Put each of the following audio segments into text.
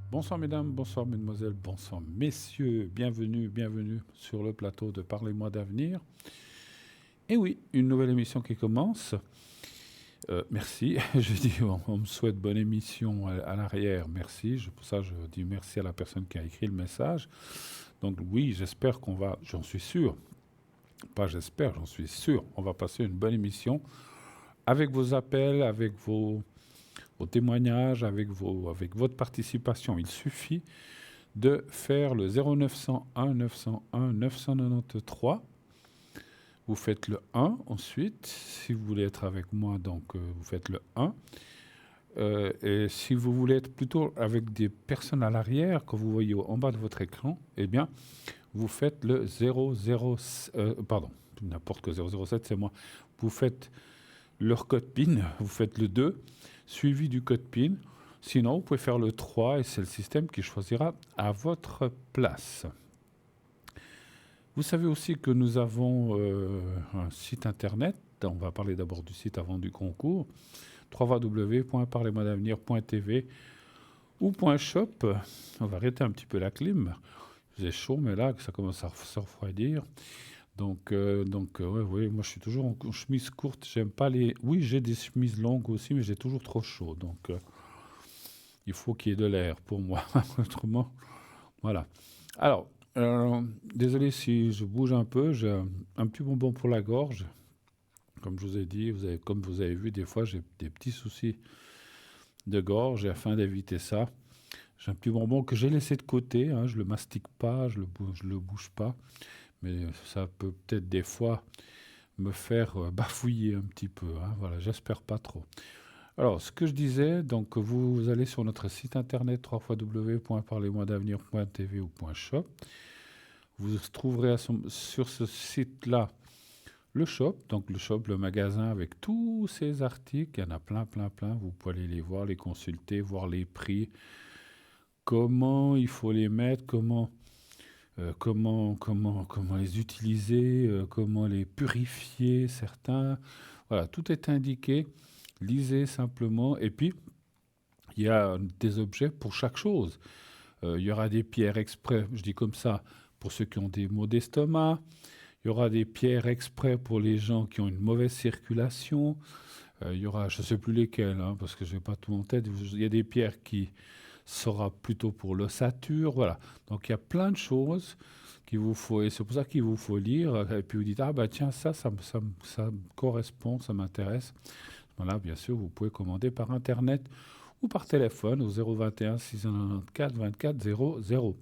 Bonsoir mesdames, bonsoir mesdemoiselles, bonsoir messieurs, bienvenue sur le plateau de Parlez-moi d'avenir. Et oui, une nouvelle émission qui commence. Merci, je dis on me souhaite bonne émission à l'arrière, merci. Pour ça je dis merci à la personne qui a écrit le message. Donc oui, j'espère qu'on va, j'en suis sûr, pas j'espère, j'en suis sûr, on va passer une bonne émission avec vos appels, avec vos témoignages, avec votre participation. Il suffit de faire le 0901 901 993. Vous faites le 1 ensuite. Si vous voulez être avec moi, donc vous faites le 1. Et si vous voulez être plutôt avec des personnes à l'arrière, que vous voyez en bas de votre écran, eh bien, vous faites le 00... pardon, n'importe que 007, c'est moi. Vous faites leur code PIN, vous faites le 2, suivi du code PIN. Sinon, vous pouvez faire le 3 et c'est le système qui choisira à votre place. Vous savez aussi que nous avons un site internet. On va parler d'abord du site avant du concours. www.parlezmoi-d'avenir.tv ou .shop. On va arrêter un petit peu la clim. C'est chaud, mais là, ça commence à se refroidir. Donc, ouais, moi, je suis toujours en chemise courte. J'aime pas les... Oui, j'ai des chemises longues aussi, mais j'ai toujours trop chaud. Donc, il faut qu'il y ait de l'air pour moi. Autrement, voilà. Alors, désolé si je bouge un peu. J'ai un petit bonbon pour la gorge. Comme je vous ai dit, comme vous avez vu, des fois, j'ai des petits soucis de gorge. Et afin d'éviter ça, j'ai un petit bonbon que j'ai laissé de côté. Hein, je ne le mastique pas, je le bouge pas. Mais ça peut peut-être des fois me faire bafouiller un petit peu. Hein, voilà, j'espère pas trop. Alors, ce que je disais, donc vous allez sur notre site internet www.parlezmoi-d'avenir.tv ou .shop. Vous trouverez sur ce site-là le shop, donc le shop, le magasin avec tous ces articles. Il y en a plein. Vous pouvez aller les voir, les consulter, voir les prix, comment il faut les mettre, comment les utiliser, comment les purifier, certains. Voilà, tout est indiqué. Lisez simplement. Et puis, il y a des objets pour chaque chose. Il y aura des pierres exprès, je dis comme ça, pour ceux qui ont des maux d'estomac. Il y aura des pierres exprès pour les gens qui ont une mauvaise circulation. Il y aura, je ne sais plus lesquelles, hein, parce que je n'ai pas tout en tête. Il y a des pierres qui sera plutôt pour l'ossature. Voilà. Donc il y a plein de choses qu'il vous faut, et c'est pour ça qu'il vous faut lire. Et puis vous dites, ah bah tiens, ça me correspond, ça m'intéresse. Voilà, bien sûr, vous pouvez commander par Internet ou par téléphone au 021 694 24 00.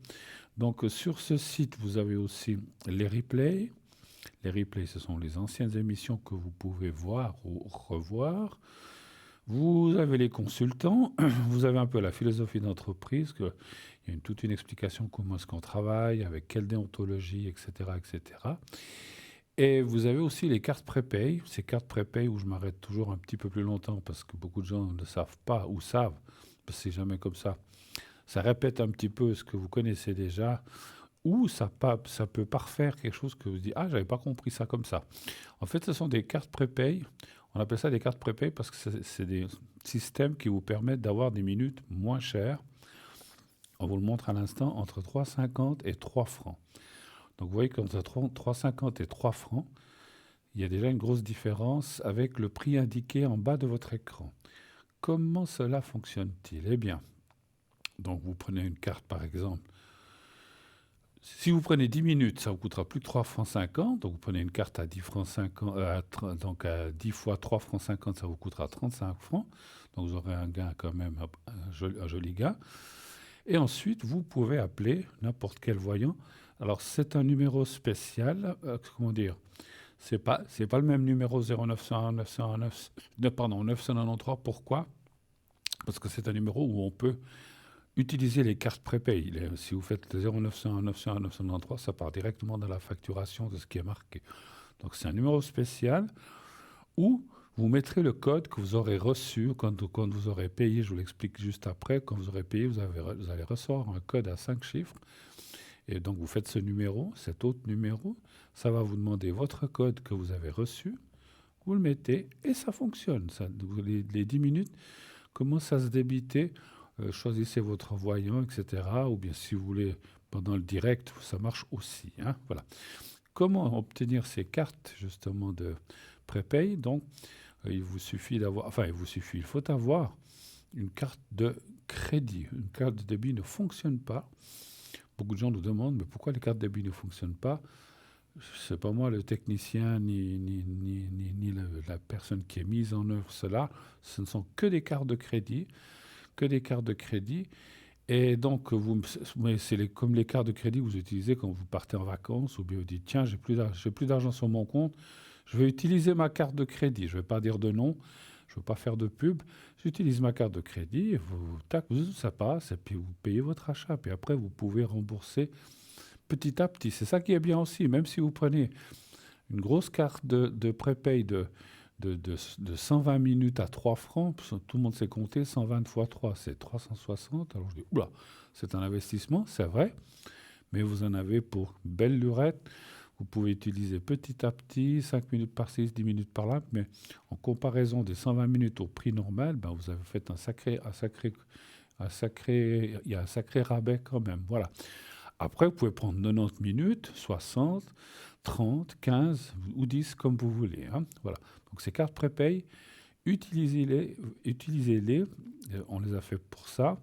Donc sur ce site, vous avez aussi les replays. Les replays, ce sont les anciennes émissions que vous pouvez voir ou revoir. Vous avez les consultants, vous avez un peu la philosophie d'entreprise, il y a toute une explication comment est-ce qu'on travaille, avec quelle déontologie, etc., etc. Et vous avez aussi les cartes prépay, ces cartes prépay où je m'arrête toujours un petit peu plus longtemps parce que beaucoup de gens ne savent pas ou savent, parce que c'est jamais comme ça. Ça répète un petit peu ce que vous connaissez déjà, ou ça peut parfaire quelque chose que vous dites, ah, j'avais pas compris ça comme ça. En fait, ce sont des cartes prépay. On appelle ça des cartes prépay parce que c'est des systèmes qui vous permettent d'avoir des minutes moins chères. On vous le montre à l'instant, entre 3,50 et 3 francs. Donc vous voyez qu'entre 3,50 et 3 francs, il y a déjà une grosse différence avec le prix indiqué en bas de votre écran. Comment cela fonctionne-t-il? Eh bien, donc vous prenez une carte par exemple. Si vous prenez 10 minutes, ça vous coûtera plus que 3 francs 50. Donc vous prenez une carte à 10 francs 50, donc à 10 fois 3 francs 50, ça vous coûtera 35 francs. Donc vous aurez un gain quand même, un joli gain. Et ensuite, vous pouvez appeler n'importe quel voyant. Alors c'est un numéro spécial, comment dire, c'est pas le même numéro 0901 909, pardon, 993. Pourquoi? Parce que c'est un numéro où on peut utilisez les cartes prépay. Si vous faites le 0901 901 993, ça part directement dans la facturation de ce qui est marqué. Donc c'est un numéro spécial où vous mettrez le code que vous aurez reçu quand vous aurez payé. Je vous l'explique juste après. Quand vous aurez payé, vous allez recevoir un code à 5 chiffres. Et donc vous faites ce numéro, cet autre numéro. Ça va vous demander votre code que vous avez reçu. Vous le mettez et ça fonctionne. Les 10 minutes commencent à se débiter choisissez votre voyant, etc. Ou bien si vous voulez, pendant le direct, ça marche aussi, hein, voilà. Comment obtenir ces cartes justement de prépay? Donc, il vous suffit d'avoir, enfin, il faut avoir une carte de crédit. Une carte de débit ne fonctionne pas. Beaucoup de gens nous demandent, mais pourquoi les cartes de débit ne fonctionnent pas? C'est pas moi le technicien ni la personne qui a mise en œuvre cela. Ce ne sont que des cartes de crédit, que des cartes de crédit. Et donc, comme les cartes de crédit que vous utilisez quand vous partez en vacances, ou bien vous dites, tiens, j'ai plus d'argent sur mon compte, je vais utiliser ma carte de crédit. Je ne vais pas dire de nom, je ne veux pas faire de pub. J'utilise ma carte de crédit, tac, ça passe, et puis vous payez votre achat. Puis après, vous pouvez rembourser petit à petit. C'est ça qui est bien aussi. Même si vous prenez une grosse carte de prépay de 120 minutes à 3 francs, tout le monde sait compter, 120 fois 3, c'est 360. Alors je dis, oula, c'est un investissement, c'est vrai, mais vous en avez pour belle lurette. Vous pouvez utiliser petit à petit, 5 minutes par-ci, 10 minutes par-là, mais en comparaison des 120 minutes au prix normal, ben vous avez fait il y a un sacré rabais quand même. Voilà. Après, vous pouvez prendre 90 minutes, 60, 30, 15 ou 10 comme vous voulez, hein. Voilà. Donc ces cartes prépay, utilisez-les. On les a fait pour ça,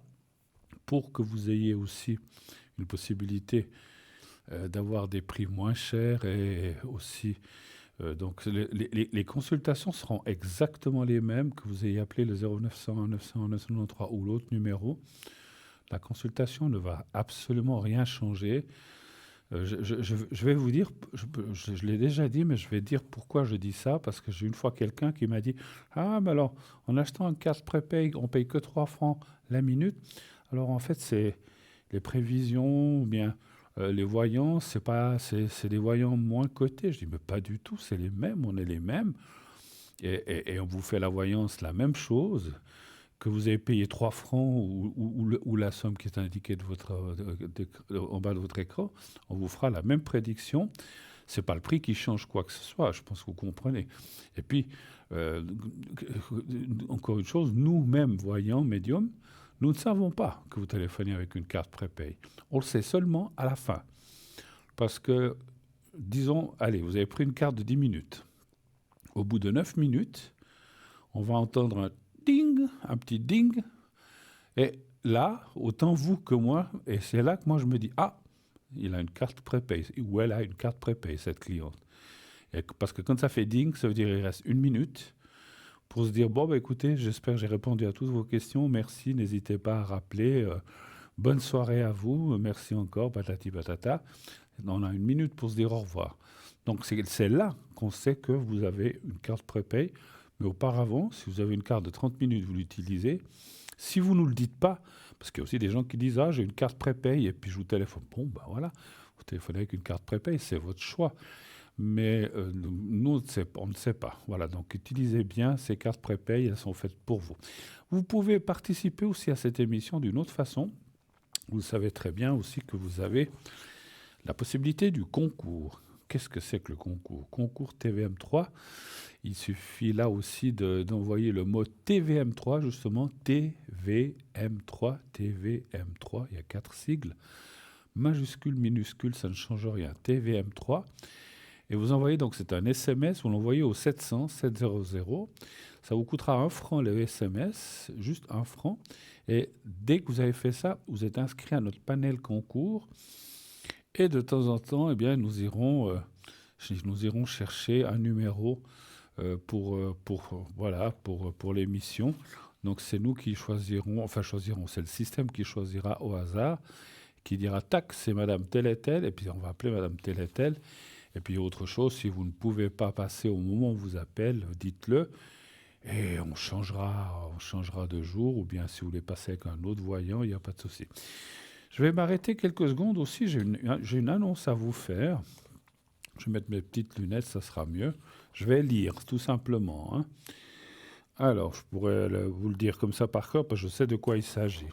pour que vous ayez aussi une possibilité d'avoir des prix moins chers et aussi donc les consultations seront exactement les mêmes que vous ayez appelé le 0900 900 993 ou l'autre numéro. La consultation ne va absolument rien changer. Je vais vous dire, je l'ai déjà dit, mais je vais dire pourquoi je dis ça, parce que j'ai une fois quelqu'un qui m'a dit, ah, mais alors, en achetant une carte prépay, on paye que 3 francs la minute. Alors en fait, c'est les prévisions, ou bien les voyants, c'est des voyants moins cotés. Je dis, mais pas du tout, c'est les mêmes, on est les mêmes. Et on vous fait la voyance, la même chose que vous avez payé 3 francs ou la somme qui est indiquée en bas de votre écran, on vous fera la même prédiction. Ce n'est pas le prix qui change quoi que ce soit, je pense que vous comprenez. Et puis, euh, encore une chose, nous-mêmes, voyants, médiums, nous ne savons pas que vous téléphonez avec une carte prépay. On le sait seulement à la fin. Parce que, disons, allez, vous avez pris une carte de 10 minutes. Au bout de 9 minutes, on va entendre un ding, un petit ding. Et là, autant vous que moi, et c'est là que moi je me dis, ah, il a une carte prépay, ou elle a une carte prépay, cette cliente. Parce que quand ça fait ding, ça veut dire qu'il reste 1 minute pour se dire, bon, bah, écoutez, j'espère que j'ai répondu à toutes vos questions, merci, n'hésitez pas à rappeler, bonne soirée à vous, merci encore, patati patata. On a 1 minute pour se dire au revoir. Donc c'est là qu'on sait que vous avez une carte prépay. Mais auparavant, si vous avez une carte de 30 minutes, vous l'utilisez. Si vous ne nous le dites pas, parce qu'il y a aussi des gens qui disent, ah, j'ai une carte prépay et puis je vous téléphone. Bon, ben voilà, vous téléphonez avec une carte prépay, c'est votre choix. Mais nous, on ne sait pas. Voilà, donc utilisez bien ces cartes prépay, elles sont faites pour vous. Vous pouvez participer aussi à cette émission d'une autre façon. Vous savez très bien aussi que vous avez la possibilité du concours. Qu'est-ce que c'est que le concours? Concours TVM3. Il suffit là aussi d'envoyer le mot TVM3, justement, TVM3, TVM3, il y a 4 sigles, majuscule, minuscule, ça ne change rien, TVM3. Et vous envoyez, donc c'est un SMS, vous l'envoyez au 700 700, ça vous coûtera 1 franc le SMS, juste 1 franc. Et dès que vous avez fait ça, vous êtes inscrit à notre panel concours. Et de temps en temps, eh bien, nous irons chercher un numéro pour l'émission. Donc c'est nous qui choisirons, c'est le système qui choisira au hasard, qui dira tac, c'est Madame telle et telle, et puis on va appeler Madame telle et telle. Et puis autre chose, si vous ne pouvez pas passer au moment où on vous appelle, dites-le, et on changera de jour, ou bien si vous voulez passer avec un autre voyant, il n'y a pas de souci. Je vais m'arrêter quelques secondes aussi, j'ai une annonce à vous faire. Je vais mettre mes petites lunettes, ça sera mieux. Je vais lire, tout simplement, hein. Alors, je pourrais vous le dire comme ça par cœur, parce que je sais de quoi il s'agit.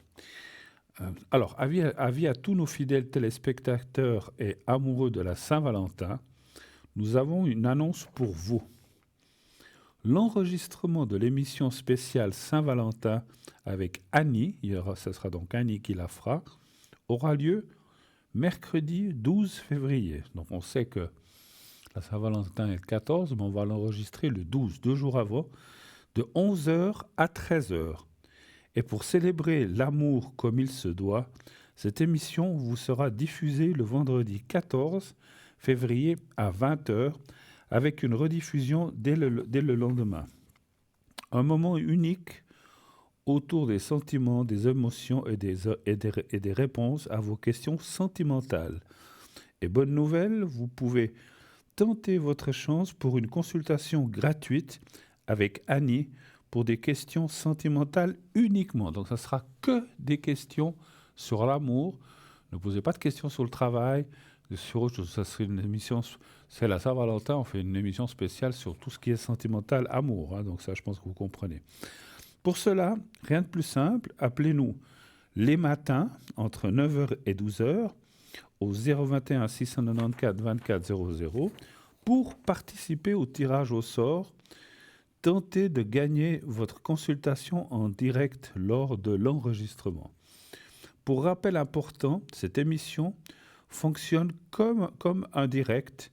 Alors, avis à tous nos fidèles téléspectateurs et amoureux de la Saint-Valentin, nous avons une annonce pour vous. L'enregistrement de l'émission spéciale Saint-Valentin avec Annie, ce sera donc Annie qui la fera, aura lieu mercredi 12 février. Donc on sait que la Saint-Valentin est le 14, mais on va l'enregistrer le 12, 2 jours avant, de 11 heures à 13 heures. Et pour célébrer l'amour comme il se doit, cette émission vous sera diffusée le vendredi 14 février à 20 heures, avec une rediffusion dès le lendemain. Un moment unique autour des sentiments, des émotions et des réponses à vos questions sentimentales. Et bonne nouvelle, vous pouvez tenter votre chance pour une consultation gratuite avec Annie pour des questions sentimentales uniquement. Donc, ça sera que des questions sur l'amour. Ne posez pas de questions sur le travail, sur autre chose. Ça serait une émission, c'est la Saint-Valentin, on fait une émission spéciale sur tout ce qui est sentimental, amour. Donc ça, je pense que vous comprenez. Pour cela, rien de plus simple, appelez-nous les matins entre 9 heures et 12 heures au 021 694 24 00 pour participer au tirage au sort. Tentez de gagner votre consultation en direct lors de l'enregistrement. Pour rappel important, cette émission fonctionne comme un direct,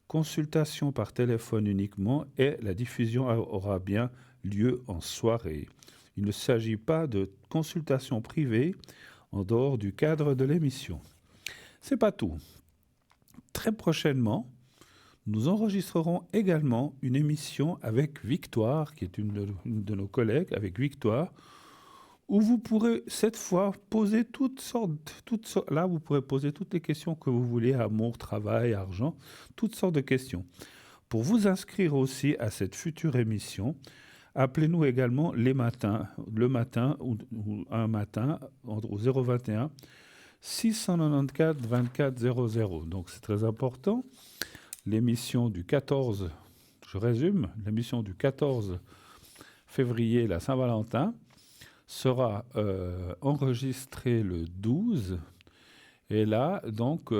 consultation par téléphone uniquement, et la diffusion aura bien lieu en soirée. Il ne s'agit pas de consultation privée en dehors du cadre de l'émission. C'est pas tout. Très prochainement, nous enregistrerons également une émission avec Victoire, qui est une de nos collègues, avec Victoire, où vous pourrez cette fois poser là vous pourrez poser toutes les questions que vous voulez, amour, travail, argent, toutes sortes de questions. Pour vous inscrire aussi à cette future émission, appelez-nous également le matin ou un matin au 021 694 24 00. Donc c'est très important. L'émission du 14, je résume, l'émission du 14 février, la Saint-Valentin, sera enregistrée le 12. Et là, donc,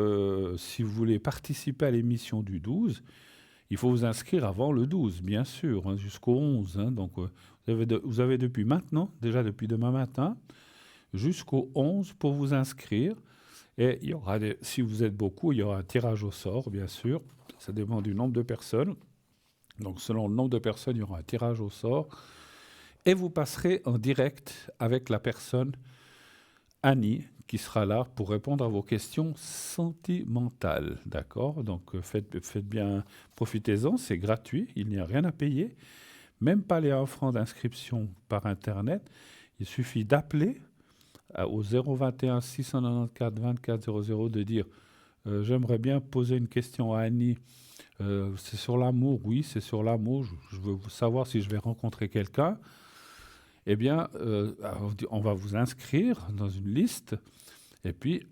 si vous voulez participer à l'émission du 12, il faut vous inscrire avant le 12, bien sûr, jusqu'au 11. Donc, vous avez depuis maintenant, déjà depuis demain matin, jusqu'au 11 pour vous inscrire. Et il y aura si vous êtes beaucoup, il y aura un tirage au sort, bien sûr. Ça dépend du nombre de personnes. Donc, selon le nombre de personnes, il y aura un tirage au sort. Et vous passerez en direct avec la personne Annie, qui sera là pour répondre à vos questions sentimentales. D'accord? Donc, faites bien, profitez-en, c'est gratuit, il n'y a rien à payer. Même pas les 1 franc d'inscription par Internet. Il suffit d'appeler au 021 694 24 00 de dire j'aimerais bien poser une question à Annie. C'est sur l'amour, oui, c'est sur l'amour. Je veux savoir si je vais rencontrer quelqu'un. Eh bien, on va vous inscrire dans une liste. Et puis,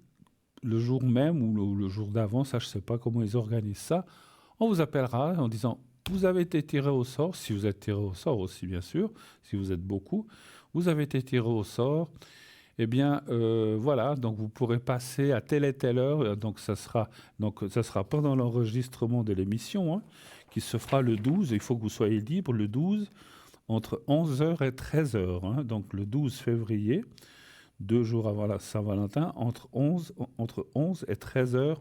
le jour même ou le jour d'avant, ça, je ne sais pas comment ils organisent ça, on vous appellera en disant vous avez été tiré au sort, si vous êtes tiré au sort aussi, bien sûr, si vous êtes beaucoup, vous avez été tiré au sort. Eh bien, voilà, donc vous pourrez passer à telle et telle heure. Donc, ça sera pendant l'enregistrement de l'émission, qui se fera le 12. Il faut que vous soyez libre le 12, entre 11 heures et 13 heures. Donc, le 12 février, 2 jours avant la Saint-Valentin, entre 11 et 13 heures,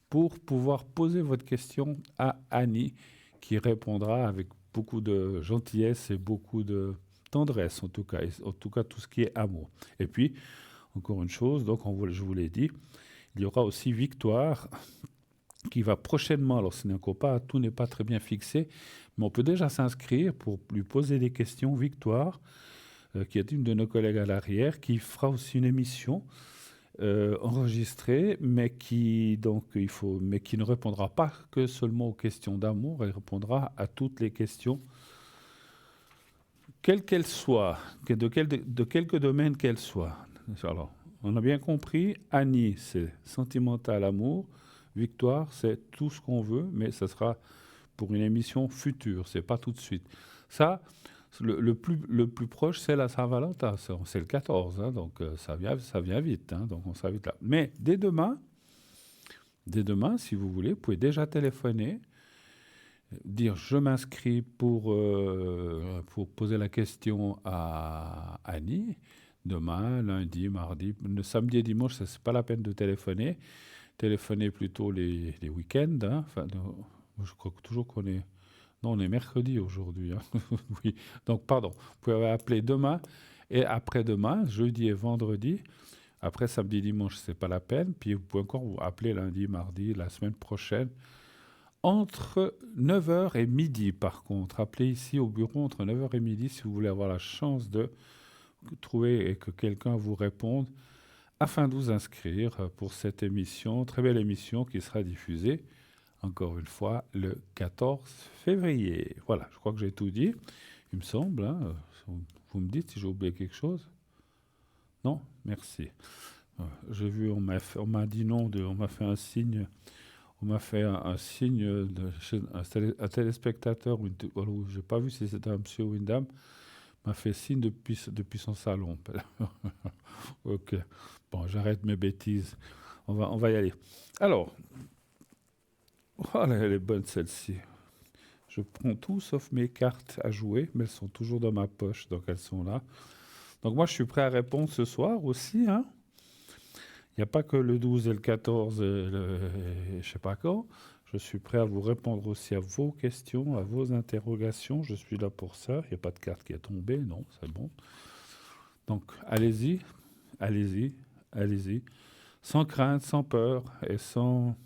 pour pouvoir poser votre question à Annie, qui répondra avec beaucoup de gentillesse et beaucoup de tendresse, en tout cas tout ce qui est amour. Et puis, encore une chose, donc je vous l'ai dit, il y aura aussi Victoire qui va prochainement, alors ce n'est encore pas, tout n'est pas très bien fixé, mais on peut déjà s'inscrire pour lui poser des questions. Victoire, qui est une de nos collègues à l'arrière, qui fera aussi une émission enregistrée, mais qui ne répondra pas que seulement aux questions d'amour, elle répondra à toutes les questions, quelles qu'elles soient, de quelque domaine qu'elles soient. Alors, on a bien compris, Annie, c'est sentimental amour, Victoire, c'est tout ce qu'on veut, mais ça sera pour une émission future, c'est pas tout de suite. Ça, le plus proche, c'est la Saint-Valentin, c'est le 14, donc ça vient vite, donc on s'invite là. Mais dès demain, si vous voulez, vous pouvez déjà téléphoner dire je m'inscris pour poser la question à Annie demain, lundi, mardi, le samedi et dimanche, ça c'est pas la peine de téléphoner. Téléphonez plutôt les week-ends, hein. Enfin, je crois toujours qu'on est. Non, on est mercredi aujourd'hui, hein. Oui. Donc, pardon. Vous pouvez appeler demain et après-demain, jeudi et vendredi. Après, samedi, dimanche, c'est pas la peine. Puis, vous pouvez encore vous appeler lundi, mardi, la semaine prochaine. Entre 9 heures et midi, par contre. Appelez ici au bureau entre 9 heures et midi si vous voulez avoir la chance de trouver et que quelqu'un vous réponde afin de vous inscrire pour cette émission, très belle émission qui sera diffusée, encore une fois, le 14 février. Voilà, je crois que j'ai tout dit, il me semble, hein. Vous me dites si j'ai oublié quelque chose? Non? Merci. J'ai vu, on m'a dit non, on m'a fait un signe, on m'a fait un signe un téléspectateur, j'ai pas vu si c'était un monsieur ou une dame, m'a fait signe depuis son salon. Ok, bon, j'arrête mes bêtises. On va y aller. Alors, oh, elle est bonne celle-ci. Je prends tout sauf mes cartes à jouer, mais elles sont toujours dans ma poche, donc elles sont là. Donc moi, je suis prêt à répondre ce soir aussi, hein. Il n'y a pas que le 12 et le 14, je sais pas quand. Je suis prêt à vous répondre aussi à vos questions, à vos interrogations. Je suis là pour ça. Il n'y a pas de carte qui est tombée, non, c'est bon. Donc allez-y, allez-y, allez-y. Sans crainte, sans peur et sans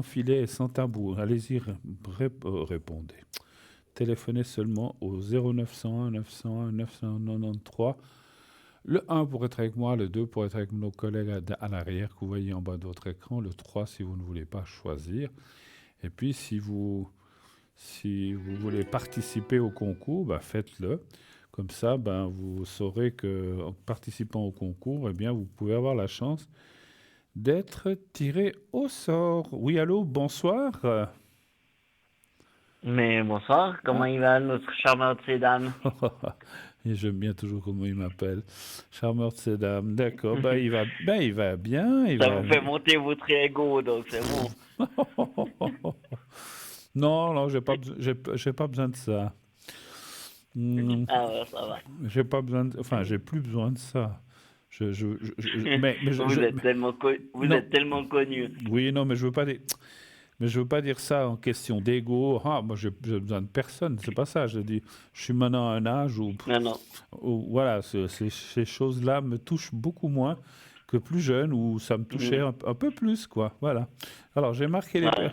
filet et sans tabou. Allez-y, répondez. Téléphonez seulement au 0901 901 993. Le 1 pour être avec moi, le 2 pour être avec nos collègues à l'arrière que vous voyez en bas de votre écran, le 3 si vous ne voulez pas choisir. Et puis si vous voulez participer au concours, bah, faites-le. Comme ça, ben, vous saurez qu'en participant au concours, eh bien, vous pouvez avoir la chance d'être tiré au sort. Oui, allô, bonsoir. Mais bonsoir, comment Ah. il va notre charmante Cédane? Et j'aime bien toujours comment il m'appelle. Charmeur de ces dames. D'accord, il va bien, il Ça va. vous fait monter votre ego, donc c'est bon. Non, non, j'ai pas besoin de ça. Hmm, Ah ouais, ça va. j'ai pas besoin enfin, j'ai plus besoin de ça. Vous êtes tellement vous non, êtes tellement connu. oui, non, mais je veux pas dire ça en question d'ego. Ah, moi, j'ai besoin de personne. C'est pas ça. Je dis, je suis maintenant à un âge Non, non. où voilà, ces choses-là me touchent beaucoup moins que plus jeune, où ça me touchait Mhm. un peu plus, quoi. Voilà. Alors, j'ai marqué Ouais.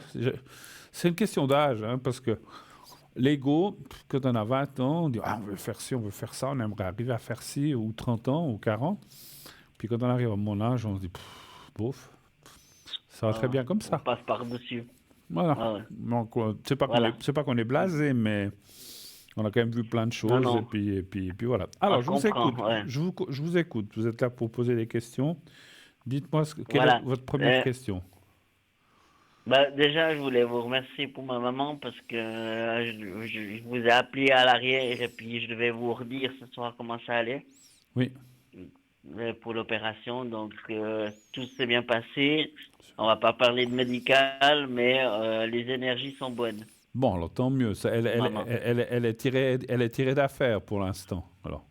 c'est une question d'âge, hein, parce que l'ego, quand on a 20 ans, on dit, ah, on veut faire ci, on veut faire ça, on aimerait arriver à faire ci, ou 30 ans, ou 40. Puis quand on arrive à mon âge, on se dit, bof, ça va très Voilà. bien comme On ça. passe par-dessus. Voilà. Ouais, ouais. Donc, Voilà. c'est pas qu'on est blasé, mais on a quand même vu plein de Non, choses, non. et puis voilà. On Alors, je vous comprend, écoute, ouais. je vous écoute. Vous êtes là pour poser des questions. Dites-moi, quelle est Voilà. votre première Euh, question? Bah, déjà, je voulais vous remercier pour ma maman parce que je vous ai appelé à l'arrière et puis je devais vous redire ce soir comment ça allait. Oui. Pour l'opération. Donc, tout s'est bien passé. On va pas parler de médical, mais les énergies sont bonnes Bon, alors tant mieux. pour maman. Elle est tirée d'affaire pour l'instant. Alors,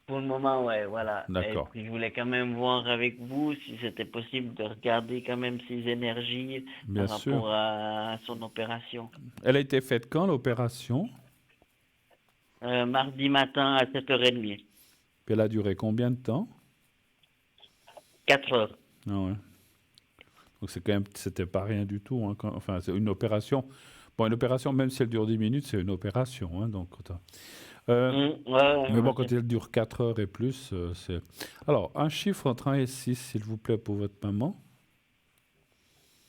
Pour le moment, ouais, voilà. Et d'accord. puis, je voulais quand même voir avec vous si c'était possible de regarder quand même ses énergies Bien par sûr. rapport à son opération. Elle a été faite quand, l'opération? Mardi matin à 7h30. Puis elle a duré combien de temps? 4 heures. Ah ouais. Donc c'est quand même, c'était pas rien du tout, hein, enfin, c'est une opération. Bon, une opération, même si elle dure 10 minutes, c'est une opération, hein, donc. Euh, Ouais, mais bon, ok. quand elle dure 4 heures et plus, c'est. Alors, un chiffre entre 1 et 6, s'il vous plaît, pour votre maman.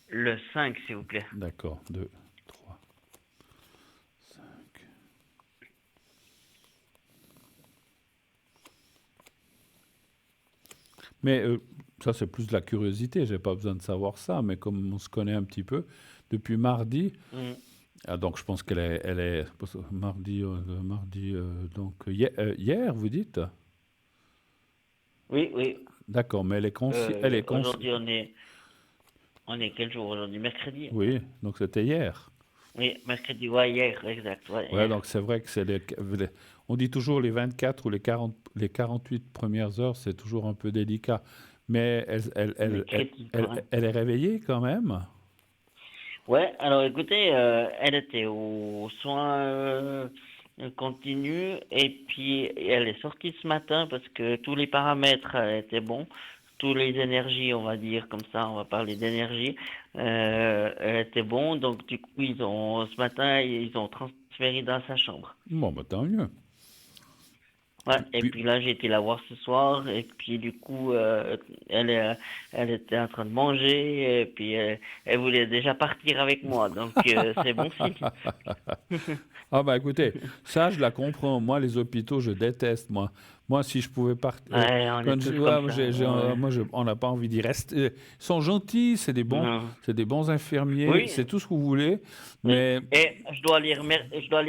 Le 5, s'il vous plaît. D'accord, 2, 3, 5. Mais ça, c'est plus de la curiosité, j'ai pas besoin de savoir ça, mais comme on se connaît un petit peu, depuis mardi, Mm. ah, donc je pense elle est parce que mardi, donc hier, vous dites? Oui, oui. D'accord, mais elle est Aujourd'hui, on est On est quel jour aujourd'hui? Mercredi? Oui, donc c'était hier. Oui, mercredi, ouais, hier, exact, ouais, Ouais, hier. donc c'est vrai que on dit toujours les 24 ou les 48 premières heures, c'est toujours un peu délicat. Mais On est critique, ouais. elle est réveillée quand même. Ouais, alors écoutez, elle était aux soins continus et puis elle est sortie ce matin parce que tous les paramètres étaient bons, tous les énergies, on va dire comme ça, on va parler d'énergie, elle était bon, donc du coup ce matin ils ont transféré dans sa chambre. Bon, bah tant mieux. Ouais, et Puis, puis là, j'ai été la voir ce soir, et puis du coup, elle était en train de manger, et puis elle voulait déjà partir avec moi, donc c'est bon signe. ah bah écoutez, ça je la comprends. Moi, les hôpitaux, je déteste. Moi, si je pouvais partir, Ouais, on est tous comme ouais, ça. Ouais. on n'a pas envie d'y rester. Ils sont gentils, Non. c'est des bons infirmiers, Oui, c'est tout ce que vous voulez. oui. Mais Et je dois les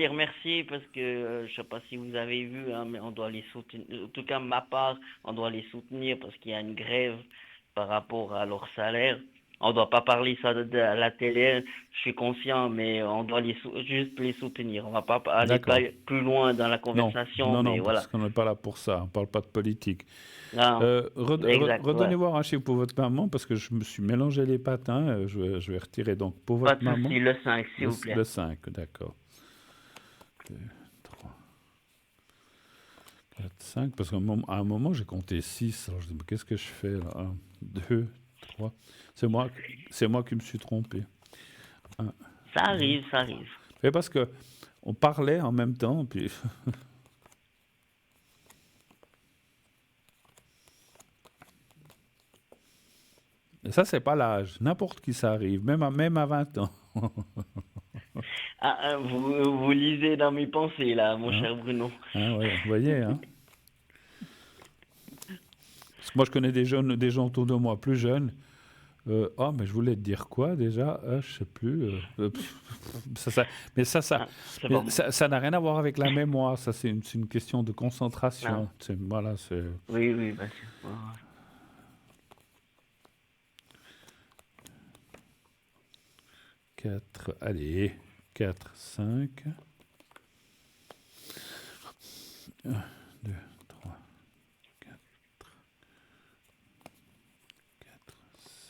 remercier parce que je sais pas si vous avez vu, hein, mais on doit les soutenir. En tout cas, de ma part, on doit les soutenir parce qu'il y a une grève par rapport à leur salaire. On doit pas parler ça à la télé, je suis conscient, mais on doit juste les soutenir. On va pas aller d'accord. plus loin dans la Non, conversation, non, mais non, parce voilà. qu'on n'est pas là pour ça. On parle pas de politique. Non, exact, ouais. Redonnez-moi un chiffre pour votre maman parce que je me suis mélangé les patins. Je vais retirer donc pour Pas votre de maman souci, le 5 s'il vous plaît. le 5, d'accord. 2, 3, 4, 5, parce à un moment j'ai compté 6. Alors je dis, mais qu'est-ce que je fais là? 1, 2, 3. C'est moi qui me suis trompé. 1, Ça 2. arrive, ça arrive. Et parce que on parlait en même temps, puis et ça c'est pas l'âge. N'importe qui ça arrive, même à 20 ans. Ah, vous lisez dans mes pensées là, mon Hein? cher Bruno. Hein, ouais, vous voyez, hein? Parce que moi je connais des gens autour de moi plus jeunes. Oh, mais je voulais te dire quoi déjà? Je sais plus. Ça, ça- mais ça, ça, Ah, c'est mais pas moi. ça n'a rien à voir avec la mémoire. Ça, c'est une question de Non. concentration. Voilà, c'est Oui, oui, bien sûr. Ouais, ouais. 4. Allez, 4, 5. 1, 2, 3, 4, 4,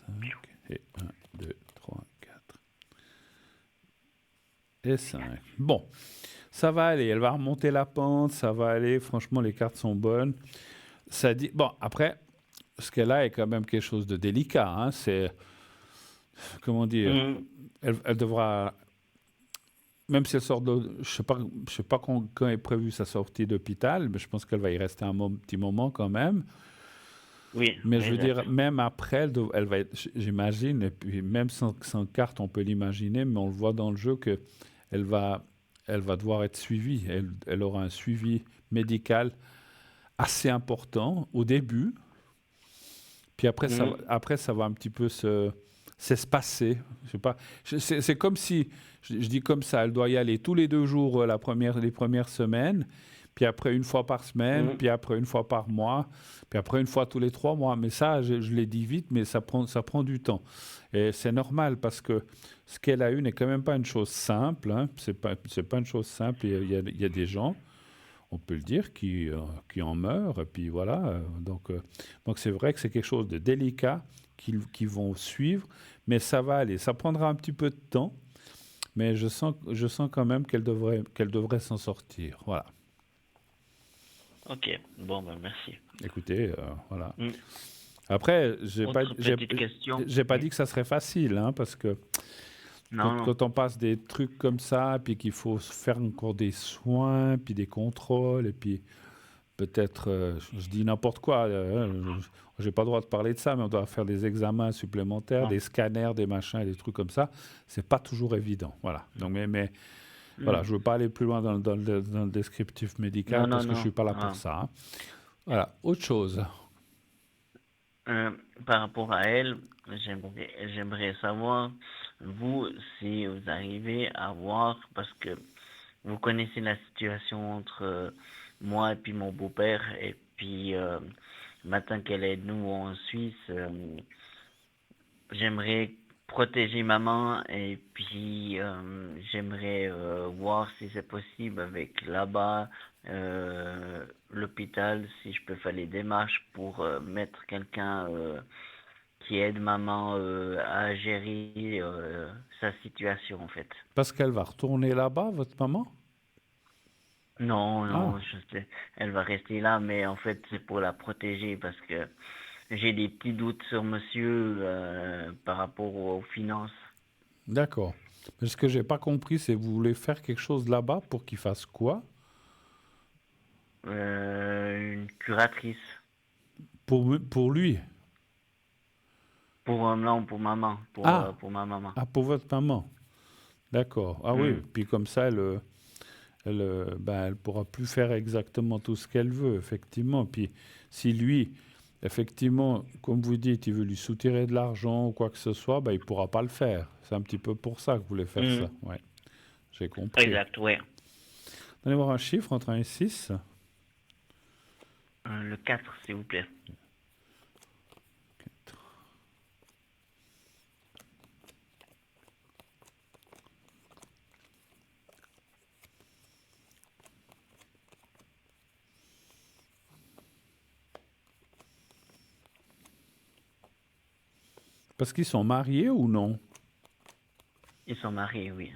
5. Et 1, 2, 3, 4 et 5. Bon, ça va aller. Elle va remonter la pente. Ça va aller. Franchement, les cartes sont bonnes. Ça dit. Bon, après, ce qu'elle a est quand même quelque chose de délicat. Hein. C'est, comment dire, Mhm. elle devra, même si elle sort de, je sais pas quand est prévue sa sortie d'hôpital, mais je pense qu'elle va y rester petit moment quand même. Oui, Mais je veux exact. dire, même après, elle va être, j'imagine, et puis même sans carte, on peut l'imaginer, mais on le voit dans le jeu que elle va, elle va devoir être suivie. Elle aura un suivi médical assez important au début. Puis Mhm. après, ça va un petit peu s'espacer. Je sais pas. C'est comme si, je dis comme ça, elle doit y aller tous les 2 jours les premières semaines, puis après une fois par semaine, Mhm. puis après une fois par mois, puis après une fois tous les 3 mois. Mais ça, je l'ai dit vite, mais ça prend du temps. Et c'est normal parce que ce qu'elle a eu n'est quand même pas une chose simple. Hein. C'est pas une chose simple. Il y a des gens, on peut le dire, qui en meurent. Et puis voilà. Donc c'est vrai que c'est quelque chose de délicat qu'ils vont suivre, mais ça va aller. Ça prendra un petit peu de temps, mais je sens quand même qu'elle devrait s'en sortir. Voilà. Ok, bon, ben merci. Écoutez, voilà. Mhm. Après, Autre petite question. j'ai pas Oui. dit que ça serait facile, hein, parce que Non, non. quand on passe des trucs comme ça, puis qu'il faut faire encore des soins, puis des contrôles, et puis peut-être, je dis n'importe quoi, j'ai pas le droit de parler de ça, mais on doit faire des examens supplémentaires, Non. des scanners, des machins, des trucs comme ça. C'est pas toujours évident. Voilà. Donc, mais voilà, je Mhm. veux pas aller plus loin dans le descriptif médical Non, non, parce que je non. suis pas là pour Ah. ça. Hein. Voilà. Autre chose. Euh, Par rapport à elle, j'aimerais savoir, vous, si vous arrivez à voir, parce que vous connaissez la situation entre moi et puis mon beau-père, et puis maintenant qu'elle est de nous en Suisse, j'aimerais protéger maman et puis j'aimerais voir si c'est possible avec là-bas l'hôpital, si je peux faire les démarches pour mettre quelqu'un qui aide maman à gérer sa situation en fait. Parce qu'elle va retourner là-bas, votre maman? Non, non, Ah, je sais, elle va rester là, mais en fait c'est pour la protéger parce que j'ai des petits doutes sur monsieur par rapport aux finances. d'accord. Mais ce que j'ai pas compris, c'est que vous voulez faire quelque chose là-bas pour qu'il fasse quoi? Une curatrice Pour lui. pour non pour maman, Ah, pour ma maman. ah, pour votre maman. D'accord. Ah oui, Hmm. puis comme ça, elle pourra plus faire exactement tout ce qu'elle veut, effectivement. Puis si lui, effectivement, comme vous dites, il veut lui soutirer de l'argent ou quoi que ce soit, ben, il pourra pas le faire. C'est un petit peu pour ça que vous voulez faire Hmm. ça. Ouais, j'ai compris. Exact, ouais. Donnez voir un chiffre entre 1 et 6. Le 4 s'il vous plaît. Parce qu'ils sont mariés ou non? Ils sont mariés, oui.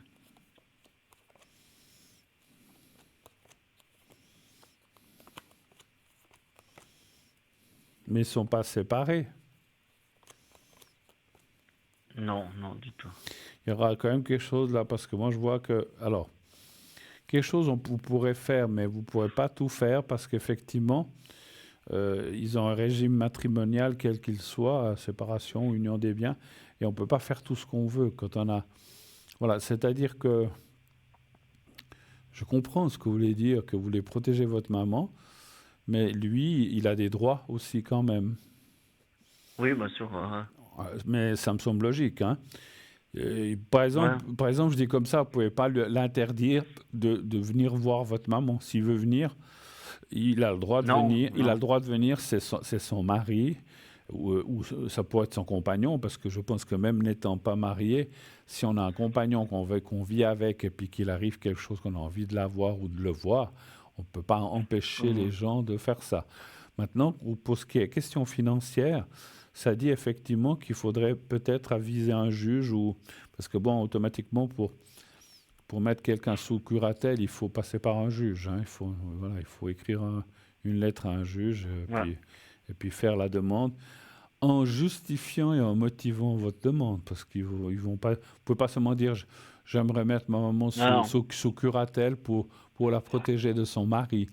Mais ils sont pas séparés. Non, non, du tout. Il y aura quand même quelque chose là, parce que moi je vois que... Alors, quelque chose vous pourrez faire, mais vous ne pourrez pas tout faire parce qu'effectivement, ils ont un régime matrimonial quel qu'il soit, séparation, union des biens, et on ne peut pas faire tout ce qu'on veut quand on a... Voilà, c'est-à-dire que je comprends ce que vous voulez dire, que vous voulez protéger votre maman, mais lui, il a des droits aussi quand même. Oui, bien sûr. Mais ça me semble logique, hein. Ouais. Par exemple, je dis comme ça, vous ne pouvez pas l'interdire de venir voir votre maman. S'il veut venir, il a le droit de Non, venir. Il a non. le droit de venir, c'est son mari, ou ça pourrait être son compagnon, parce que je pense que même n'étant pas marié, si on a un compagnon qu'on vit avec et puis qu'il arrive quelque chose qu'on a envie de la voir ou de le voir, on ne peut pas empêcher les Mhm. gens de faire ça. Maintenant, pour ce qui est question financière, ça dit effectivement qu'il faudrait peut-être aviser un juge ou parce que bon, automatiquement pour mettre quelqu'un sous curatelle, il faut passer par un juge, hein. Voilà, il faut écrire une lettre à un juge Ouais. et puis faire la demande en justifiant et en motivant votre demande. Parce ils vont pas, vous ne pouvez pas seulement dire j'aimerais mettre ma maman Non, sous curatelle pour la protéger de son mari.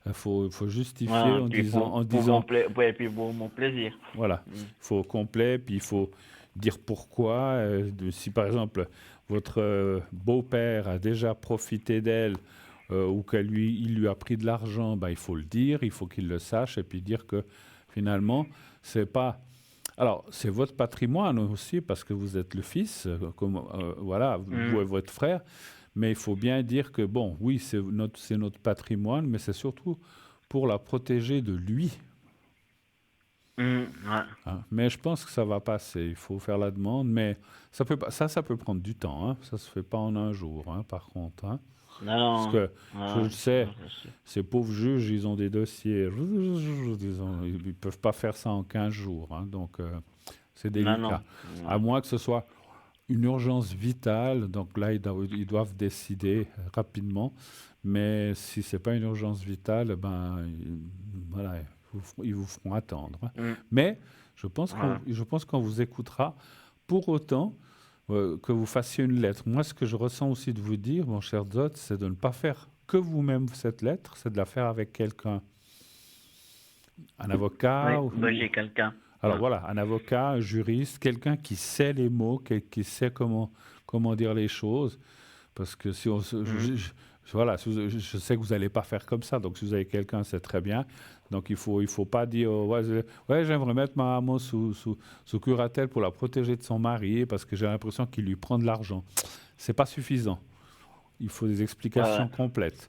Il faut justifier non. Puis en pour mon disant ouais, puis pour mon plaisir. voilà, Hmm. il faut complet, puis il faut dire pourquoi. Si par exemple votre beau-père a déjà profité d'elle ou il lui a pris de l'argent, ben, il faut le dire, il faut qu'il le sache, et puis dire que finalement, c'est pas. Alors, c'est votre patrimoine aussi, parce que vous êtes le fils, voilà, vous Hmm. et votre frère, mais il faut bien dire que, bon, oui, c'est notre patrimoine, mais c'est surtout pour la protéger de lui. Hmm. Ouais. Hein. Mais je pense que ça va passer. Il faut faire la demande, mais ça peut prendre du temps. Hein. Ça se fait pas en un jour, hein, par contre. Hein. Parce Non, que je le non, sais, non, je sais. ces pauvres juges, ils ont des dossiers. Ils peuvent pas faire ça en 15 jours. Hein. Donc, c'est Non, délicat. non. À Ouais. moins que ce soit une urgence vitale. Donc là, ils doivent décider rapidement. Mais si c'est pas une urgence vitale, ben, voilà, ils vous feront attendre. Hein. Hmm. Mais Ouais. je pense qu'on vous écoutera pour autant que vous fassiez une lettre. Moi, ce que je ressens aussi de vous dire, mon cher Zot, c'est de ne pas faire que vous-même cette lettre, c'est de la faire avec quelqu'un, un Oui, avocat bah, j'ai quelqu'un. alors Ouais. voilà, un avocat, un juriste, quelqu'un qui sait les mots, qui sait comment dire les choses. Parce que si on Hmm. voilà, je sais que vous n'allez pas faire comme ça. Donc si vous avez quelqu'un, c'est très bien. Donc il faut pas dire ouais, ouais, j'aimerais mettre ma maman sous curatelle pour la protéger de son mari parce que j'ai l'impression qu'il lui prend de l'argent. C'est pas suffisant. Il faut des Ouais, ouais. explications complètes.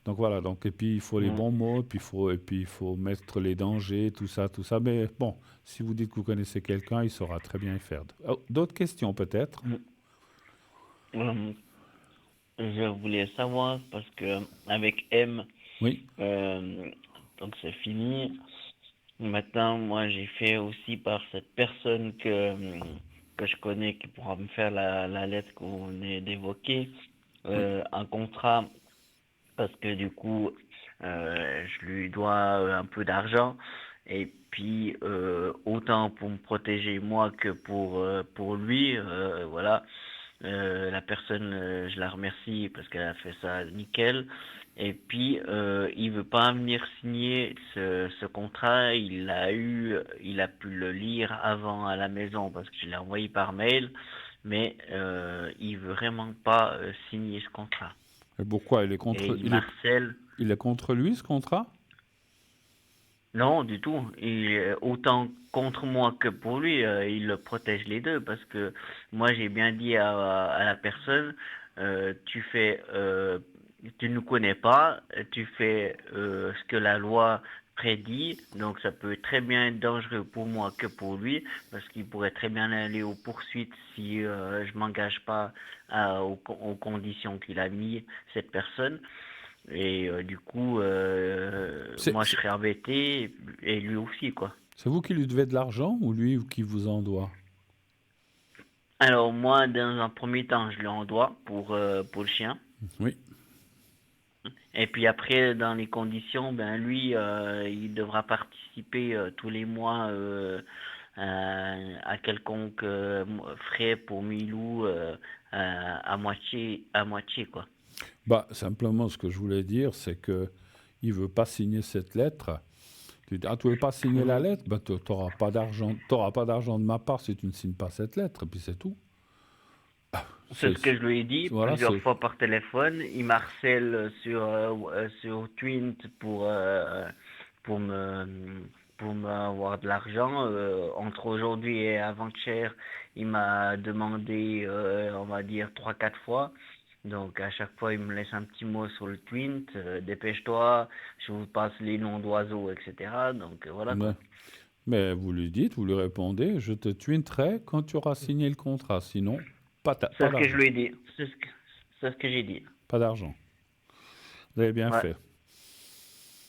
Donc voilà, donc, et puis il faut les Mm. bons mots, et puis il faut mettre les dangers, tout ça, tout ça. Mais bon, si vous dites que vous connaissez quelqu'un, il saura très bien y faire. Oh, d'autres questions peut-être? Mm. Euh, je voulais savoir parce que avec M, Oui, euh, donc c'est fini. Maintenant, moi, j'ai fait aussi par cette personne que je connais qui pourra me faire la lettre qu'on est d'évoquer, oui. un contrat parce que du coup, je lui dois un peu d'argent et puis autant pour me protéger moi que pour lui, voilà. La personne, je la remercie parce qu'elle a fait ça nickel. Et puis, il veut pas venir signer ce contrat. Il a pu le lire avant à la maison parce que je l'ai envoyé par mail, mais il veut vraiment pas signer ce contrat. Et pourquoi? Et il marcelle. Il est contre lui, ce contrat? Non, du tout. Autant contre moi que pour lui, il le protège les deux parce que moi j'ai bien dit à la personne, tu ne nous connais pas, tu fais ce que la loi prédit, donc ça peut très bien être dangereux pour moi que pour lui parce qu'il pourrait très bien aller aux poursuites si je m'engage pas aux conditions qu'il a mis cette personne. Et du coup, C'est moi je c'est- serais embêté et lui aussi, quoi. c'est vous qui lui devez de l'argent ou lui qui vous en doit? Alors moi, dans un premier temps, je lui en dois pour le chien. Oui. Et puis après, dans les conditions, ben lui, il devra participer tous les mois à quelconque frais pour Milou à moitié, quoi. Bah, simplement, ce que je voulais dire, c'est que il veut pas signer cette lettre. Tu dis, ah, tu veux pas signer la Mhm. lettre? Bah, tu n'auras pas d'argent de ma part si tu ne signes pas cette lettre, et puis c'est tout. C'est C'est, ce que je lui ai dit voilà, plusieurs fois par téléphone. Il m'harcèle sur Twint pour me pour m'avoir de l'argent. Entre aujourd'hui et avant-hier, il m'a demandé, on va dire, trois, quatre fois. Donc à chaque fois, il me laisse un petit mot sur le Twint, dépêche-toi, je vous passe les noms d'oiseaux, etc. Donc voilà mais, quoi. mais vous lui dites, vous lui répondez, je te twinterai quand tu auras signé le contrat. Sinon, C'est pas ce que je d'argent. lui ai dit. C'est ce que j'ai dit. Pas d'argent. Vous avez bien Ouais. fait.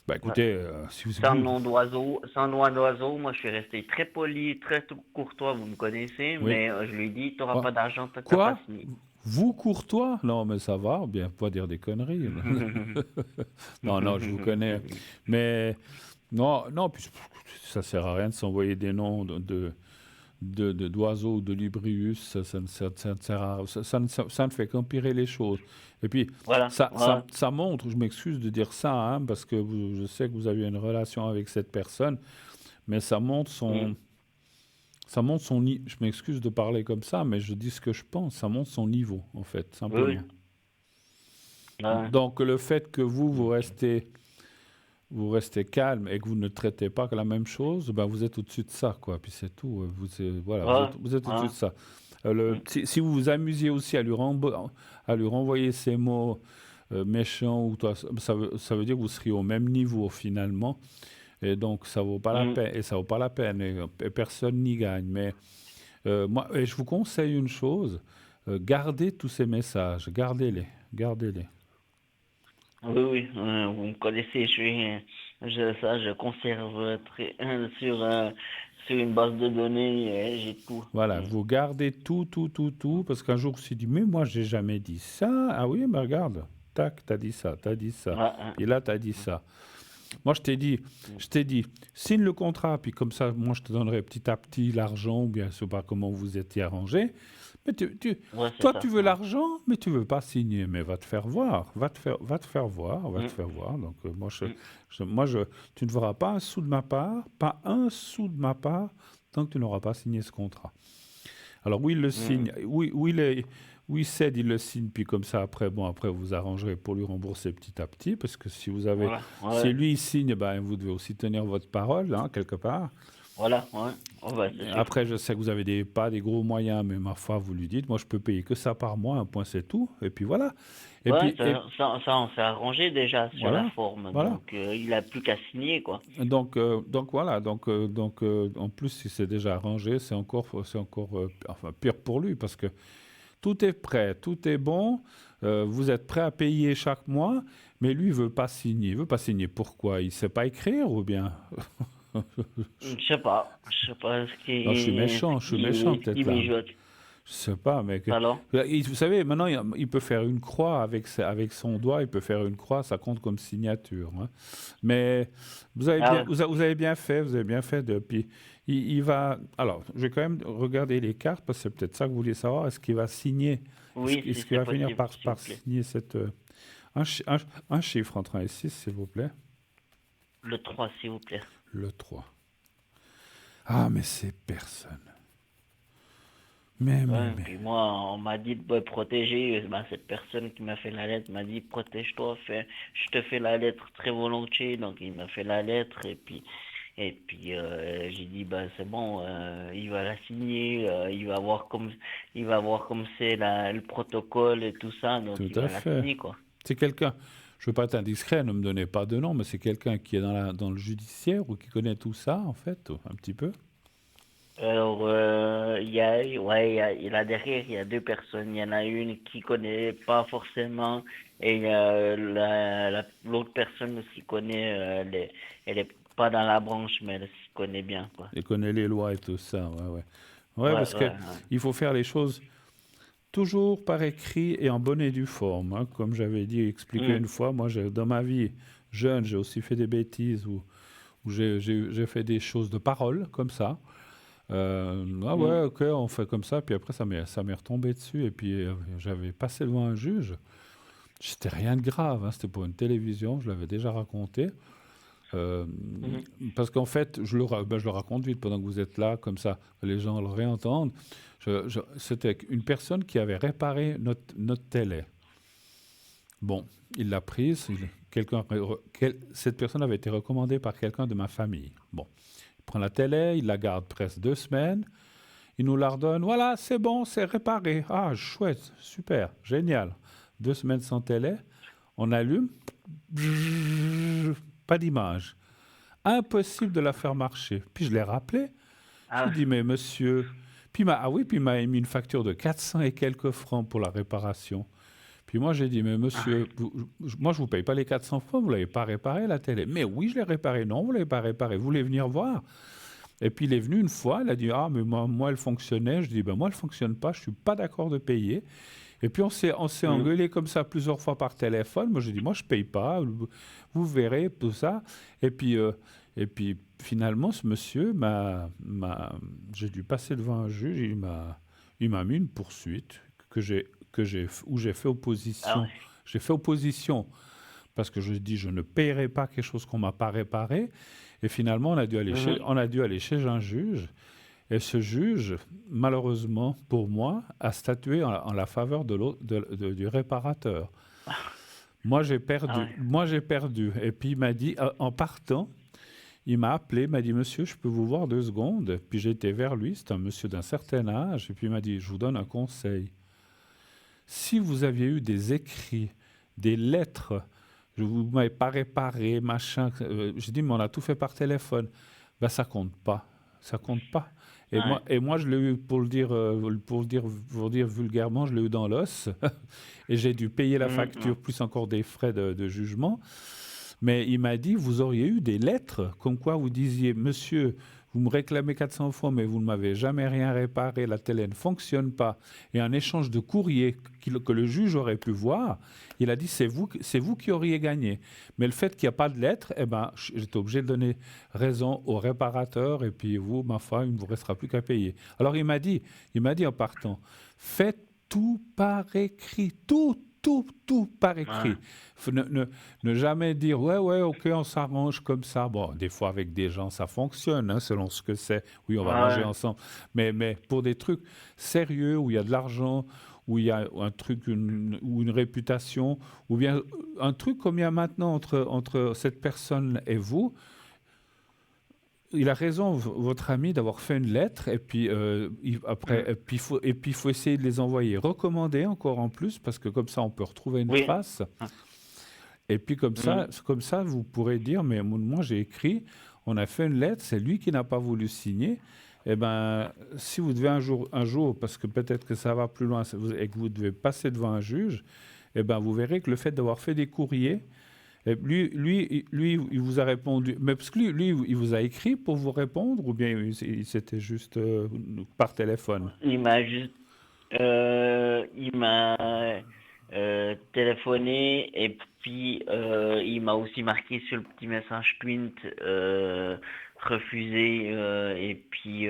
Bah Ouais. écoutez, si vous... Sans nom d'oiseau, moi je suis resté très poli, très courtois, vous me connaissez, Oui. mais je lui ai dit, t'auras Quoi? pas d'argent tant que t'as pas Quoi? signé. Vous, courtois? Non, mais ça va, bien, pas dire des conneries. Non, non, je vous connais. Mais non, non, puis ça sert à rien de s'envoyer des noms d'oiseaux ou de lubrius. Ça ne sert ça ne fait qu'empirer les choses. Et puis, Voilà, voilà. ça montre, je m'excuse de dire ça, hein, parce que je sais que vous avez une relation avec cette personne, mais Mm. je m'excuse de parler comme ça, mais je dis ce que je pense. Ça montre son niveau, en fait, Oui, oui. simplement. Ouais. Donc, le fait que vous restez calme et que vous ne traitez pas que la même chose, ben vous êtes au-dessus de ça, quoi. Puis c'est tout. Voilà, Ouais, vous êtes au-dessus ouais. de ça. Mm. Si vous vous amusiez aussi à lui renvoyer ces mots méchants, ça veut dire que vous seriez au même niveau finalement. Et donc, ça vaut pas la Mm. peine. Et ça vaut pas la peine. Et personne n'y gagne. Mais moi, et je vous conseille une chose, gardez tous ces messages. Gardez-les. Gardez-les. Oui, oui, vous me connaissez, je conserve sur une base de données, j'ai tout. Voilà, Mm. vous gardez tout, tout, tout, tout, parce qu'un jour, je me suis dit, mais moi, j'ai jamais dit ça. Ah oui, mais regarde, tac, t'as dit ça, t'as dit ça. Ouais, Puis là, t'as dit ça. Moi, je t'ai dit, signe le contrat, puis comme ça, moi, je te donnerai petit à petit l'argent, ou bien, je sais pas comment vous étiez arrangé. Mais ouais, c'est toi, ça. tu veux l'argent, mais tu veux pas signer. Mais va te faire voir, va te faire voir, va te Mm. faire voir. Donc, Mm. tu ne verras pas un sou de ma part, pas un sou de ma part, tant que tu n'auras pas signé ce contrat. Alors, oui, il le Mm. signe, oui, il cède, il le signe, puis comme ça, après, bon, après, vous arrangerez pour lui rembourser petit à petit, parce que Voilà, si ouais. lui, il signe, ben, vous devez aussi tenir votre parole, hein, quelque part. Voilà, ouais. Oh, bah, c'est sûr. Après, je sais que vous avez pas des gros moyens, mais ma foi, vous lui dites, moi, je peux payer que ça par mois, un point, c'est tout. Et puis voilà. Et Ouais, puis, et ça, on s'est arrangé déjà sur la voilà, forme, voilà. donc il a plus qu'à signer, quoi. Donc voilà. En plus, si c'est déjà arrangé, c'est encore, enfin, pire pour lui parce que tout est prêt, tout est bon. Vous êtes prêt à payer chaque mois, mais lui, il veut pas signer. Il veut pas signer. Pourquoi? Il sait pas écrire ou bien? Je sais pas Non, je suis méchant ce qui peut-être là. mijote. Je sais pas, mais Alors, vous savez, maintenant, il peut faire une croix avec son doigt, il peut faire une croix, ça compte comme signature, hein. Mais ah ouais. vous avez bien fait, vous avez bien fait de. Puis il va. Alors, je vais quand même regarder les cartes parce que c'est peut-être ça que vous vouliez savoir. Est-ce qu'il va signer? Oui, Est-ce si qu'il c'est va finir possible, s'il vous par plaît. signer cette un chiffre entre 1 et 6, s'il vous plaît? Le 3, s'il vous plaît. Le 3. Ah, mais c'est personne. Mais, mais, Ouais, mais. puis moi, on m'a dit de me protéger. Ben, cette personne qui m'a fait la lettre m'a dit protège-toi, je te fais la lettre très volontiers. Donc il m'a fait la lettre et puis j'ai dit bah c'est bon, il va la signer, il va voir comme c'est le protocole et tout ça, donc Tout il à va la fait. signer quoi. C'est quelqu'un, je veux pas être indiscret, ne me donnez pas de nom, mais c'est quelqu'un qui est dans le judiciaire ou qui connaît tout ça, en fait, un petit peu. Alors, là derrière, il y a deux personnes. Il y en a une qui connaît pas forcément, et il y a l'autre personne aussi connaît, elle est pas dans la branche, mais elle s'y connaît bien, quoi. Il connaît les lois et tout ça, ouais, ouais. Ouais, Ouais, parce que ouais, il faut faire les choses toujours par écrit et en bonne et due forme, hein. Comme j'avais dit, expliqué ouais. une fois, moi, dans ma vie jeune, j'ai aussi fait des bêtises où j'ai fait des choses de parole, comme ça. Ah Mm, ouais, mm. ok, on fait comme ça, puis après, ça m'est retombé dessus, et puis j'avais passé devant un juge. C'était rien de grave, hein, c'était pour une télévision, je l'avais déjà raconté. Euh, Mhm. Parce qu'en fait, je le raconte vite pendant que vous êtes là, comme ça, les gens le réentendent. C'était une personne qui avait réparé notre télé. Bon, il l'a prise. Cette personne avait été recommandée par quelqu'un de ma famille. Bon, il prend la télé, il la garde presque 2 semaines. Il nous la redonne. Voilà, c'est bon, c'est réparé. Ah, chouette, super, génial. 2 semaines sans télé. On allume. Pas d'image. Impossible de la faire marcher. Puis je l'ai rappelé. Je Ah lui ai ouais. dit, mais monsieur. Puis il m'a émis une facture de 400 et quelques francs pour la réparation. Puis moi, j'ai dit, mais Ah ouais. monsieur, moi, je ne vous paye pas les 400 francs, vous ne l'avez pas réparé la télé. Mais oui, je l'ai réparé. Non, vous ne l'avez pas réparé. Vous voulez venir voir? Et puis il est venu une fois, il a dit, ah, mais moi elle fonctionnait. Je dis, ben moi, elle ne fonctionne pas, je ne suis pas d'accord de payer. Et puis on s'est Mhm. engueulé comme ça plusieurs fois par téléphone. Moi, j'ai dit, moi, je paye pas. Vous verrez tout ça. Et puis, euh, et puis finalement, ce monsieur j'ai dû passer devant un juge. Il m'a mis une poursuite où j'ai fait Ah opposition. ouais. J'ai fait opposition parce que je dis, je ne paierai pas quelque chose qu'on m'a pas réparé. Et finalement, Mhm. on a dû aller chez un juge. Et ce juge, malheureusement pour moi, a statué en la faveur du réparateur. Moi, j'ai Ah perdu. ouais. Moi, j'ai perdu. Et puis, il m'a dit, en partant, il m'a appelé, il m'a dit, monsieur, je peux vous voir 2 secondes. Puis j'ai été vers lui, c'est un monsieur d'un certain âge. Et puis il m'a dit, je vous donne un conseil. Si vous aviez eu des écrits, des lettres, je vous m'avez pas réparé, machin. J'ai dit, mais on a tout fait par téléphone. Ben, ça compte pas. Ça compte pas. Ah ouais. Et moi, je l'ai eu, pour dire vulgairement, je l'ai eu dans l'os. Et j'ai dû payer la Mhm. facture, Mhm. plus encore des frais de jugement. Mais il m'a dit, vous auriez eu des lettres comme quoi vous disiez, monsieur, vous me réclamez 400 fois, mais vous ne m'avez jamais rien réparé, la télé ne fonctionne pas. Et un échange de courrier que le juge aurait pu voir, il a dit, c'est vous qui auriez gagné. Mais le fait qu'il n'y a pas de lettres, eh ben, j'étais obligé de donner raison au réparateur, et puis vous, ma foi, il ne vous restera plus qu'à payer. Alors il m'a dit en partant, faites tout par écrit, tout par Ouais. écrit. Ne jamais dire ouais, ouais, ok, on s'arrange comme ça. Bon, des fois avec des gens, ça fonctionne, hein, selon ce que c'est. Oui, on va manger Ouais. ensemble. Mais pour des trucs sérieux, où il y a de l'argent, où il y a un truc ou une réputation, ou bien un truc comme il y a maintenant entre cette personne et vous, il a raison, votre ami, d'avoir fait une lettre, et puis Mm. après, et puis il faut essayer de les envoyer recommandés encore en plus, parce que comme ça, on peut retrouver une Oui. trace. Et puis Mm. comme ça, vous pourrez dire, mais moi j'ai écrit, on a fait une lettre, c'est lui qui n'a pas voulu signer. Eh ben, si vous devez un jour, parce que peut-être que ça va plus loin, et que vous devez passer devant un juge, eh ben, vous verrez que le fait d'avoir fait des courriers, et il vous a répondu, mais parce que il vous a écrit pour vous répondre, ou bien c'était juste par téléphone? Il m'a juste, il m'a téléphoné et puis il m'a aussi marqué sur le petit message Twint refusé et puis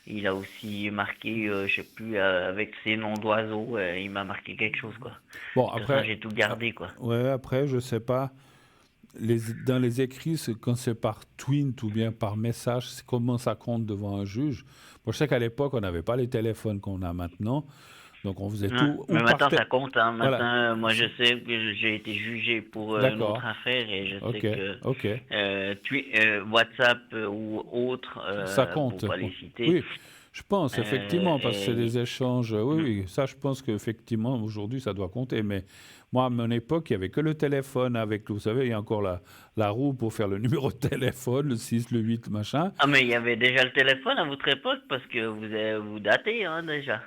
il a aussi marqué, je sais plus, avec ses noms d'oiseaux, il m'a marqué quelque chose quoi. Bon, De toute façon, après, j'ai tout ah, gardé quoi. ouais, après, je sais pas. Dans les écrits, quand c'est par tweet ou bien par message, comment ça compte devant un juge? Moi, je sais qu'à l'époque, on n'avait pas les téléphones qu'on a maintenant, donc on faisait Ouais. tout ou Mais par maintenant ça compte, hein. voilà. Maintenant, moi je sais que j'ai été jugé pour une autre D'accord. affaire et je sais Ok. que Ok. WhatsApp ou autre, Ça pour compte. pas les citer, Oui, je pense effectivement parce que c'est et des échanges. Oui, mm. oui. Ça, je pense qu'effectivement aujourd'hui, ça doit compter. Mais moi, à mon époque, il y avait que le téléphone avec. Vous savez, il y a encore la roue pour faire le numéro de téléphone, le 6, le 8, machin. Ah mais il y avait déjà le téléphone à votre époque parce que vous datez hein déjà.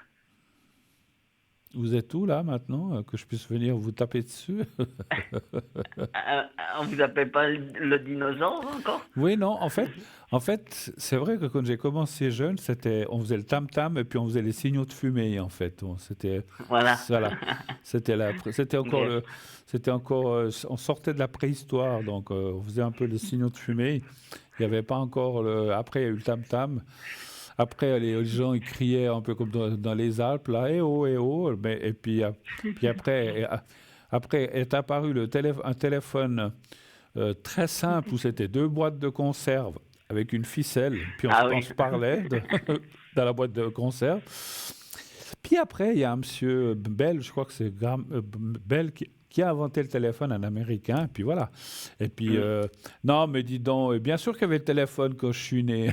Vous êtes où là maintenant, que je puisse venir vous taper dessus? On vous appelle pas le dinosaure encore? Oui, non, en fait, c'est vrai que quand j'ai commencé jeune, on faisait le tam-tam et puis on faisait les signaux de fumée, en fait. Voilà. Voilà, Ok. c'était encore, on sortait de la préhistoire, donc on faisait un peu les signaux de fumée. Il n'y avait pas encore après, il y a eu le tam-tam. Après, les gens, ils criaient un peu comme dans les Alpes, là, eh oh, et puis, puis après, après est apparu un téléphone très simple où c'était deux boîtes de conserve avec une ficelle, puis Ah on oui. se parlait dans la boîte de conserve. Puis après, il y a un monsieur Bell, je crois que c'est Bell, qui a inventé le téléphone, un Américain, puis voilà. Et puis, Mm. non, mais dis donc, bien sûr qu'il y avait le téléphone quand je suis né.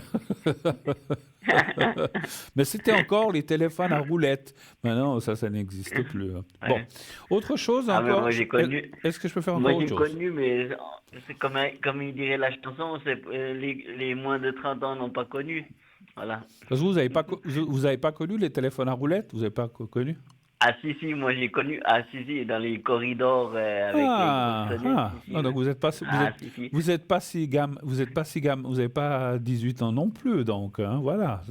Mais c'était encore les téléphones à roulettes. Maintenant, ça n'existe plus, hein. Bon, Ouais. autre chose Ah mais encore, moi j'ai connu. est-ce que je peux faire Moi encore autre j'ai chose? connu, mais c'est comme il dirait la chanson, c'est les moins de 30 ans n'ont pas connu. Voilà. Parce que vous avez pas connu les téléphones à roulettes? Vous n'avez pas connu? Ah si si, moi j'ai connu. Ah si si, dans les corridors avec les grosses Ah, sonnettes. ah. Si si. Non, donc Ouais. vous êtes pas, Ah si si. vous êtes pas si gamme, vous n'avez pas 18 ans non plus, donc, hein, voilà.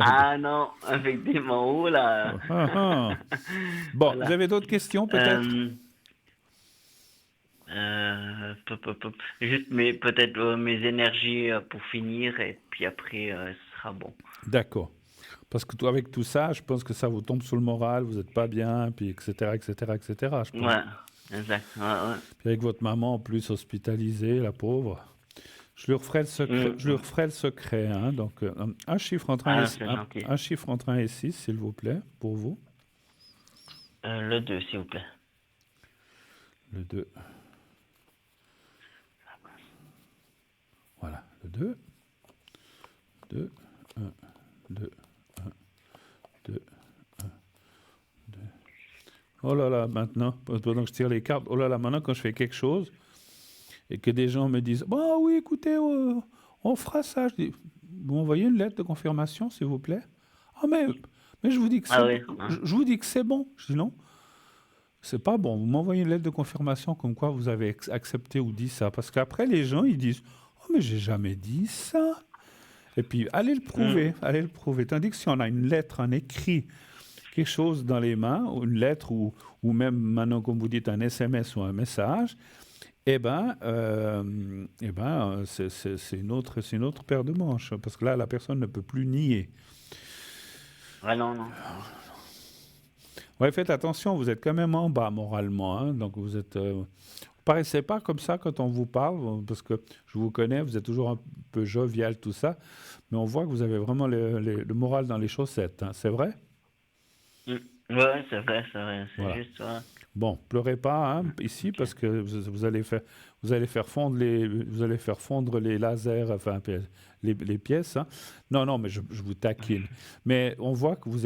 Ah non, effectivement. Oh là. Ah, ah. Bon, vous Voilà. avez d'autres questions peut-être? Euh, Juste peut-être mes énergies pour finir et puis après ce sera bon. D'accord. Parce que avec tout ça, je pense que ça vous tombe sur le moral, vous n'êtes pas bien, puis etc., etc., etc., je pense. Ouais, exact. Ouais, ouais. Puis avec votre maman en plus hospitalisée, la pauvre. Je lui referai le secret, Mm, je lui mm. referai le secret, hein. Donc, un chiffre entre Ah, c'est gentil. un chiffre entre 1 et 6, s'il vous plaît, pour vous. Le 2 s'il vous plaît. Le 2. Voilà, le 2. 2, 1, 2, 1, 2, 2. Oh là là, maintenant, pendant que je tire les cartes, oh là là, maintenant quand je fais quelque chose et que des gens me disent, bah oui, écoutez, on fera ça, je dis, vous m'envoyez une lettre de confirmation, s'il vous plaît. Ah mais je vous dis que Ah c'est oui. bon. Hein. Je vous dis que c'est bon. Je dis non, c'est pas bon. Vous m'envoyez une lettre de confirmation comme quoi vous avez accepté ou dit ça. Parce qu'après, les gens, ils disent, oh mais j'ai jamais dit ça. Et puis, Mm. allez le prouver. Tandis que si on a une lettre, un écrit, quelque chose dans les mains, ou une lettre, ou même maintenant, comme vous dites, un SMS ou un message, c'est une autre paire de manches. Parce que là, la personne ne peut plus nier. Ah non, non. Non. Ouais, faites attention, vous êtes quand même en bas moralement, hein, donc vous êtes. Paraissez pas comme ça quand on vous parle, parce que je vous connais, vous êtes toujours un peu jovial, tout ça, mais on voit que vous avez vraiment le moral dans les chaussettes, hein, c'est vrai? Mm. Ouais, c'est vrai, c'est Voilà. juste ça. Bon, pleurez pas hein, ici Ok. parce que vous allez faire fondre les lasers, enfin les pièces. Hein. Non, non, mais je vous taquine. Mais on voit que Oui.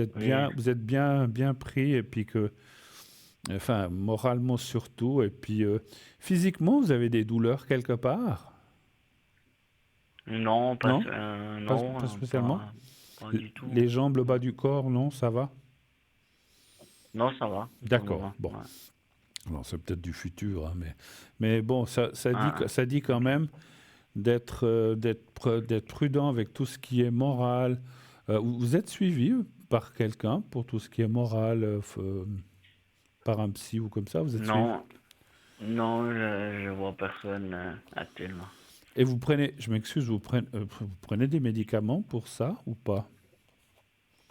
vous êtes bien pris et puis que, enfin, moralement surtout et puis physiquement, vous avez des douleurs quelque part, Non, non? Pas non, spécialement. pas du tout. Les jambes, le bas Non, du corps, non, ça va? non, ça va pour le D'accord. moment. Bon, Ouais. alors c'est peut-être du futur, hein, mais bon, Ah, ça dit quand ok. même d'être prudent avec tout ce qui est moral. Vous êtes suivi par quelqu'un pour tout ce qui est moral, par un psy ou comme ça, vous êtes suivi. Non, non, je vois personne actuellement. Et vous prenez, je m'excuse, vous prenez des médicaments pour ça ou pas?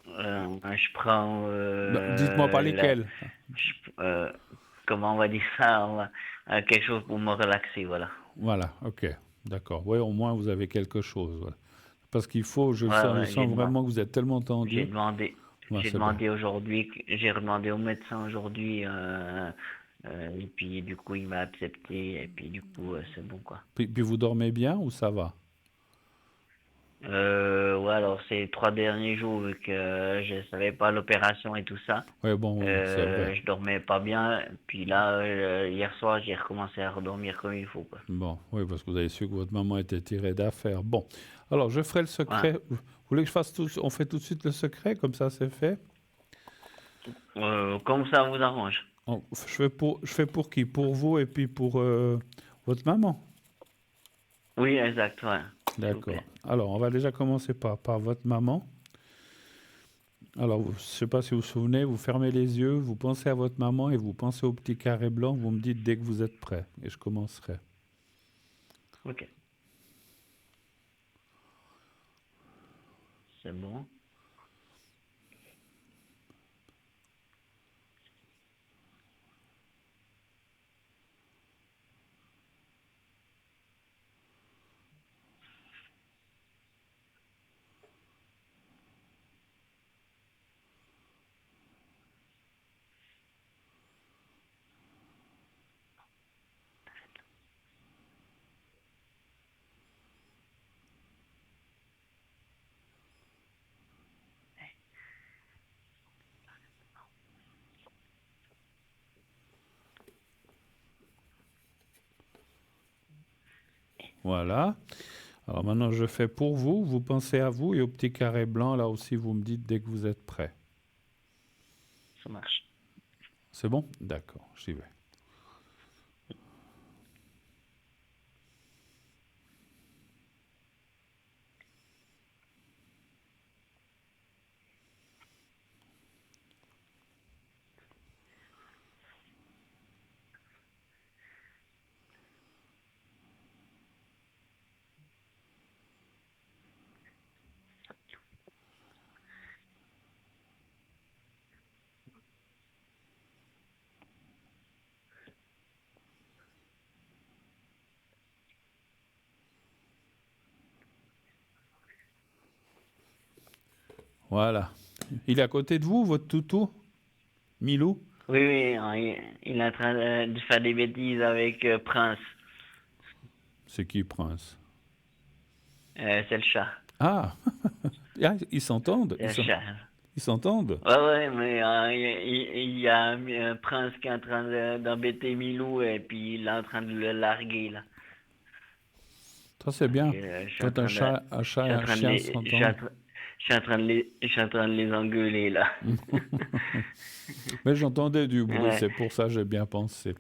Je prends Ben, dites-moi pas lesquels. je- euh, comment on va dire ça, quelque chose pour me relaxer, voilà. Voilà, ok, d'accord. Oui, au moins vous avez quelque chose. Voilà. Parce qu'il faut, Ouais, je ouais, sens vraiment que vous êtes tellement j'ai tendu. demandé, Ouais, j'ai c'est bien. demandé aujourd'hui, j'ai demandé au médecin aujourd'hui, et puis du coup il m'a accepté, et puis du coup c'est bon quoi. Puis vous dormez bien ou ça va? Ouais, alors ces 3 derniers jours, vu que je savais pas l'opération et tout ça, Oui, bon, oui, c'est vrai. je dormais pas bien. Puis là, hier soir, j'ai recommencé à redormir comme il faut, quoi. Bon, oui, parce que vous avez su que votre maman était tirée d'affaire. Bon, alors je ferai le Ouais. secret. Vous voulez que je fasse tout, on fait tout de suite le secret, comme ça c'est fait. Comme ça vous arrange. Je fais pour qui? Pour vous et puis pour votre maman. Oui, exact, ouais. S'il vous D'accord. plaît. Alors, on va déjà commencer par votre maman. Alors, je ne sais pas si vous vous souvenez, vous fermez les yeux, vous pensez à votre maman et vous pensez au petit carré blanc, vous me dites dès que vous êtes prêt. Et je commencerai. Ok, c'est bon. Voilà. Alors maintenant, je fais pour vous, vous pensez à vous et au petit carré blanc, là aussi, vous me dites dès que vous êtes prêt. Ça marche. C'est bon? D'accord, j'y vais. Voilà. Il est à côté de vous, votre toutou, Milou? Oui, oui, hein, il est en train de faire des bêtises avec Prince. C'est qui, Prince? C'est le chat. Ah, ah, ils s'entendent? C'est le chat. Ils s'entendent? Ouais, ouais, mais il y a un prince qui est en train d'embêter Milou et puis il est en train de le larguer là. Ça, c'est Donc, bien. je suis en Quand train de, un je chat suis et en un train de chien les, je suis en s'entendent. train, je suis en train de les engueuler là. Mais j'entendais du bruit, Ouais. c'est pour ça que j'ai bien pensé.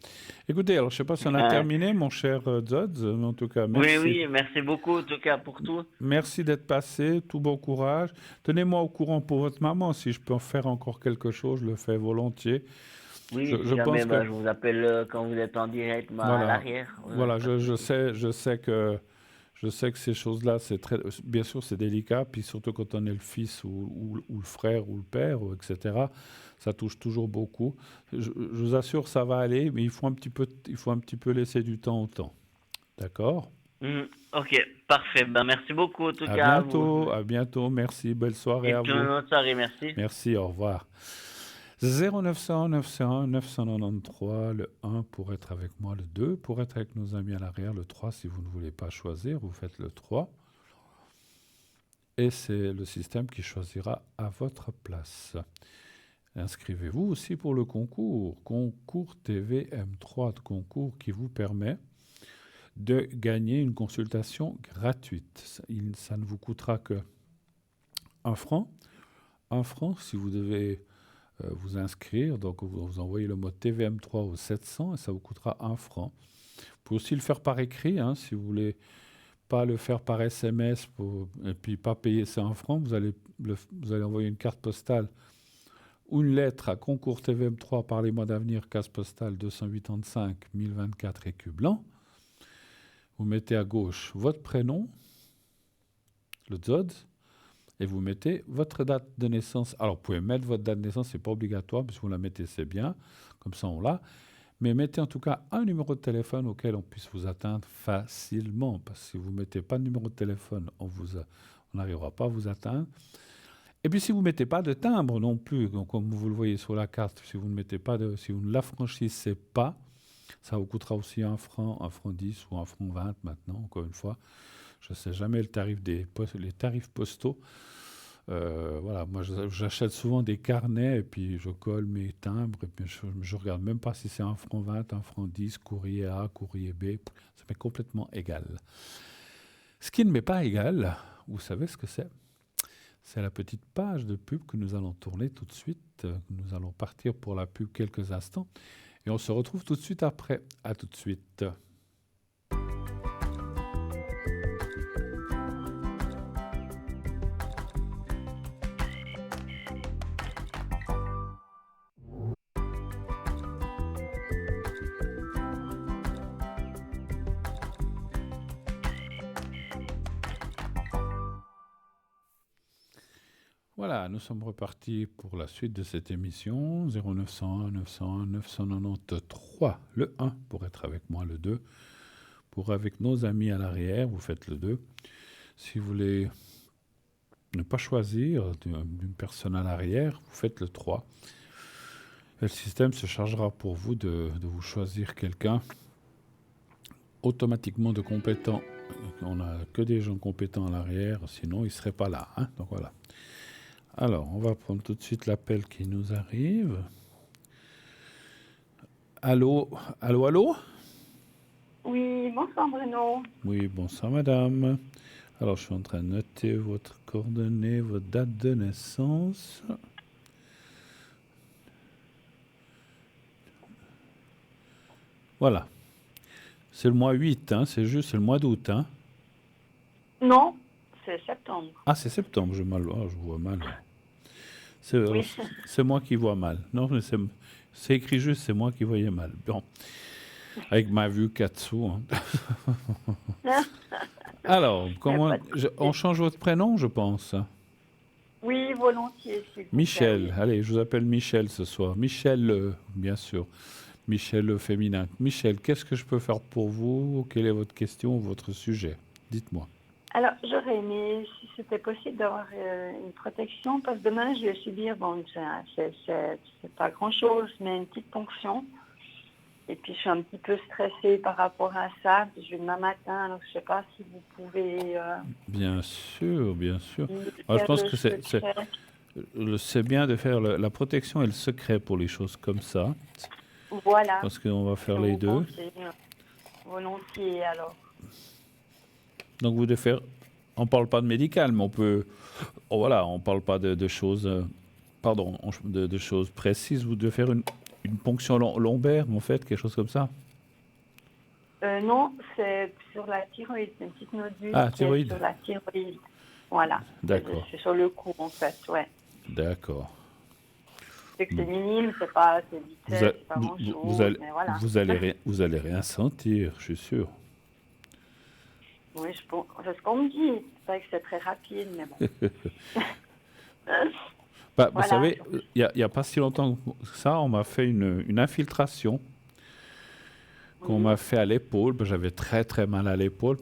Écoutez, alors je ne sais pas si on a Ouais. terminé, mon cher Zodz, mais en tout cas, Oui, merci. oui, merci beaucoup en tout cas pour tout. Merci d'être passé, tout bon courage. Tenez-moi au courant pour votre maman, si je peux en faire encore quelque chose, je le fais volontiers. Oui, Je si jamais, pense que, bah, je vous appelle quand vous êtes en direct, à voilà, l'arrière. voilà, Pas de souci. je sais que ces choses-là, c'est très, bien sûr, c'est délicat, puis surtout quand on est le fils ou le frère ou le père, etc. Ça touche toujours beaucoup. Je vous assure, ça va aller, mais il faut un petit peu laisser du temps au temps. D'accord? Ok, parfait. Ben, merci beaucoup en tout cas à vous. À bientôt, merci, belle soirée Et à puis vous. une autre soirée, merci. Merci, au revoir. 0900 901 993, le 1 pour être avec moi, le 2 pour être avec nos amis à l'arrière, le 3 si vous ne voulez pas choisir, vous faites le 3. Et c'est le système qui choisira à votre place. Inscrivez-vous aussi pour le concours TVM3, concours qui vous permet de gagner une consultation gratuite. Ça ne vous coûtera que 1 franc. 1 franc si vous devez vous inscrire. Donc vous envoyez le mot TVM3 au 700 et ça vous coûtera 1 franc. Vous pouvez aussi le faire par écrit, si vous voulez pas le faire par SMS et puis pas payer ça 1 franc. Vous allez envoyer une carte postale ou une lettre à concours TVM3 par les mois d'avenir, case postale 285 1024 écus blancs. Vous mettez à gauche votre prénom, le ZOD, et vous mettez votre date de naissance. Alors, vous pouvez mettre votre date de naissance, ce n'est pas obligatoire, mais si vous la mettez, c'est bien. Comme ça, on l'a. Mais mettez en tout cas un numéro de téléphone auquel on puisse vous atteindre facilement. Parce que si vous ne mettez pas de numéro de téléphone, on n'arrivera pas à vous atteindre. Et puis, si vous ne mettez pas de timbre non plus, donc, comme vous le voyez sur la carte, si vous ne l'affranchissez pas, ça vous coûtera aussi 1 franc 10 ou 1 franc 20 maintenant, encore une fois. Je ne sais jamais le tarif les tarifs postaux. Voilà, moi j'achète souvent des carnets et puis je colle mes timbres et puis je ne regarde même pas si c'est 1 franc 20, 1 franc 10, courrier A, courrier B, ça m'est complètement égal. Ce qui ne m'est pas égal, vous savez ce que c'est? C'est la petite page de pub que nous allons tourner tout de suite. Nous allons partir pour la pub quelques instants et on se retrouve tout de suite après. À tout de suite. Voilà, nous sommes repartis pour la suite de cette émission. 0901 901 993, le 1 pour être avec moi, le 2 pour avec nos amis à l'arrière, vous faites le 2. Si vous voulez ne pas choisir d'une personne à l'arrière, vous faites le 3. Et le système se chargera pour vous de vous choisir quelqu'un automatiquement de compétent. On n'a que des gens compétents à l'arrière, sinon ils ne seraient pas là. Donc voilà. Alors, on va prendre tout de suite l'appel qui nous arrive. Allô, allô, allô? Oui, bonsoir Bruno. Oui, bonsoir madame. Alors, je suis en train de noter votre coordonnée, votre date de naissance. Voilà. C'est le mois 8, c'est juste, c'est le mois d'août. Non, c'est septembre. Ah, c'est septembre, je vois mal. C'est moi qui vois mal. Non, mais c'est écrit juste, c'est moi qui voyais mal. Bon, avec ma vue 4 sous. Alors, on change votre prénom, je pense. Oui, volontiers. Michel, allez, je vous appelle Michel ce soir. Michel, bien sûr. Michel féminin. Michel, qu'est-ce que je peux faire pour vous? Quelle est votre question, votre sujet? Dites-moi. Alors, j'aurais aimé, si c'était possible, d'avoir une protection, parce que demain, je vais subir, c'est pas grand-chose, mais une petite ponction. Et puis, je suis un petit peu stressée par rapport à ça. Je vais demain matin, donc je ne sais pas si vous pouvez... Bien sûr, bien sûr. Alors, je pense que c'est bien de faire la protection et le secret pour les choses comme ça. Voilà. Parce qu'on va faire les deux. Volontiers, alors. Donc, vous devez faire... On ne parle pas de médical, mais on peut... Oh, voilà, on ne parle pas de choses... de choses précises. Vous devez faire une ponction lombaire, en fait, quelque chose comme ça? Non, c'est sur la thyroïde. C'est une petite nodule thyroïde. Sur la thyroïde. Voilà. D'accord. C'est sur le cou, en fait, ouais. D'accord. C'est que c'est minime, c'est vite fait, c'est pas grand-chose, mais voilà. Vous allez rien sentir, je suis sûr. Oui, c'est ce qu'on me dit. C'est vrai que c'est très rapide, mais bon. Voilà. Vous savez, il n'y a pas si longtemps que ça, on m'a fait une infiltration qu'on m'a fait à l'épaule. J'avais très très mal à l'épaule.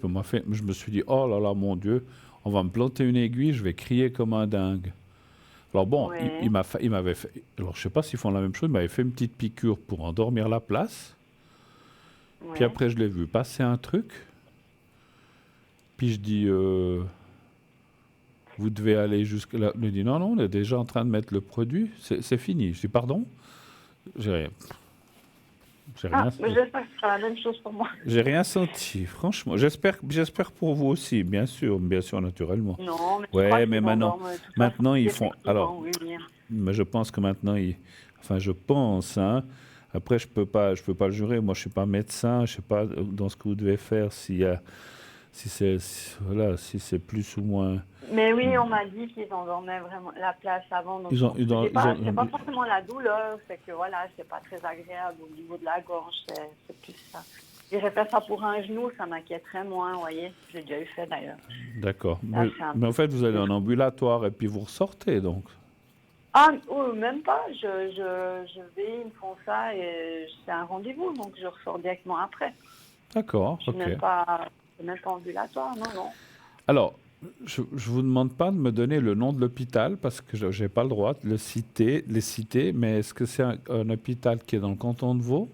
Je me suis dit, oh là là, mon Dieu, on va me planter une aiguille, je vais crier comme un dingue. Alors bon, Oui, il m'avait fait, alors je sais pas s'ils font la même chose, il m'avait fait une petite piqûre pour endormir la place. Puis oui. après, je l'ai vu passer un truc. Puis je dis, vous devez aller jusque là. Il me dit, non, non, on est déjà en train de mettre le produit. C'est fini. Je dis, pardon? J'ai rien, j'ai rien, Ah, mais j'espère que ce sera la même chose pour moi. j'ai rien senti, franchement. J'espère pour vous aussi, bien sûr, naturellement. Non, mais je crois Ouais, mais qu'ils maintenant, endorment de toute façon. maintenant ils font. Alors, Effectivement, oui, oui. mais je pense que maintenant, enfin, je pense, hein. Après, je peux pas le jurer. Moi, je suis pas médecin. Je sais pas dans ce que vous devez faire s'il y a, voilà, si c'est plus ou moins. Mais oui, on m'a dit qu'ils endormaient vraiment la place avant. Donc bon, c'est pas forcément la douleur, c'est que voilà, c'est pas très agréable au niveau de la gorge, c'est plus ça. J'irais faire ça pour un genou, ça m'inquiéterait moins, vous voyez. J'ai déjà eu fait d'ailleurs. D'accord. Là, c'est un Mais en peu fait, vous allez plus. en ambulatoire et puis vous ressortez, donc. Ah, oh, même pas. Je vais, ils me font ça et c'est un rendez-vous, donc je ressors directement après. D'accord, Je suis ok. même pas ambulatoire, non, non. Alors, je ne vous demande pas de me donner le nom de l'hôpital parce que je n'ai pas le droit de les citer, mais est-ce que c'est un hôpital qui est dans le canton de Vaud,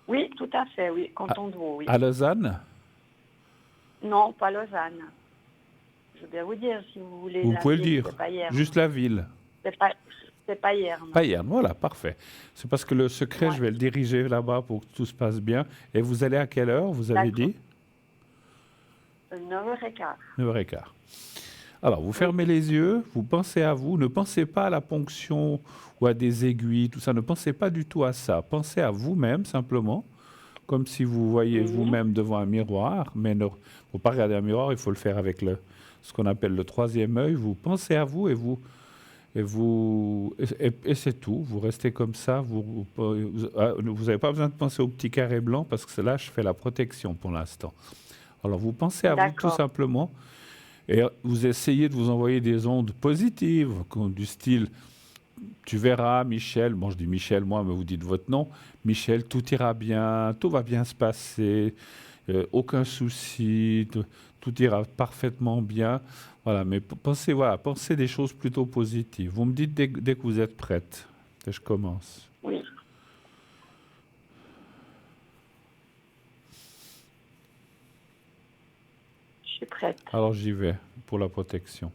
Oui, tout à fait, oui, à, canton de Vaud, oui. à Lausanne? Non, pas Lausanne. Je veux bien vous dire, si vous voulez Vous la pouvez le ville, c'est dire, pas hier. juste la ville. C'est pas, c'est pas hier, non. Payerne, voilà, parfait. C'est parce que le secret, Ouais, je vais le diriger là-bas pour que tout se passe bien. Et vous allez à quelle heure, vous avez d'accord. dit? 9h15. 9h15. Alors, vous Oui, fermez les yeux, vous pensez à vous, ne pensez pas à la ponction ou à des aiguilles, tout ça, ne pensez pas du tout à ça. Pensez à vous-même simplement, comme si vous voyez oui, vous-même devant un miroir, mais ne faut pas regarder un miroir, il faut le faire avec ce qu'on appelle le troisième œil. Vous pensez à vous et c'est tout. Vous restez comme ça. Vous n'avez pas besoin de penser au petit carré blanc parce que là, je fais la protection pour l'instant. Alors, vous pensez à vous tout d'accord. simplement et vous essayez de vous envoyer des ondes positives, du style, tu verras, Michel, bon, je dis Michel, moi, mais vous dites votre nom, Michel, tout ira bien, tout va bien se passer, aucun souci, tout ira parfaitement bien. Voilà, mais pensez des choses plutôt positives. Vous me dites dès que vous êtes prête, que je commence. Oui, je suis prête. Alors j'y vais pour la protection.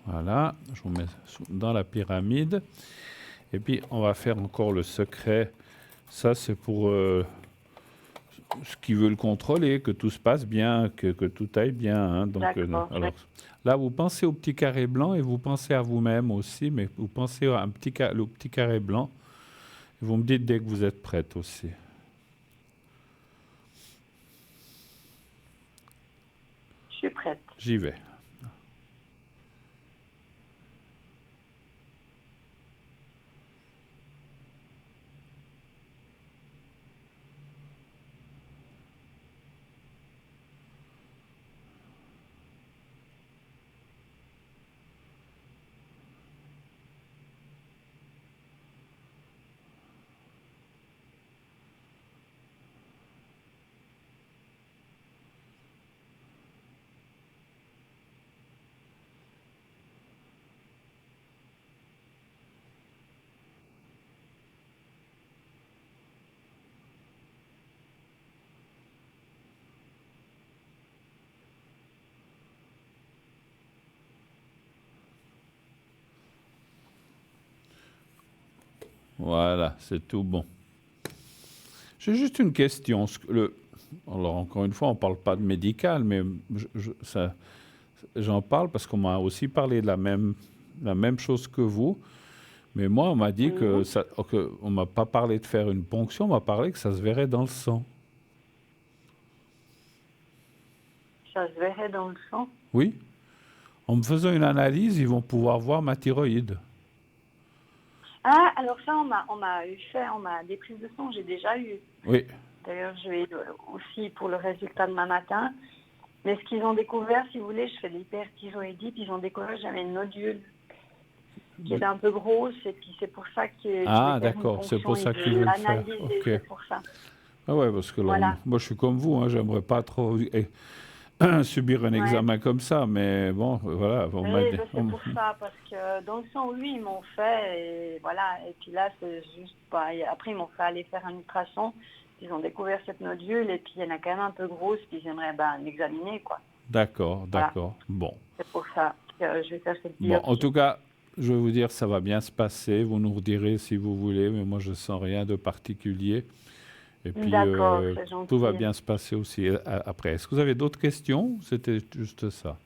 Voilà, je vous mets dans la pyramide. Et puis, on va faire encore le secret. Ça, c'est pour ce qui veut le contrôler, que tout se passe bien, que tout aille bien, hein. Donc, D'accord. alors, là, vous pensez au petit carré blanc et vous pensez à vous-même aussi, mais vous pensez à le petit carré blanc. Et vous me dites dès que vous êtes prête aussi. Je suis prête. J'y vais. Voilà, c'est tout bon. J'ai juste une question. Alors, encore une fois, on ne parle pas de médical, mais j'en parle parce qu'on m'a aussi parlé de la même chose que vous. Mais moi, on m'a dit Oui, on m'a pas parlé de faire une ponction, on m'a parlé que ça se verrait dans le sang. ça se verrait dans le sang. Oui. En me faisant une analyse, ils vont pouvoir voir ma thyroïde. Ah, alors ça, on m'a des prises de sang, j'ai déjà eu. Oui. D'ailleurs, je vais aussi pour le résultat demain matin. Mais ce qu'ils ont découvert, si vous voulez, je fais de l'hyperthyroïdie, puis ils ont découvert que j'avais une nodule qui était un peu grosse, et puis c'est pour ça qu'ils voulaient Ah, faire une d'accord, c'est ponction, pour ils ça qu'ils veulent veulent faire. l'analyser, Ok. c'est pour ça. Ah ouais, parce que là, Voilà. moi je suis comme vous, hein, j'aimerais pas trop subir un Ouais. examen comme ça, mais bon, voilà, on m'a Oui, dit. ben, c'est pour ça, parce que dans le sang, oui, ils m'ont fait, et voilà, et puis là, c'est juste pas. Et après, ils m'ont fait aller faire un ultrason, ils ont découvert cette nodule, et puis il y en a quand même un peu grosse, puis ils aimeraient l'examiner, quoi. D'accord, Voilà, d'accord. Bon. c'est pour ça que je vais faire cette Bon, en biopsie. tout cas, je vais vous dire, ça va bien se passer. Vous nous redirez si vous voulez, mais moi je sens rien de particulier. Et puis, D'accord, c'est tout va gentil. bien se passer aussi après. Est-ce que vous avez d'autres questions ou c'était juste ça?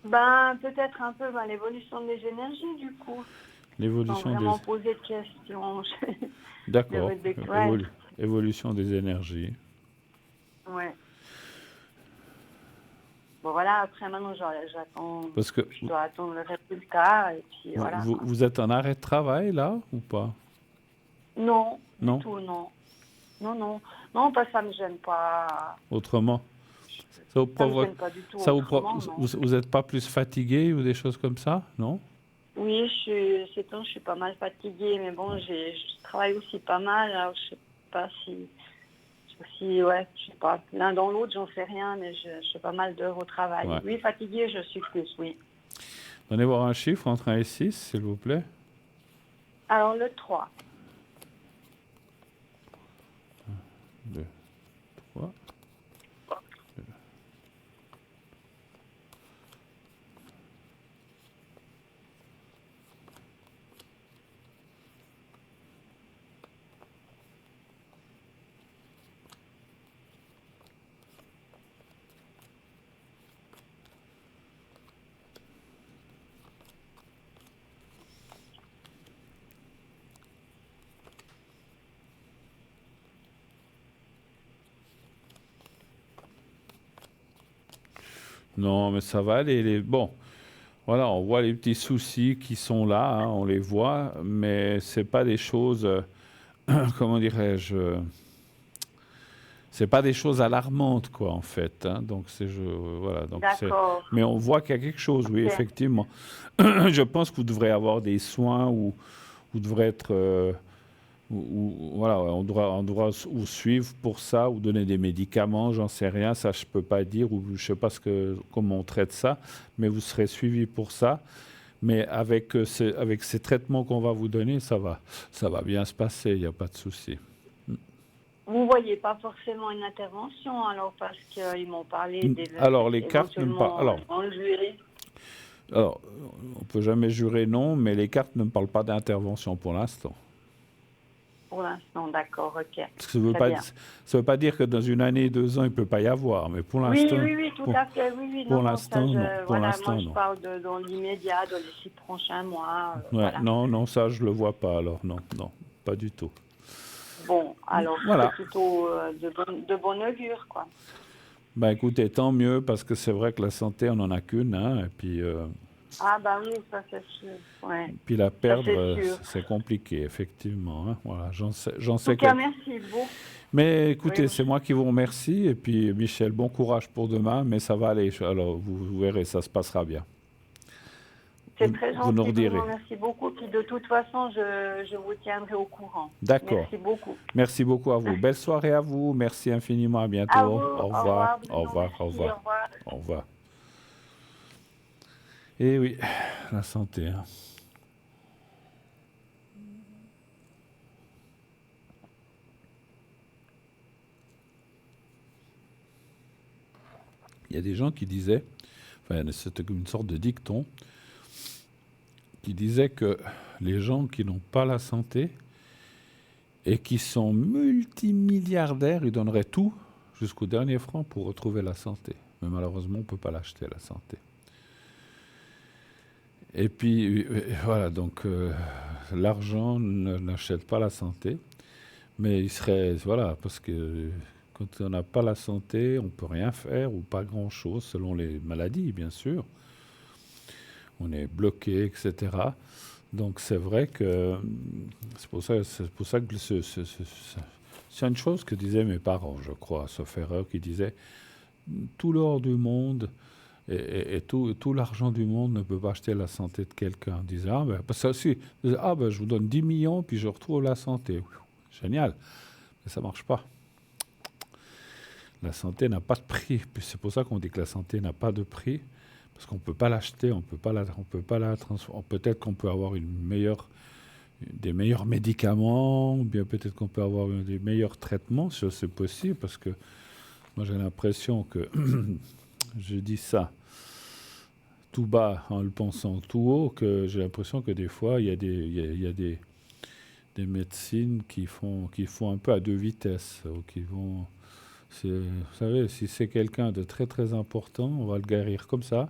Ben, peut-être un peu l'évolution des énergies, du coup, sans L'évolution des... vraiment poser de questions. De D'accord. votre ouais, Évolution des énergies. ouais. Bon, voilà, après, maintenant, j'attends, Parce que je dois attendre le résultat, et puis voilà, quoi. vous êtes en arrêt de travail là ou pas? Non, du Non? tout, non. Non, non. Non, parce que ça me gêne pas. Autrement? Ça vous Ça me provoque... gêne pas du tout Ça autrement, non. vous êtes pas plus fatigué ou des choses comme ça? Non? Oui, ces temps, je suis pas mal fatiguée, mais bon, je travaille aussi pas mal, alors je sais pas si ouais, je sais pas, l'un dans l'autre, j'en sais rien, mais je fais pas mal d'heures au travail. Ouais. Oui, fatiguée, je suis plus, oui. Donnez voir un chiffre entre 1 et 6, s'il vous plaît. Alors, le 3. 2, 3. Non, mais ça va aller. Bon, voilà, on voit les petits soucis qui sont là, hein, on les voit, mais c'est pas des choses, comment dirais-je, c'est pas des choses alarmantes, quoi, en fait, hein. Donc voilà, D'accord. mais on voit qu'il y a quelque chose, oui, Ok. effectivement. Je pense que vous devrez avoir des soins ou vous devrez être, voilà, on doit vous suivre pour ça ou donner des médicaments, j'en sais rien, ça je peux pas dire ou je sais pas comment on traite ça, mais vous serez suivi pour ça. Mais avec ces traitements qu'on va vous donner, ça va bien se passer, il n'y a pas de souci. Vous voyez pas forcément une intervention, alors, parce qu'ils m'ont parlé Alors, les cartes ne me parlent. éventuellement dans le jury. Alors, on peut jamais jurer non, mais les cartes ne me parlent pas d'intervention pour l'instant. Pour l'instant, d'accord, ok. Parce que Très bien. ça veut pas dire que dans une année, 2 ans, il peut pas y avoir. Mais pour Oui, l'instant, oui, oui, tout à fait. Oui, oui, pour non, non, ça, l'instant, non. Pour voilà, l'instant, moi, je non. parle dans l'immédiat, dans les 6 prochains mois, Ouais, voilà. non, non, ça, je le vois pas. Alors, non, non, pas du tout. Bon, alors, c'est Voilà. plutôt de bon augure, quoi. Ben, écoutez, tant mieux, parce que c'est vrai que la santé, on n'en a qu'une, hein, et Ah, bah oui, ça, c'est sûr. Ouais, puis la ça, perdre, c'est sûr. c'est compliqué, effectivement, hein. Voilà, j'en En sais tout cas, quelque... merci beaucoup. Mais Oui, écoutez, c'est moi qui vous remercie, et puis Michel, bon courage pour demain, mais ça va aller. Alors, vous verrez, ça se passera bien. C'est très Vous nous gentil, redirez. vraiment, merci beaucoup. Puis de toute façon, je vous tiendrai au courant. D'accord. Merci beaucoup. Merci beaucoup à vous. Belle soirée à vous. Merci infiniment. À À vous, bientôt. Au au revoir. revoir, Au Bruno, revoir. Au merci, au revoir. revoir. Au revoir. Et oui, la santé, hein. Il y a des gens qui disaient, enfin, c'était une sorte de dicton, qui disait que les gens qui n'ont pas la santé et qui sont multimilliardaires, ils donneraient tout jusqu'au dernier franc pour retrouver la santé. Mais malheureusement, on ne peut pas l'acheter, la santé. Et puis, voilà, donc l'argent n'achète pas la santé, mais il serait, voilà, parce que quand on n'a pas la santé, on ne peut rien faire ou pas grand-chose, selon les maladies, bien sûr. On est bloqué, etc. Donc c'est vrai que c'est pour ça que c'est une chose que disaient mes parents, je crois, sauf erreur, qui disaient tout l'or du monde et tout l'argent du monde ne peut pas acheter la santé de quelqu'un. Ils disaient, ça aussi, je vous donne 10 millions, puis je retrouve la santé. Génial, mais ça marche pas. La santé n'a pas de prix. Puis c'est pour ça qu'on dit que la santé n'a pas de prix, parce qu'on ne peut pas l'acheter, on peut pas la transformer. Peut-être qu'on peut avoir des meilleurs médicaments, ou bien peut-être qu'on peut avoir des meilleurs traitements, si c'est possible, parce que moi j'ai l'impression que je dis ça tout bas en le pensant tout haut, que j'ai l'impression que des fois il y a des médecines qui font un peu à deux vitesses, ou qui vont... Vous savez, si c'est quelqu'un de très très important, on va le guérir comme ça.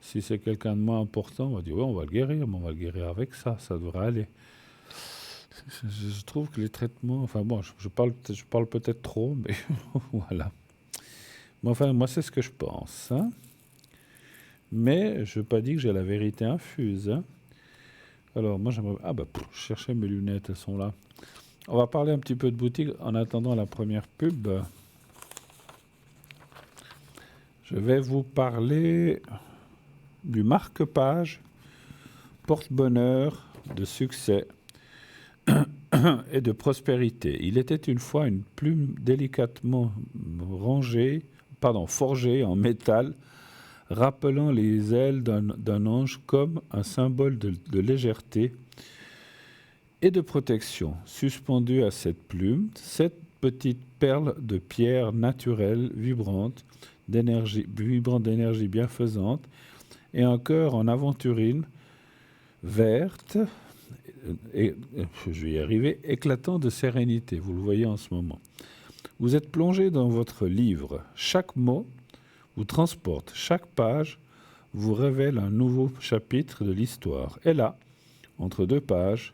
Si c'est quelqu'un de moins important, on va dire oui, on va le guérir, mais on va le guérir avec ça devrait aller. Je trouve que les traitements, enfin bon, je parle peut-être trop, mais voilà. Mais enfin, moi c'est ce que je pense. Hein. Mais je n'ai pas dit que j'ai la vérité infuse. Hein. Alors moi j'aimerais... je cherchais mes lunettes, elles sont là. On va parler un petit peu de boutique en attendant la première pub. Je vais vous parler du marque-page porte-bonheur, de succès et de prospérité. Il était une fois une plume délicatement forgée en métal, rappelant les ailes d'un ange comme un symbole de légèreté et de protection. Suspendue à cette plume, cette petite perle de pierre naturelle, vibrante d'énergie bienfaisante, et un cœur en aventurine verte, et je vais y arriver, éclatant de sérénité. Vous le voyez en ce moment. Vous êtes plongé dans votre livre. Chaque mot vous transporte, chaque page vous révèle un nouveau chapitre de l'histoire. Et là, entre deux pages,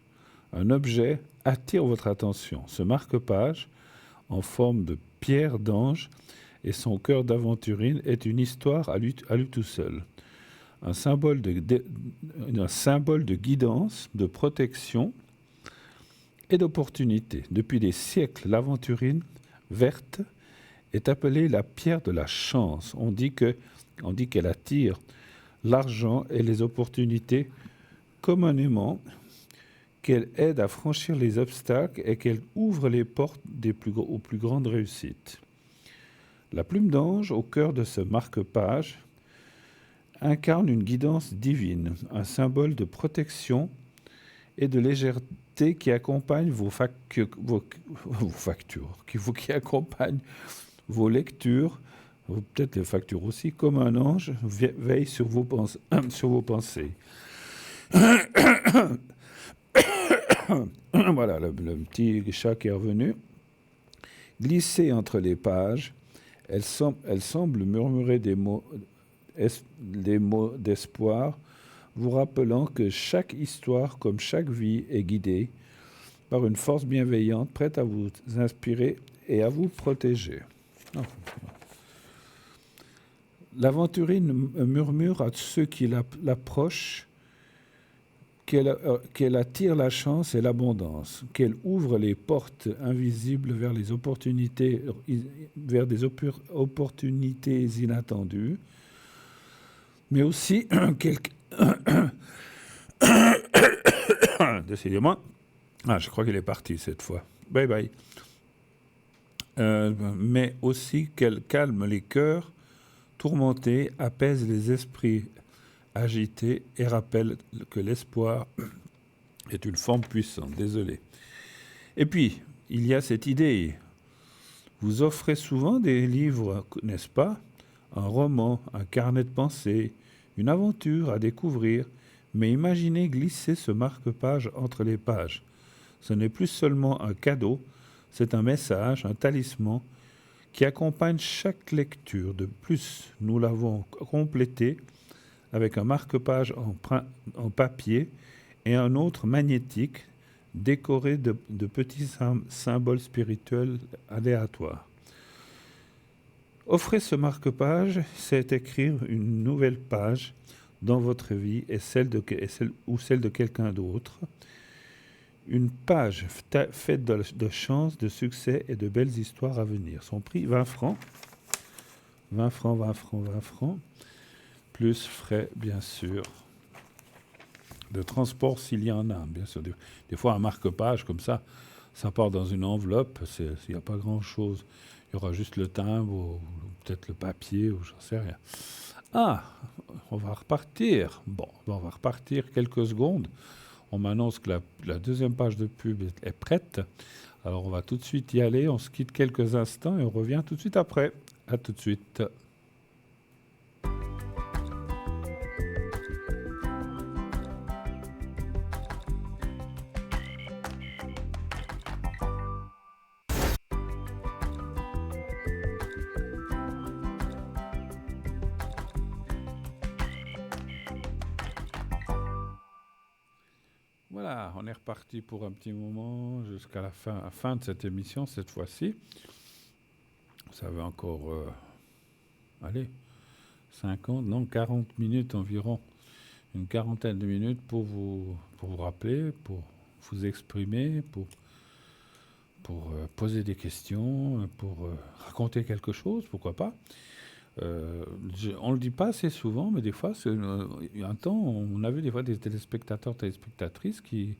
un objet attire votre attention. Ce marque-page, en forme de pierre d'ange, et son cœur d'aventurine est une histoire à lui tout seul. Un symbole de guidance, de protection et d'opportunité. Depuis des siècles, l'aventurine verte est appelée la pierre de la chance. On dit qu'elle attire l'argent et les opportunités comme un aimant, qu'elle aide à franchir les obstacles et qu'elle ouvre les portes aux plus grandes réussites. La plume d'ange, au cœur de ce marque-page, incarne une guidance divine, un symbole de protection et de légèreté qui accompagne vos factures, qui accompagne vos lectures, peut-être les factures aussi, comme un ange veille sur vos pensées. Voilà, le petit chat qui est revenu. Glissée entre les pages, elle semble murmurer des mots d'espoir, vous rappelant que chaque histoire, comme chaque vie, est guidée par une force bienveillante, prête à vous inspirer et à vous protéger. L'aventurine murmure à ceux qui l'approchent qu'elle attire la chance et l'abondance, qu'elle ouvre les portes invisibles vers des opportunités inattendues, mais aussi décidément, je crois qu'il est parti cette fois. Bye bye. Mais aussi qu'elle calme les cœurs tourmentés, apaise les esprits agités et rappelle que l'espoir est une forme puissante. Désolé. Et puis, il y a cette idée. Vous offrez souvent des livres, n'est-ce pas? Un roman, un carnet de pensées, une aventure à découvrir, mais imaginez glisser ce marque-page entre les pages. Ce n'est plus seulement un cadeau, c'est un message, un talisman qui accompagne chaque lecture. De plus, nous l'avons complété avec un marque-page en papier et un autre magnétique décoré de petits symboles spirituels aléatoires. Offrir ce marque-page, c'est écrire une nouvelle page dans votre vie et celle de quelqu'un d'autre. Une page faite de chance, de succès et de belles histoires à venir. Son prix, 20 francs. 20 francs, 20 francs, 20 francs. Plus frais, bien sûr. De transport s'il y en a, bien sûr. Des fois, un marque-page comme ça part dans une enveloppe. Il n'y a pas grand-chose. Il y aura juste le timbre ou peut-être le papier ou j'en sais rien. Ah, on va repartir. Bon, on va repartir quelques secondes. On m'annonce que la deuxième page de pub est prête. Alors, on va tout de suite y aller. On se quitte quelques instants et on revient tout de suite après. À tout de suite. Voilà, on est reparti pour un petit moment jusqu'à la fin de cette émission, cette fois-ci. Ça va encore, allez, 50, non, 40 minutes environ. Une quarantaine de minutes pour vous rappeler, pour vous exprimer, pour poser des questions, pour raconter quelque chose, pourquoi pas. On ne le dit pas assez souvent, mais des fois, il y a un temps, on avait des fois des téléspectateurs, téléspectatrices qui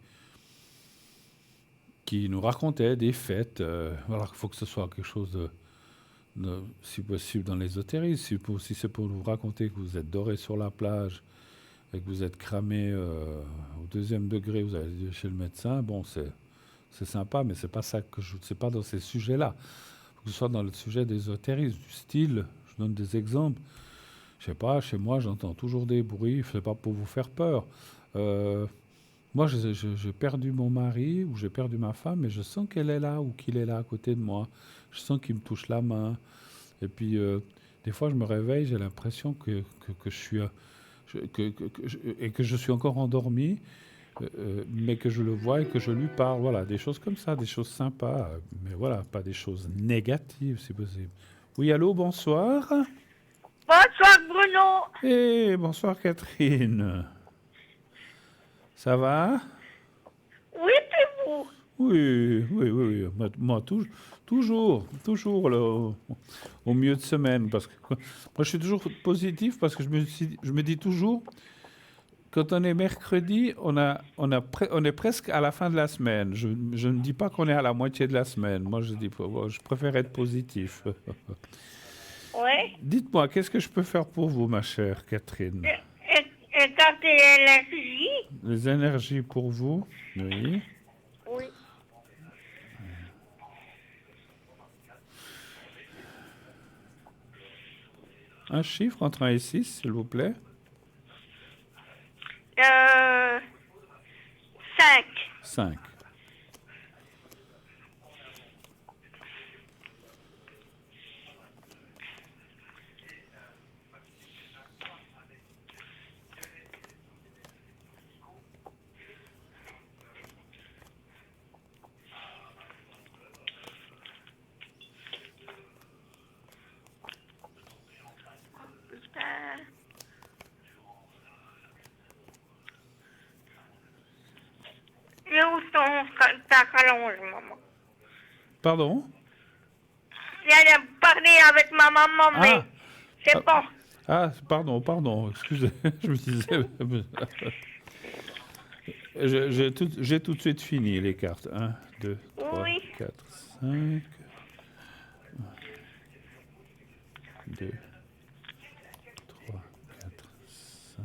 nous racontaient des fêtes. Alors il faut que ce soit quelque chose si possible dans l'ésotérisme. Si c'est pour nous raconter que vous êtes doré sur la plage et que vous êtes cramé au 2e degré, vous allez chez le médecin, bon, c'est sympa, mais c'est pas ça c'est pas dans ces sujets-là. Il faut que ce soit dans le sujet d'ésotérisme, du style. Je donne des exemples. Je sais pas, chez moi, j'entends toujours des bruits. C'est pas pour vous faire peur. Moi, j'ai perdu mon mari ou j'ai perdu ma femme et je sens qu'elle est là ou qu'il est là à côté de moi. Je sens qu'il me touche la main. Et puis, des fois, je me réveille, j'ai l'impression que je suis... et que je suis encore endormi, mais que je le vois et que je lui parle. Voilà, des choses comme ça, des choses sympas. Mais voilà, pas des choses négatives, si possible. Oui, allô, bonsoir. Bonsoir Bruno. Eh, bonsoir Catherine. Ça va? Oui, c'est vous. Oui. Moi, toujours là, au milieu de semaine. Parce que moi, je suis toujours positif parce que je me dis toujours, quand on est mercredi, on est presque à la fin de la semaine. Je ne dis pas qu'on est à la moitié de la semaine. Moi, je préfère être positif. Oui. Dites-moi, qu'est-ce que je peux faire pour vous, ma chère Catherine? Et quand l'énergie? Les énergies pour vous? Oui. Oui. Un chiffre entre 1 et 6, s'il vous plaît. 5. 5. Et où sont ta rallonge, maman? Pardon? J'allais parler avec ma maman, mais c'est bon. Ah, pardon, excusez, je me disais... J'ai tout de suite fini les cartes. 1, 2, 3, Oui. 4, 5. 2, 3, 4, 5.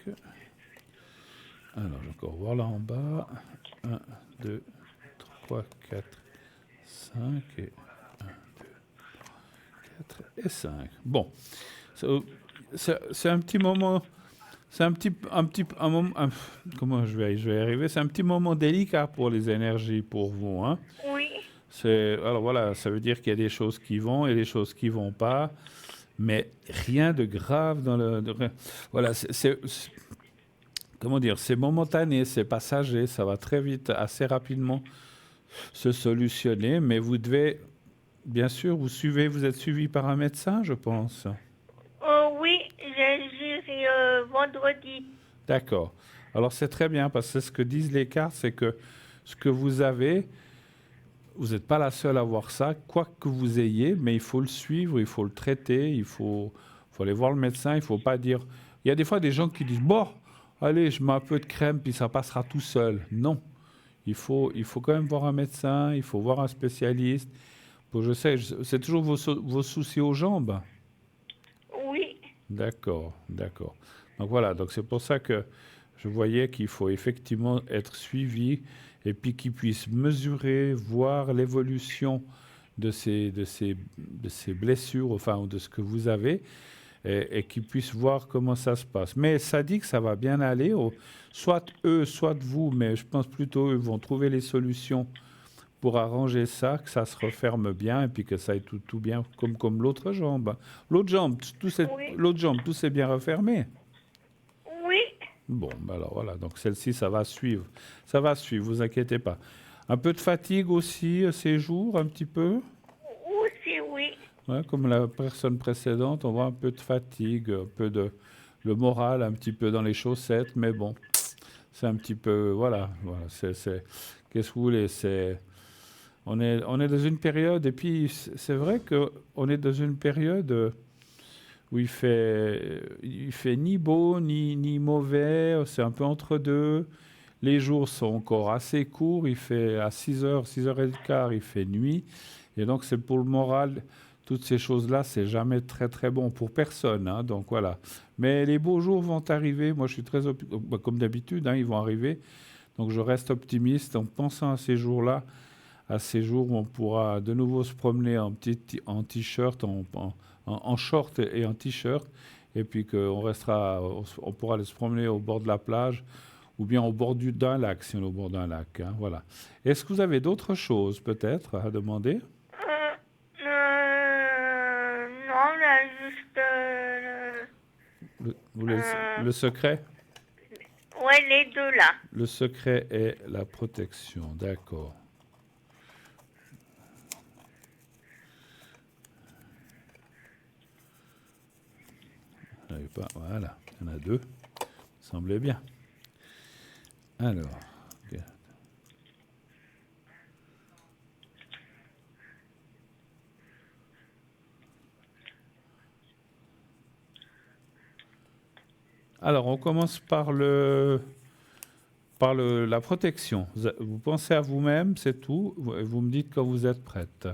5. Alors, je vais encore voir là en bas. 1, 2, 3, 4, 5 et 1, 2, 4 et 5. Bon, c'est un petit moment, c'est un moment, comment je vais y arriver? C'est un petit moment délicat pour les énergies pour vous, hein? Oui. Alors voilà, ça veut dire qu'il y a des choses qui vont et des choses qui vont pas, mais rien de grave dans voilà, comment dire, c'est momentané, c'est passager, ça va très vite, assez rapidement se solutionner, mais vous devez Bien sûr, vous êtes suivi par un médecin, je pense. Oui, j'irai vendredi. D'accord. Alors c'est très bien parce que ce que disent les cartes, c'est que ce que vous avez, vous n'êtes pas la seule à avoir ça, quoi que vous ayez, mais il faut le suivre, il faut le traiter, faut aller voir le médecin, il ne faut pas dire... Il y a des fois des gens qui disent, bon, allez, je mets un peu de crème, puis ça passera tout seul. Non, il faut quand même voir un médecin, il faut voir un spécialiste. Bon, je sais, c'est toujours vos soucis aux jambes. Oui, D'accord, d'accord. Donc voilà, donc c'est pour ça que je voyais qu'il faut effectivement être suivi et puis qu'il puisse mesurer, voir l'évolution de ces blessures, enfin, ou de ce que vous avez, et qu'il puisse voir comment ça se passe. Mais ça dit que ça va bien aller, soit eux, soit vous, mais je pense plutôt eux vont trouver les solutions pour arranger ça, que ça se referme bien et puis que ça aille tout bien comme l'autre jambe. oui, L'autre jambe, tout s'est bien refermé. oui, Bon, ben alors voilà, donc celle-ci, ça va suivre. Ça va suivre, vous inquiétez pas. Un peu de fatigue aussi, ces jours, un petit peu. aussi, oui. Ouais, comme la personne précédente, on voit un peu de fatigue, un peu de le moral, un petit peu dans les chaussettes, mais bon, c'est un petit peu, voilà, qu'est-ce que vous voulez, on est dans une période, et puis c'est vrai qu'on est dans une période où il fait ni beau ni mauvais, c'est un peu entre deux. Les jours sont encore assez courts, il fait à 6h et quart, il fait nuit. Et donc c'est pour le moral, toutes ces choses-là, c'est jamais très très bon pour personne, hein, donc voilà. Mais les beaux jours vont arriver, moi je suis comme d'habitude, hein, ils vont arriver. Donc je reste optimiste en pensant à ces jours-là, à ces jours où on pourra de nouveau se promener en t-shirt, en short et en t-shirt, et puis on pourra aller se promener au bord de la plage ou bien au bord d'un lac, si on est au bord d'un lac. Hein, voilà. Est-ce que vous avez d'autres choses peut-être à demander? Non, là, juste... Vous voulez euh, le secret? ouais, les deux là. Le secret est la protection, d'accord. Pas, voilà, il y en a deux. Semblait bien. Alors, ok. Alors, on commence par la protection. Vous pensez à vous-même, c'est tout. Vous me dites quand vous êtes prête.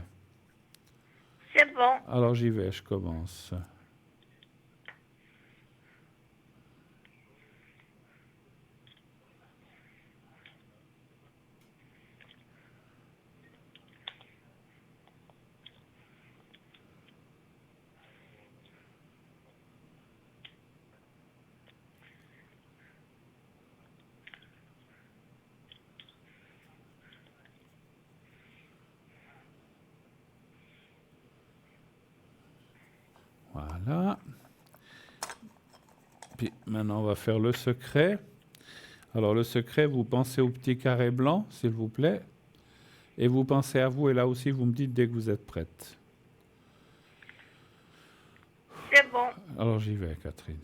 C'est bon. Alors, j'y vais, je commence. Voilà. Puis maintenant, on va faire le secret. Alors, le secret, vous pensez au petit carré blanc, s'il vous plaît. Et vous pensez à vous, et là aussi, vous me dites dès que vous êtes prête. C'est bon. Alors, j'y vais, Catherine.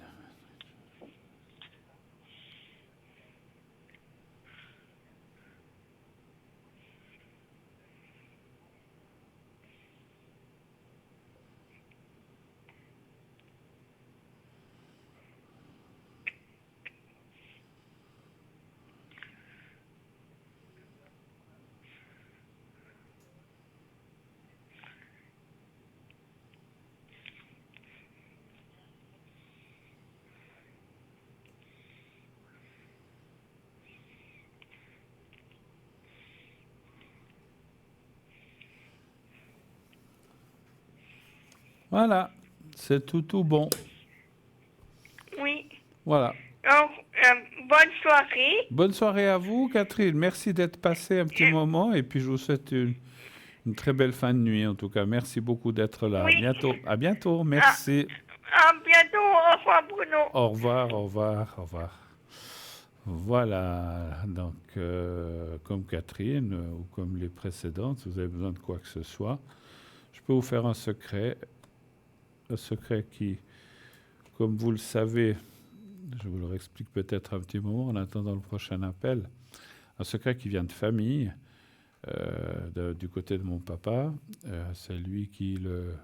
Voilà, c'est tout bon. Oui. Voilà. Donc, bonne soirée. Bonne soirée à vous, Catherine. Merci d'être passée un petit moment, et puis je vous souhaite une très belle fin de nuit, en tout cas. Merci beaucoup d'être là. Oui. À bientôt, Ah, merci. à bientôt. Au revoir, Bruno. Au revoir, au revoir, au revoir. Voilà, donc comme Catherine ou comme les précédentes, si vous avez besoin de quoi que ce soit, Je peux vous faire un secret qui, comme vous le savez, je vous le réexplique peut-être un petit moment en attendant le prochain appel, un secret qui vient de famille, du côté de mon papa. C'est lui qui le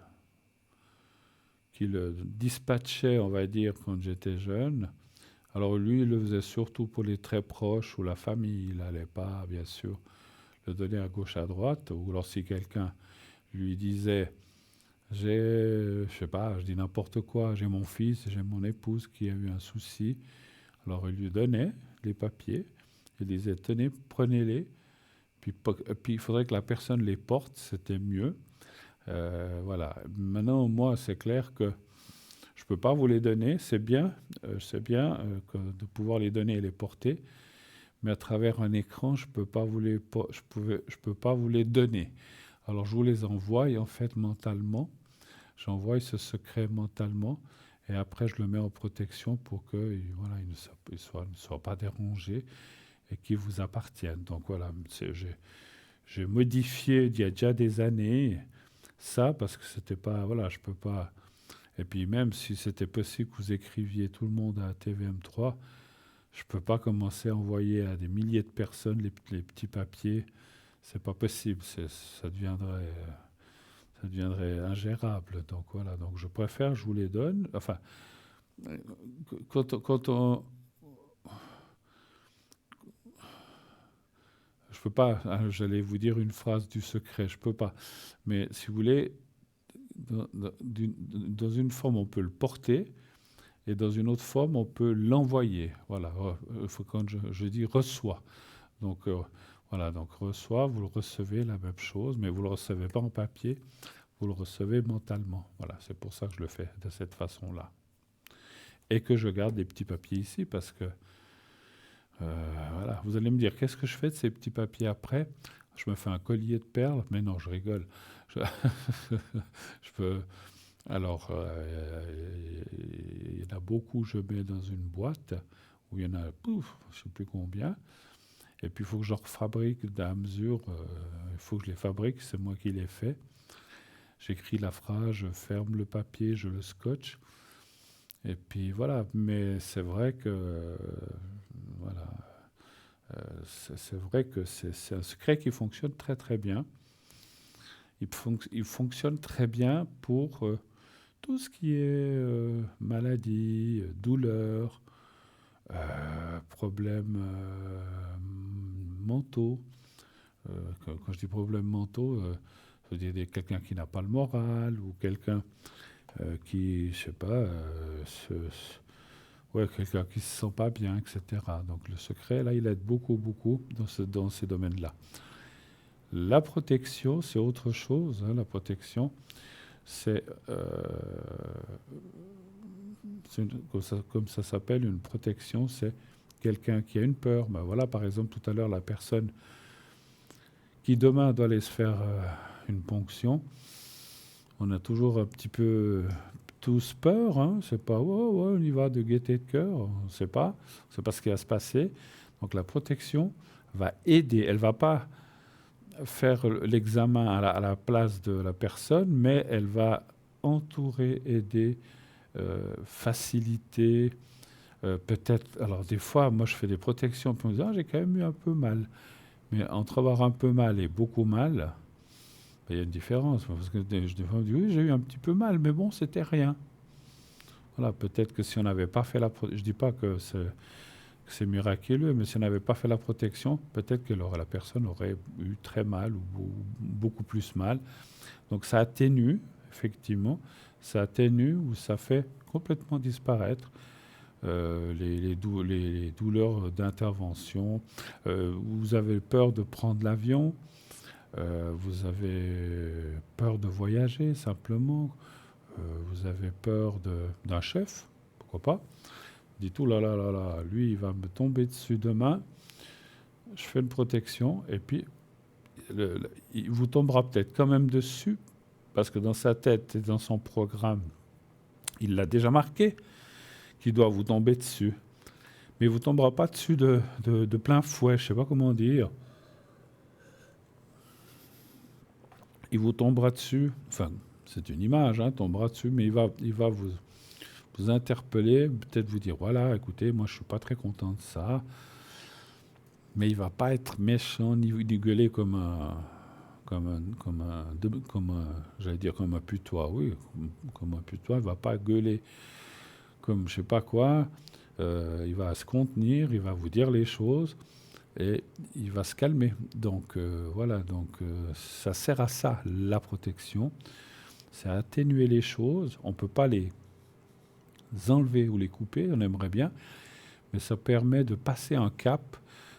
dispatchait, on va dire, quand j'étais jeune. Alors lui, il le faisait surtout pour les très proches ou la famille. Il n'allait pas, bien sûr, le donner à gauche, à droite. Ou alors si quelqu'un lui disait, je sais pas, je dis n'importe quoi, j'ai mon fils, j'ai mon épouse qui a eu un souci. Alors il lui donnait les papiers. Il disait, tenez, prenez-les. Puis il faudrait que la personne les porte, c'était mieux. Voilà. Maintenant, moi, c'est clair que je ne peux pas vous les donner. C'est bien, de pouvoir les donner et les porter, mais à travers un écran, je peux pas vous je peux pas vous les donner. Alors, je vous les envoie en fait mentalement. J'envoie ce secret mentalement et après, je le mets en protection pour que voilà, il ne soit pas dérangé et qu'il vous appartienne. Donc voilà, j'ai modifié il y a déjà des années ça parce que c'était pas, voilà, je peux pas. Et puis même si c'était possible que vous écriviez tout le monde à TVM3, je peux pas commencer à envoyer à des milliers de personnes les petits papiers. C'est pas possible, ça deviendrait ingérable. Donc voilà, donc je préfère, je vous les donne. Enfin, quand on, je peux pas, hein, j'allais vous dire une phrase du secret, je peux pas. Mais si vous voulez, dans une forme, on peut le porter, et dans une autre forme, on peut l'envoyer. Voilà, quand je dis reçoit. Donc voilà, donc reçoit, vous le recevez la même chose, mais vous le recevez pas en papier, vous le recevez mentalement. Voilà, c'est pour ça que je le fais de cette façon-là. Et que je garde des petits papiers ici, parce que voilà, vous allez me dire, qu'est-ce que je fais de ces petits papiers après? Je me fais un collier de perles, mais non, je rigole. Je peux. Alors, il y en a beaucoup, je mets dans une boîte où il y en a, pouf, je ne sais plus combien. Et puis, il faut que je refabrique à mesure. Il faut que je les fabrique, c'est moi qui les fais. J'écris la phrase, je ferme le papier, je le scotche. Et puis voilà, mais c'est vrai que voilà, c'est vrai que c'est un secret qui fonctionne très très bien. Il fonctionne très bien pour tout ce qui est maladie, douleur, problèmes mentaux. Quand je dis problèmes mentaux, je veux dire quelqu'un qui n'a pas le moral ou quelqu'un qui, je sais pas, quelqu'un qui se sent pas bien, etc. Donc le secret, là, il aide beaucoup, beaucoup dans ces domaines-là. La protection, c'est autre chose. Hein, la protection, c'est comme ça s'appelle, une protection, c'est quelqu'un qui a une peur. Ben voilà, par exemple, tout à l'heure, la personne qui demain doit aller se faire une ponction. On a toujours un petit peu tous peur, hein. C'est pas on y va de gaieté de cœur, on ne sait pas ce qui va se passer. Donc la protection va aider, elle va pas faire l'examen à la place de la personne, mais elle va entourer, aider, faciliter, peut-être. Alors des fois, moi je fais des protections, puis on me dit j'ai quand même eu un peu mal, mais entre avoir un peu mal et beaucoup mal. Il y a une différence, parce que des fois on me dit oui, j'ai eu un petit peu mal, mais bon, c'était rien. Voilà, peut-être que si on n'avait pas fait je dis pas que c'est miraculeux, mais si on n'avait pas fait la protection, peut-être que la personne aurait eu très mal ou beaucoup plus mal. Donc ça atténue, effectivement, ça atténue ou ça fait complètement disparaître les douleurs d'intervention. Vous avez peur de prendre l'avion. Vous avez peur de voyager simplement, vous avez peur d'un chef, pourquoi pas. Vous dites, oh là là là là, lui il va me tomber dessus demain, je fais une protection, et puis il vous tombera peut-être quand même dessus, parce que dans sa tête et dans son programme, il l'a déjà marqué, qu'il doit vous tomber dessus. Mais il ne vous tombera pas dessus de plein fouet, je ne sais pas comment dire. il vous tombera dessus. Enfin, c'est une image, hein, tombera dessus, mais il va vous interpeller, peut-être vous dire, voilà, écoutez, moi je suis pas très content de ça, mais il va pas être méchant ni gueuler j'allais dire comme un putois, oui, comme un putois, il va pas gueuler comme je sais pas quoi, il va se contenir, il va vous dire les choses et il va se calmer. Donc voilà, ça sert à ça, la protection, c'est à atténuer les choses, on peut pas les enlever ou les couper, on aimerait bien, mais ça permet de passer un cap.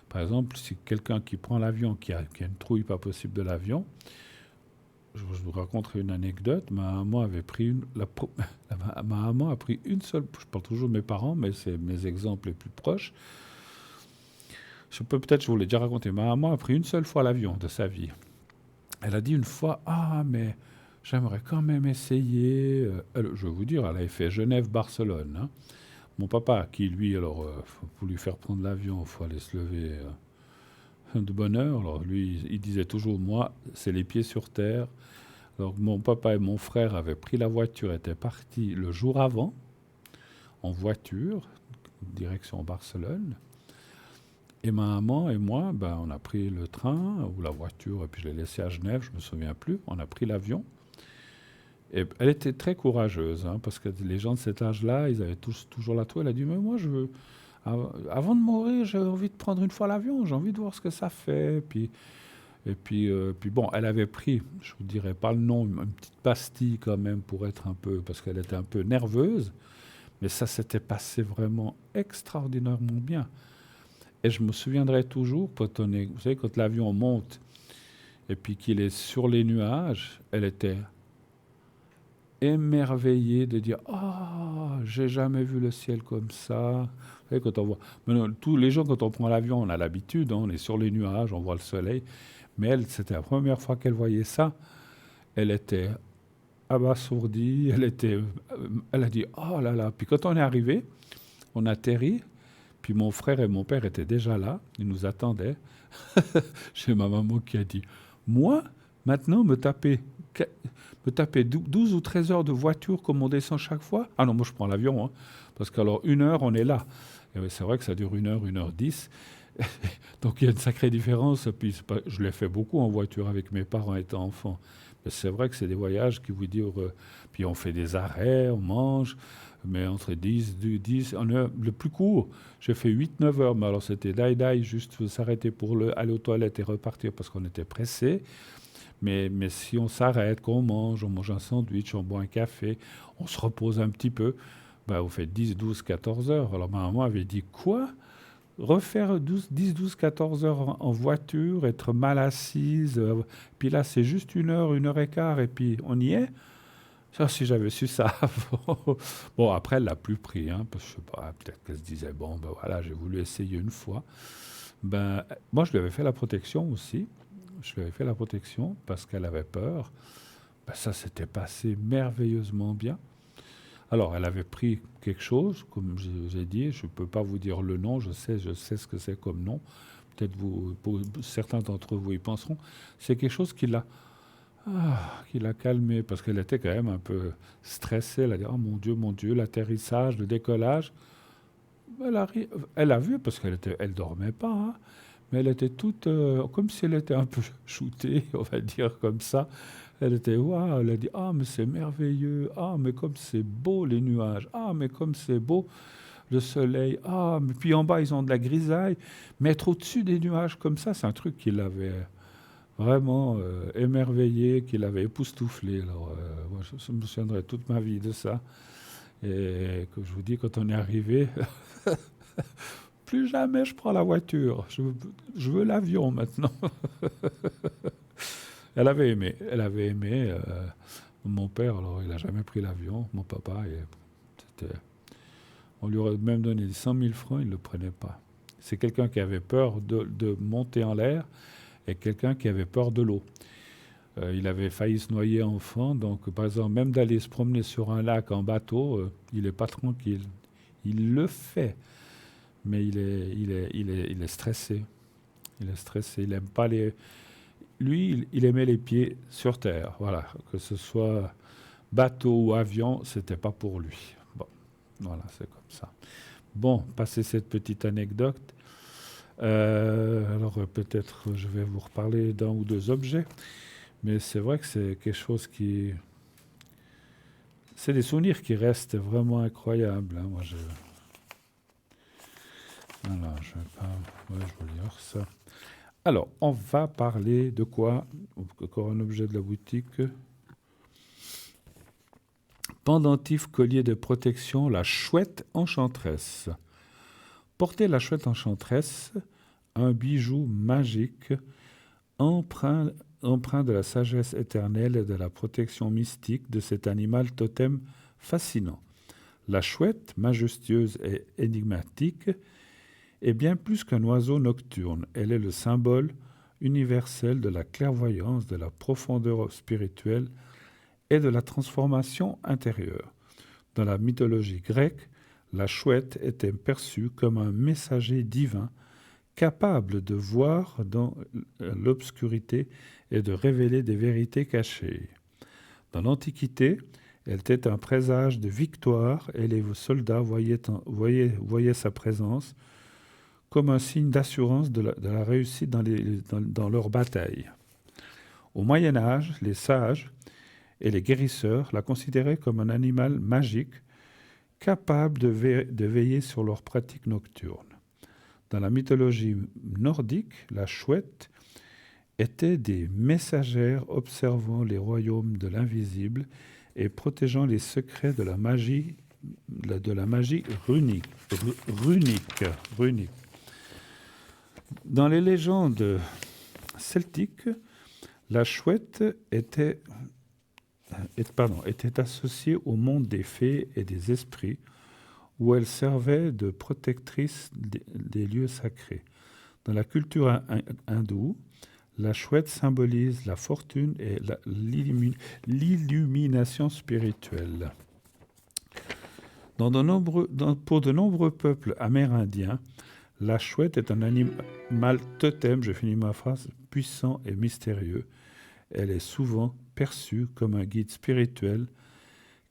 Par exemple, si quelqu'un qui prend l'avion, qui a une trouille pas possible de l'avion, je vous raconterai une anecdote. Ma maman avait pris ma maman a pris une seule. Je parle toujours de mes parents, mais c'est mes exemples les plus proches. Peut-être je vous l'ai déjà raconté. Ma maman a pris une seule fois l'avion de sa vie. Elle a dit une fois, ah mais j'aimerais quand même essayer. Je vais vous dire, elle avait fait Genève-Barcelone. Hein. Mon papa, qui lui, alors, pour lui faire prendre l'avion, il faut aller se lever de bonne heure. Alors lui, il disait toujours, moi, c'est les pieds sur terre. Alors mon papa et mon frère avaient pris la voiture, étaient partis le jour avant, en voiture, direction Barcelone. Et ma maman et moi, ben, on a pris le train ou la voiture, et puis je l'ai laissé à Genève, je ne me souviens plus. On a pris l'avion. Et elle était très courageuse, hein, parce que les gens de cet âge-là, ils avaient tous toujours la toux. Elle a dit, mais moi, avant de mourir, j'ai envie de prendre une fois l'avion, j'ai envie de voir ce que ça fait. Puis bon, elle avait pris, je vous dirai pas le nom, une petite pastille quand même pour être un peu, parce qu'elle était un peu nerveuse, mais ça s'était passé vraiment extraordinairement bien. Et je me souviendrai toujours, quand vous savez, quand l'avion monte et puis qu'il est sur les nuages, elle était émerveillé de dire j'ai jamais vu le ciel comme ça. Vous savez, quand on voit, maintenant, tous les gens, quand on prend l'avion, on a l'habitude, hein, on est sur les nuages, on voit le soleil, mais elle, c'était la première fois qu'elle voyait ça. Elle était abasourdie, elle a dit oh là là. Puis quand on est arrivé, on atterrit, puis mon frère et mon père étaient déjà là, ils nous attendaient. J'ai ma maman qui a dit, moi, maintenant, me taper 12 ou 13 heures de voiture comme on descend chaque fois. Ah non, moi je prends l'avion, hein, parce qu'alors 1 heure, on est là. Et c'est vrai que ça dure 1 heure 10. Donc il y a une sacrée différence. Puis je l'ai fait beaucoup en voiture avec mes parents étant enfant. Mais c'est vrai que c'est des voyages qui vous durent. Puis on fait des arrêts, on mange, mais entre 10 1 heure. Le plus court, j'ai fait 8-9 heures. Mais alors c'était die, juste s'arrêter pour aller aux toilettes et repartir parce qu'on était pressés. Mais si on s'arrête, qu'on mange, on mange un sandwich, on boit un café, on se repose un petit peu, ben vous faites 10, 12, 14 heures. Alors ma maman avait dit, quoi ? Refaire 10, 12, 14 heures en voiture, être mal assise, puis là c'est juste 1 heure et quart, et puis on y est. Ça, si j'avais su ça avant. Bon, après elle l'a plus pris, hein, parce que je sais pas, peut-être qu'elle se disait, bon, ben voilà, j'ai voulu essayer une fois. Ben, moi je lui avais fait la protection aussi. Je lui avais fait la protection parce qu'elle avait peur. Ben, ça s'était passé merveilleusement bien. Alors, elle avait pris quelque chose, comme j'ai dit, je ne peux pas vous dire le nom, je sais ce que c'est comme nom. Peut-être certains d'entre vous y penseront. C'est quelque chose qui l'a calmée, parce qu'elle était quand même un peu stressée. Elle a dit, oh mon Dieu, l'atterrissage, le décollage. Elle a vu, parce qu'elle dormait pas, hein. Mais elle était toute, comme si elle était un peu shootée, on va dire comme ça. Elle était, waouh, elle a dit, ah, mais c'est merveilleux, ah, mais comme c'est beau les nuages, ah, mais comme c'est beau le soleil, ah, mais puis en bas, ils ont de la grisaille. Mais être au-dessus des nuages comme ça, c'est un truc qui l'avait vraiment émerveillé, qui l'avait époustouflé. Alors, moi, je me souviendrai toute ma vie de ça. Et que je vous dis, quand on est arrivé... Plus jamais je prends la voiture. Je veux l'avion maintenant. Elle avait aimé. Mon père, alors il n'a jamais pris l'avion. Mon papa, on lui aurait même donné 100 000 francs, il ne le prenait pas. C'est quelqu'un qui avait peur de monter en l'air et quelqu'un qui avait peur de l'eau. Il avait failli se noyer enfant, donc par exemple, même d'aller se promener sur un lac en bateau, il n'est pas tranquille. Il le fait. Mais il est stressé. Il est stressé. Il n'aime pas Lui, il aimait les pieds sur terre. Voilà, que ce soit bateau ou avion, c'était pas pour lui. Bon, voilà, c'est comme ça. Bon, passé cette petite anecdote, alors peut-être je vais vous reparler d'un ou deux objets, mais c'est vrai que c'est quelque chose qui... C'est des souvenirs qui restent vraiment incroyables. Hein. Moi, voilà, je vais pas... Ouais, je vais lire ça. Alors, on va parler de quoi? Encore un objet de la boutique. Pendentif collier de protection, la chouette enchanteresse. Porter la chouette enchanteresse, un bijou magique, empreint de la sagesse éternelle et de la protection mystique de cet animal totem fascinant. La chouette, majestueuse et énigmatique, est bien plus qu'un oiseau nocturne. Elle est le symbole universel de la clairvoyance, de la profondeur spirituelle et de la transformation intérieure. Dans la mythologie grecque, la chouette était perçue comme un messager divin capable de voir dans l'obscurité et de révéler des vérités cachées. Dans l'Antiquité, elle était un présage de victoire et les soldats voyaient sa présence comme un signe d'assurance de la réussite dans leur bataille. Au Moyen Âge, les sages et les guérisseurs la considéraient comme un animal magique capable de veiller sur leurs pratiques nocturnes. Dans la mythologie nordique, la chouette était des messagères observant les royaumes de l'invisible et protégeant les secrets de la magie runique. Dans les légendes celtiques, la chouette était associée au monde des fées et des esprits, où elle servait de protectrice des lieux sacrés. Dans la culture hindoue, la chouette symbolise la fortune et l'illumination spirituelle. Pour de nombreux peuples amérindiens, la chouette est un animal totem, je finis ma phrase, puissant et mystérieux. Elle est souvent perçue comme un guide spirituel,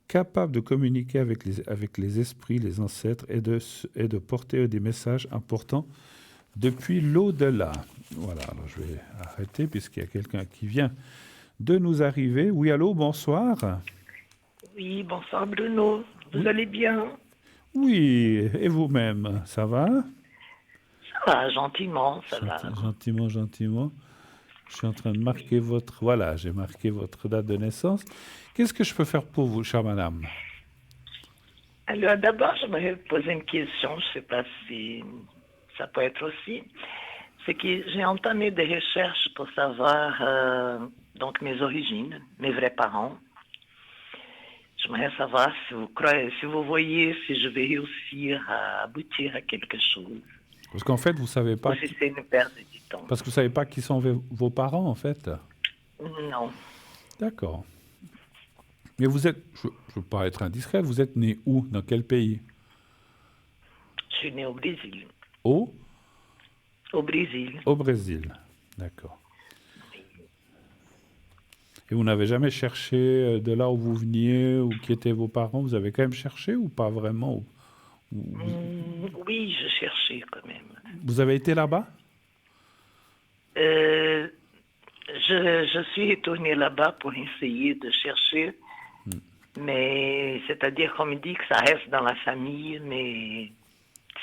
capable de communiquer avec les esprits, les ancêtres, et de porter des messages importants depuis l'au-delà. Voilà, alors je vais arrêter puisqu'il y a quelqu'un qui vient de nous arriver. Oui, allô, bonsoir. Oui, bonsoir Bruno. Vous allez bien? Oui, et vous-même, ça va? Ça va, gentiment, ça va. Gentiment. Je suis en train de marquer j'ai marqué votre date de naissance. Qu'est-ce que je peux faire pour vous, chère madame? Alors d'abord, j'aimerais vous poser une question, je ne sais pas si ça peut être aussi. C'est que j'ai entamé des recherches pour savoir donc mes origines, mes vrais parents. J'aimerais savoir si vous voyez si je vais réussir à aboutir à quelque chose. Parce qu'en fait, vous ne savez pas... Ou si c'est une perte de temps. Parce que vous ne savez pas qui sont vos parents, en fait? Non. D'accord. Mais vous êtes... Je ne veux pas être indiscret, vous êtes né où? Dans quel pays? Je suis né au Brésil. Au Brésil. Au Brésil, d'accord. Et vous n'avez jamais cherché de là où vous veniez ou qui étaient vos parents? Vous avez quand même cherché ou pas vraiment? Oui, je cherchais quand même. Vous avez été là-bas? Je suis retournée là-bas pour essayer de chercher, mais c'est-à-dire qu'on me dit que ça reste dans la famille, mais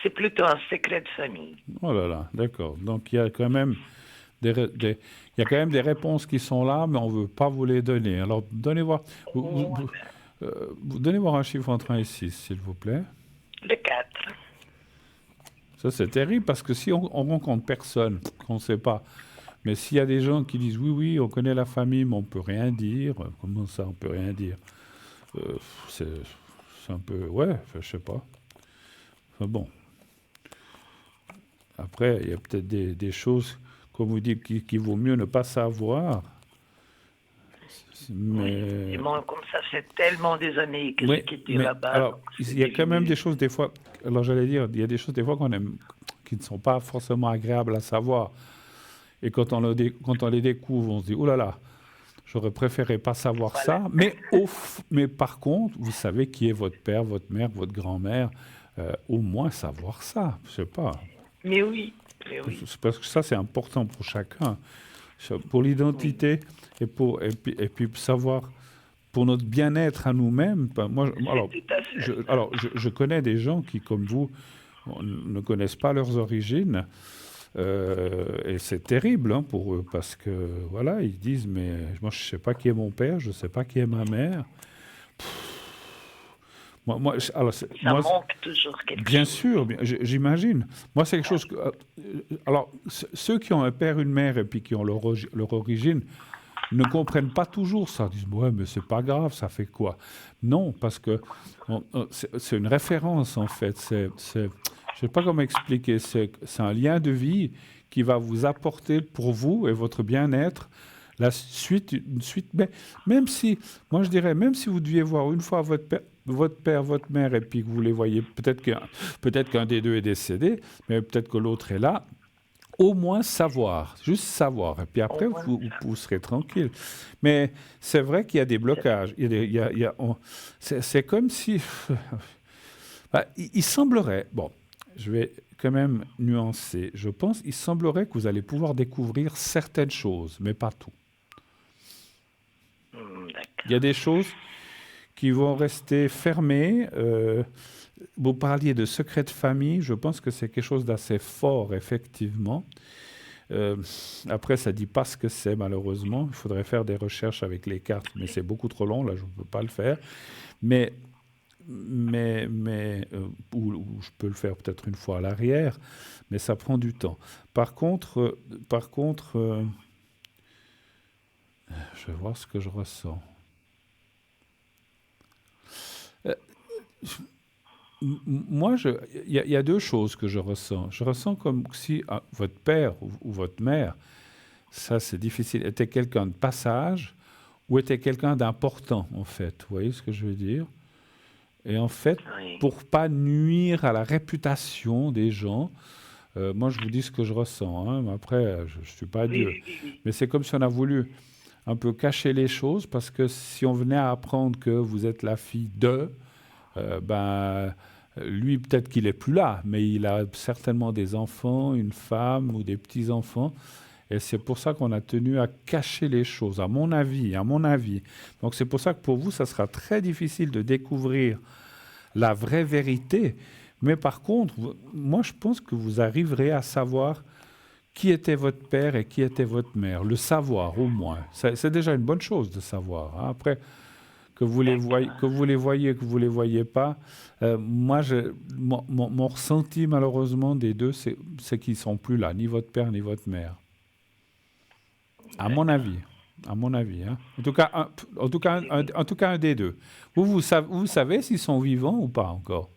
c'est plutôt un secret de famille. Oh là là, d'accord. Donc il y a quand même il y a quand même des réponses qui sont là, mais on ne veut pas vous les donner. Alors donnez-moi un chiffre entre 1 et 6, s'il vous plaît. Le 4. Ça, c'est terrible parce que si on rencontre personne, qu'on ne sait pas, mais s'il y a des gens qui disent oui, on connaît la famille, mais on ne peut rien dire, comment ça, on ne peut rien dire? C'est un peu, je ne sais pas. Enfin, bon. Après, il y a peut-être des choses, comme vous dites, qu'il vaut mieux ne pas savoir. Mais... Oui, bon, comme ça fait tellement des années que j'ai quitté là-bas. Alors, il y a quand même des choses des fois... Alors, j'allais dire, il y a des choses des fois qui ne sont pas forcément agréables à savoir. Et quand on les découvre, on se dit, oh là là, j'aurais préféré pas savoir ça. Mais par contre, vous savez qui est votre père, votre mère, votre grand-mère. Au moins savoir ça. Je sais pas. Mais oui. C'est parce que ça, c'est important pour chacun. Pour l'identité et puis savoir pour notre bien-être à nous-mêmes. Je connais des gens qui, comme vous, ne connaissent pas leurs origines. Et c'est terrible pour eux parce que, voilà, ils disent, mais moi, je ne sais pas qui est mon père, je ne sais pas qui est ma mère. Ça manque toujours quelque chose. Bien sûr, j'imagine. Moi, c'est quelque chose que... alors, ceux qui ont un père, une mère et puis qui ont leur origine ne comprennent pas toujours ça. Ils disent, ouais, mais c'est pas grave, ça fait quoi? Non, parce que c'est une référence, en fait. Je sais pas comment expliquer. C'est un lien de vie qui va vous apporter pour vous et votre bien-être une suite. Mais même si, moi je dirais, même si vous deviez voir une fois votre père, votre mère, et puis que vous les voyez, peut-être qu'un des deux est décédé, mais peut-être que l'autre est là, au moins savoir, juste savoir. Et puis après, vous serez tranquille. Mais c'est vrai qu'il y a des blocages. C'est comme si... il semblerait... Bon, je vais quand même nuancer. Je pense qu'il semblerait que vous allez pouvoir découvrir certaines choses, mais pas tout. Il y a des choses qui vont rester fermées. Vous parliez de secret de famille. Je pense que c'est quelque chose d'assez fort, effectivement. Après, ça ne dit pas ce que c'est, malheureusement. Il faudrait faire des recherches avec les cartes, mais c'est beaucoup trop long. Là, je ne peux pas le faire. Ou je peux le faire peut-être une fois à l'arrière, mais ça prend du temps. Par contre, je vais voir ce que je ressens. Moi, il y a deux choses que je ressens. Je ressens comme si votre père ou votre mère, ça c'est difficile, était quelqu'un de passage ou était quelqu'un d'important, en fait. Vous voyez ce que je veux dire? Et en fait, pour pas nuire à la réputation des gens, moi je vous dis ce que je ressens. Hein, mais après, je ne suis pas Dieu. Mais c'est comme si on a voulu un peu cacher les choses, parce que si on venait à apprendre que vous êtes la fille de, lui peut-être qu'il n'est plus là, mais il a certainement des enfants, une femme ou des petits-enfants. Et c'est pour ça qu'on a tenu à cacher les choses, à mon avis. Donc c'est pour ça que pour vous, ça sera très difficile de découvrir la vraie vérité. Mais par contre, moi je pense que vous arriverez à savoir qui était votre père et qui était votre mère. Le savoir au moins. C'est déjà une bonne chose de savoir. Hein. Après, que vous les voyez, que vous les voyez pas, mon ressenti malheureusement des deux, c'est qu'ils sont plus là, ni votre père ni votre mère. À mon avis. Hein. En tout cas, un des deux. Vous savez s'ils sont vivants ou pas encore?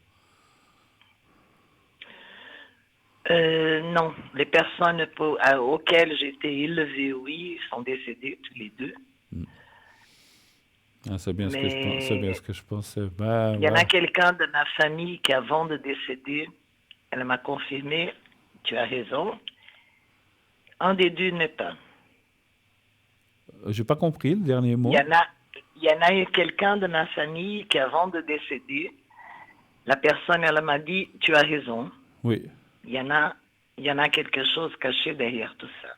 Non, les personnes auxquelles j'ai été élevée, oui, sont décédées tous les deux. Ah, c'est bien ce que je pensais. Il y en a quelqu'un de ma famille qui, avant de décéder, elle m'a confirmé, tu as raison, un des deux n'est pas. J'ai pas compris le dernier mot. Il y en a quelqu'un de ma famille qui, avant de décéder, la personne, elle m'a dit, tu as raison. Oui. Il y en a quelque chose caché derrière tout ça.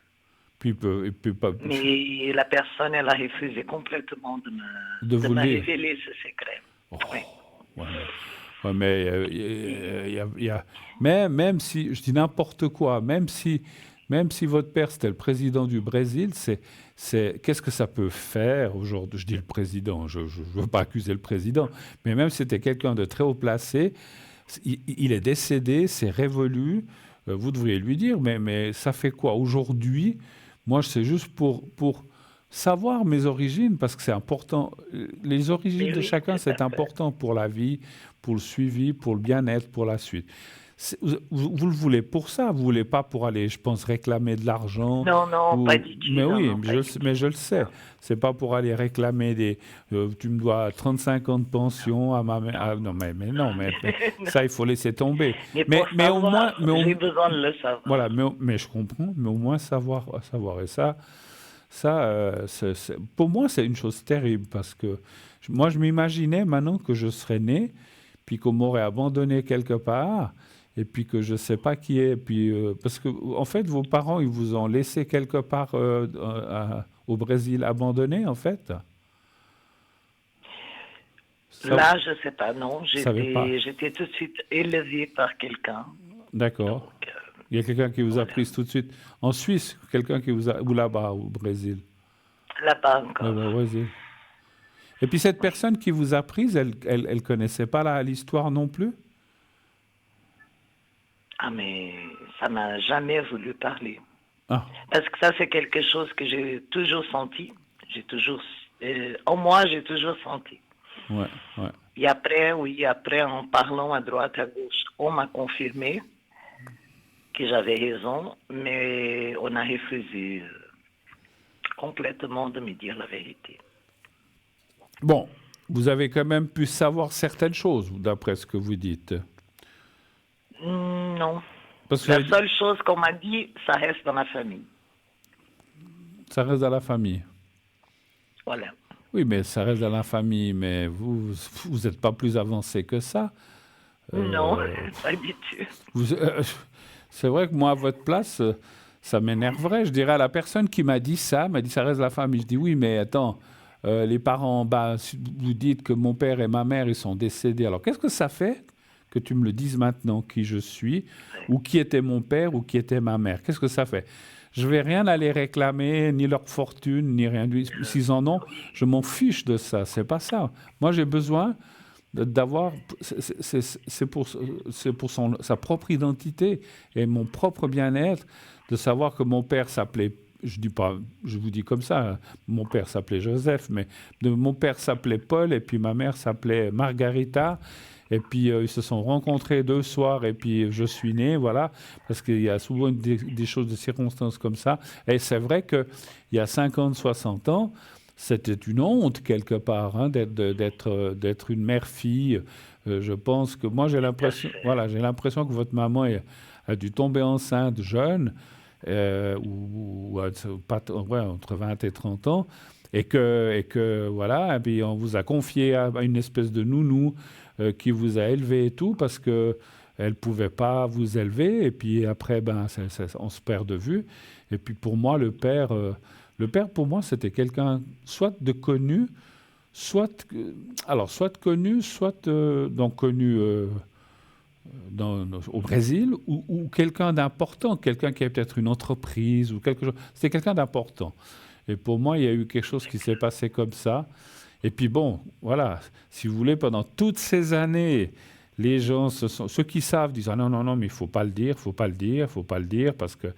Mais la personne, elle a refusé complètement de me révéler ce secret. Oh. Oui. Ouais, mais même si, je dis n'importe quoi, même si votre père c'était le président du Brésil, qu'est-ce que ça peut faire aujourd'hui? Je dis le président, je ne veux pas accuser le président, mais même si c'était quelqu'un de très haut placé, il est décédé, c'est révolu. Vous devriez lui dire, mais ça fait quoi aujourd'hui? Moi, c'est juste pour savoir mes origines, parce que c'est important. Les origines de chacun, c'est important pour la vie, pour le suivi, pour le bien-être, pour la suite. Vous le voulez pour ça, vous ne voulez pas pour aller, je pense, réclamer de l'argent. Non, pas du tout. Mais non, oui, non, pas du tout. mais je le sais. C'est pas pour aller réclamer tu me dois 35 ans de pension à ma mère. Ah, non, mais non, mais ça, il faut laisser tomber. Mais pour savoir, j'ai moins, besoin de le savoir. voilà, mais je comprends, mais au moins savoir. Et pour moi, c'est une chose terrible parce que moi, je m'imaginais maintenant que je serais né, puis qu'on m'aurait abandonné quelque part, et puis que je ne sais pas qui est. Puis, parce que, en fait, vos parents, ils vous ont laissé quelque part au Brésil abandonné, en fait. Là, je ne sais pas, non. Savez pas. J'étais tout de suite élevée par quelqu'un. D'accord. Donc, Il y a quelqu'un qui vous a prise tout de suite. En Suisse, quelqu'un qui vous a... Ou là-bas, au Brésil. Là-bas encore. Là-bas, au Brésil. Et puis cette personne qui vous a prise, elle connaissait pas l'histoire non plus? Ah, mais ça m'a jamais voulu parler. Ah, Parce que ça, c'est quelque chose que j'ai toujours senti. En moi, j'ai toujours senti. ouais. Et après, en parlant à droite, à gauche, on m'a confirmé que j'avais raison, mais on a refusé complètement de me dire la vérité. Bon, vous avez quand même pu savoir certaines choses, d'après ce que vous dites. Non. Parce que La seule chose qu'on m'a dit, ça reste dans la famille. ça reste dans la famille. Voilà. Oui, mais ça reste dans la famille, mais vous n'êtes pas plus avancé que ça. Non, pas du tout. C'est vrai que moi, à votre place, ça m'énerverait. Je dirais à la personne qui m'a dit ça reste la famille. Je dis oui, mais attends, les parents, si vous dites que mon père et ma mère, ils sont décédés. Alors, qu'est-ce que ça fait que tu me le dises maintenant, qui je suis, ou qui était mon père, ou qui était ma mère? Qu'est-ce que ça fait? Je ne vais rien aller réclamer, ni leur fortune, ni rien. S'ils en ont, je m'en fiche de ça. C'est pas ça. Moi, j'ai besoin d'avoir... C'est pour sa propre identité et mon propre bien-être, de savoir que mon père s'appelait... Je vous dis comme ça, hein, mon père s'appelait Joseph, mais mon père s'appelait Paul, et puis ma mère s'appelait Margarita. Et puis, ils se sont rencontrés 2 soirs, et puis je suis né, voilà, parce qu'il y a souvent des choses, de circonstances comme ça. Et c'est vrai qu'il y a 50, 60 ans, c'était une honte, quelque part, hein, d'être une mère-fille. Je pense que moi, j'ai l'impression que votre maman a dû tomber enceinte jeune, entre 20 et 30 ans, et voilà, et puis on vous a confié à une espèce de nounou qui vous a élevé et tout, parce qu'elle ne pouvait pas vous élever, et puis après, on se perd de vue. Et puis pour moi, le père, pour moi, c'était quelqu'un soit de connu, soit connu au Brésil, ou quelqu'un d'important, quelqu'un qui a peut-être une entreprise, ou quelque chose. C'était quelqu'un d'important. Et pour moi, il y a eu quelque chose qui s'est passé comme ça. Et puis bon, voilà, si vous voulez, pendant toutes ces années, les gens, ceux qui savent disent « Ah non, mais il ne faut pas le dire, parce que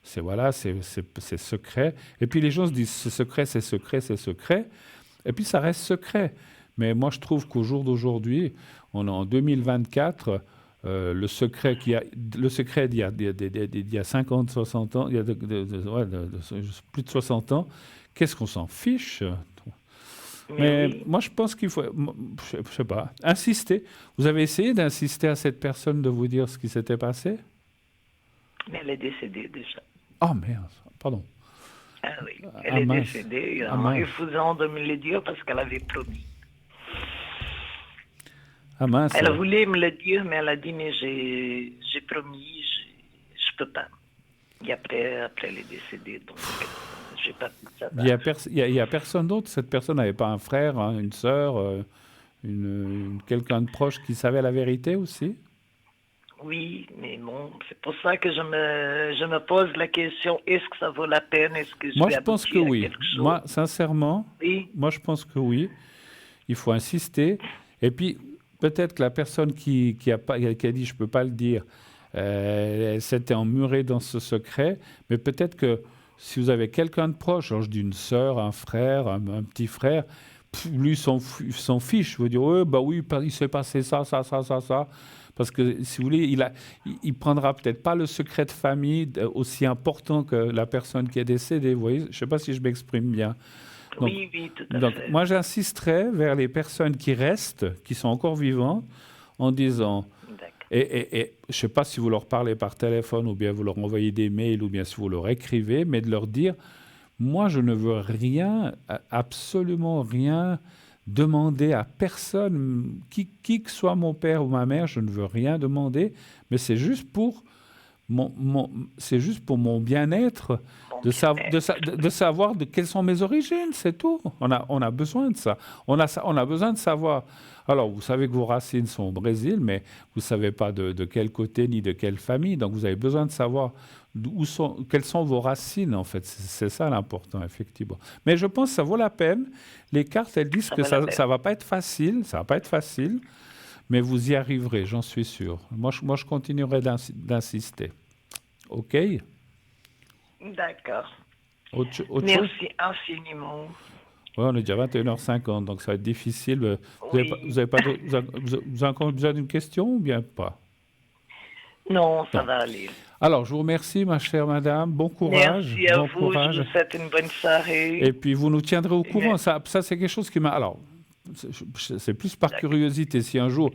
c'est secret. » Et puis les gens se disent « C'est secret. » Et puis ça reste secret. Mais moi, je trouve qu'au jour d'aujourd'hui, on est en 2024, le secret d'il y a 50, 60 ans, il y a plus de 60 ans, qu'est-ce qu'on s'en fiche? Mais oui. moi, je pense qu'il faut, je sais pas, insister. Vous avez essayé d'insister à cette personne de vous dire ce qui s'était passé? Mais elle est décédée déjà. Oh merde, pardon. Ah oui, elle est mince. décédée en Mince. refusant de me le dire parce qu'elle avait promis. Ah mince. Elle voulait me le dire, mais elle a dit, mais j'ai promis, je peux pas. Et après, elle est décédée, donc j'ai pas pu savoir. Il y a personne d'autre? Cette personne n'avait pas un frère, hein, une sœur, quelqu'un de proche qui savait la vérité aussi? Oui, mais bon, c'est pour ça que je me pose la question, est-ce que ça vaut la peine? Est-ce que Moi, je pense que oui. Moi, sincèrement, oui. Moi, je pense que oui. Il faut insister. Et puis, peut-être que la personne qui a dit « je ne peux pas le dire », elle s'était emmurée dans ce secret. Mais peut-être que si vous avez quelqu'un de proche, genre je dis une sœur, un frère, un petit frère, lui s'en fiche. Vous dire « oui, il s'est passé ça. » Parce que, si vous voulez, il prendra peut-être pas le secret de famille aussi important que la personne qui est décédée. Vous voyez, je ne sais pas si je m'exprime bien. Donc, Oui, tout à donc fait. moi, j'insisterai vers les personnes qui restent, qui sont encore vivantes, en disant... D'accord. Et je ne sais pas si vous leur parlez par téléphone ou bien vous leur envoyez des mails ou bien si vous leur écrivez, mais de leur dire, moi, je ne veux rien, absolument rien demander à personne, qui que soit mon père ou ma mère, je ne veux rien demander, mais c'est juste pour c'est juste pour mon bien-être de savoir quelles sont mes origines, c'est tout. On a besoin de ça. On a besoin de savoir. Alors, vous savez que vos racines sont au Brésil, mais vous ne savez pas de quel côté ni de quelle famille. Donc, vous avez besoin de savoir quelles sont vos racines, en fait. C'est ça l'important, effectivement. Mais je pense que ça vaut la peine. Les cartes, elles disent que ça ne va pas être facile. Ça va pas être facile. Mais vous y arriverez, j'en suis sûr. Moi, je continuerai d'insister. OK? D'accord. Autre chose? Merci infiniment. Ouais, on est déjà 21h50, donc ça va être difficile. Oui. Vous avez encore besoin d'une question ou bien pas? Non, ça va aller. Alors, je vous remercie, ma chère madame. Bon courage. Merci à bon vous. courage. Je vous souhaite une bonne soirée. Et puis, vous nous tiendrez au courant. Ça c'est quelque chose qui m'a... Alors, c'est plus par curiosité. Si un jour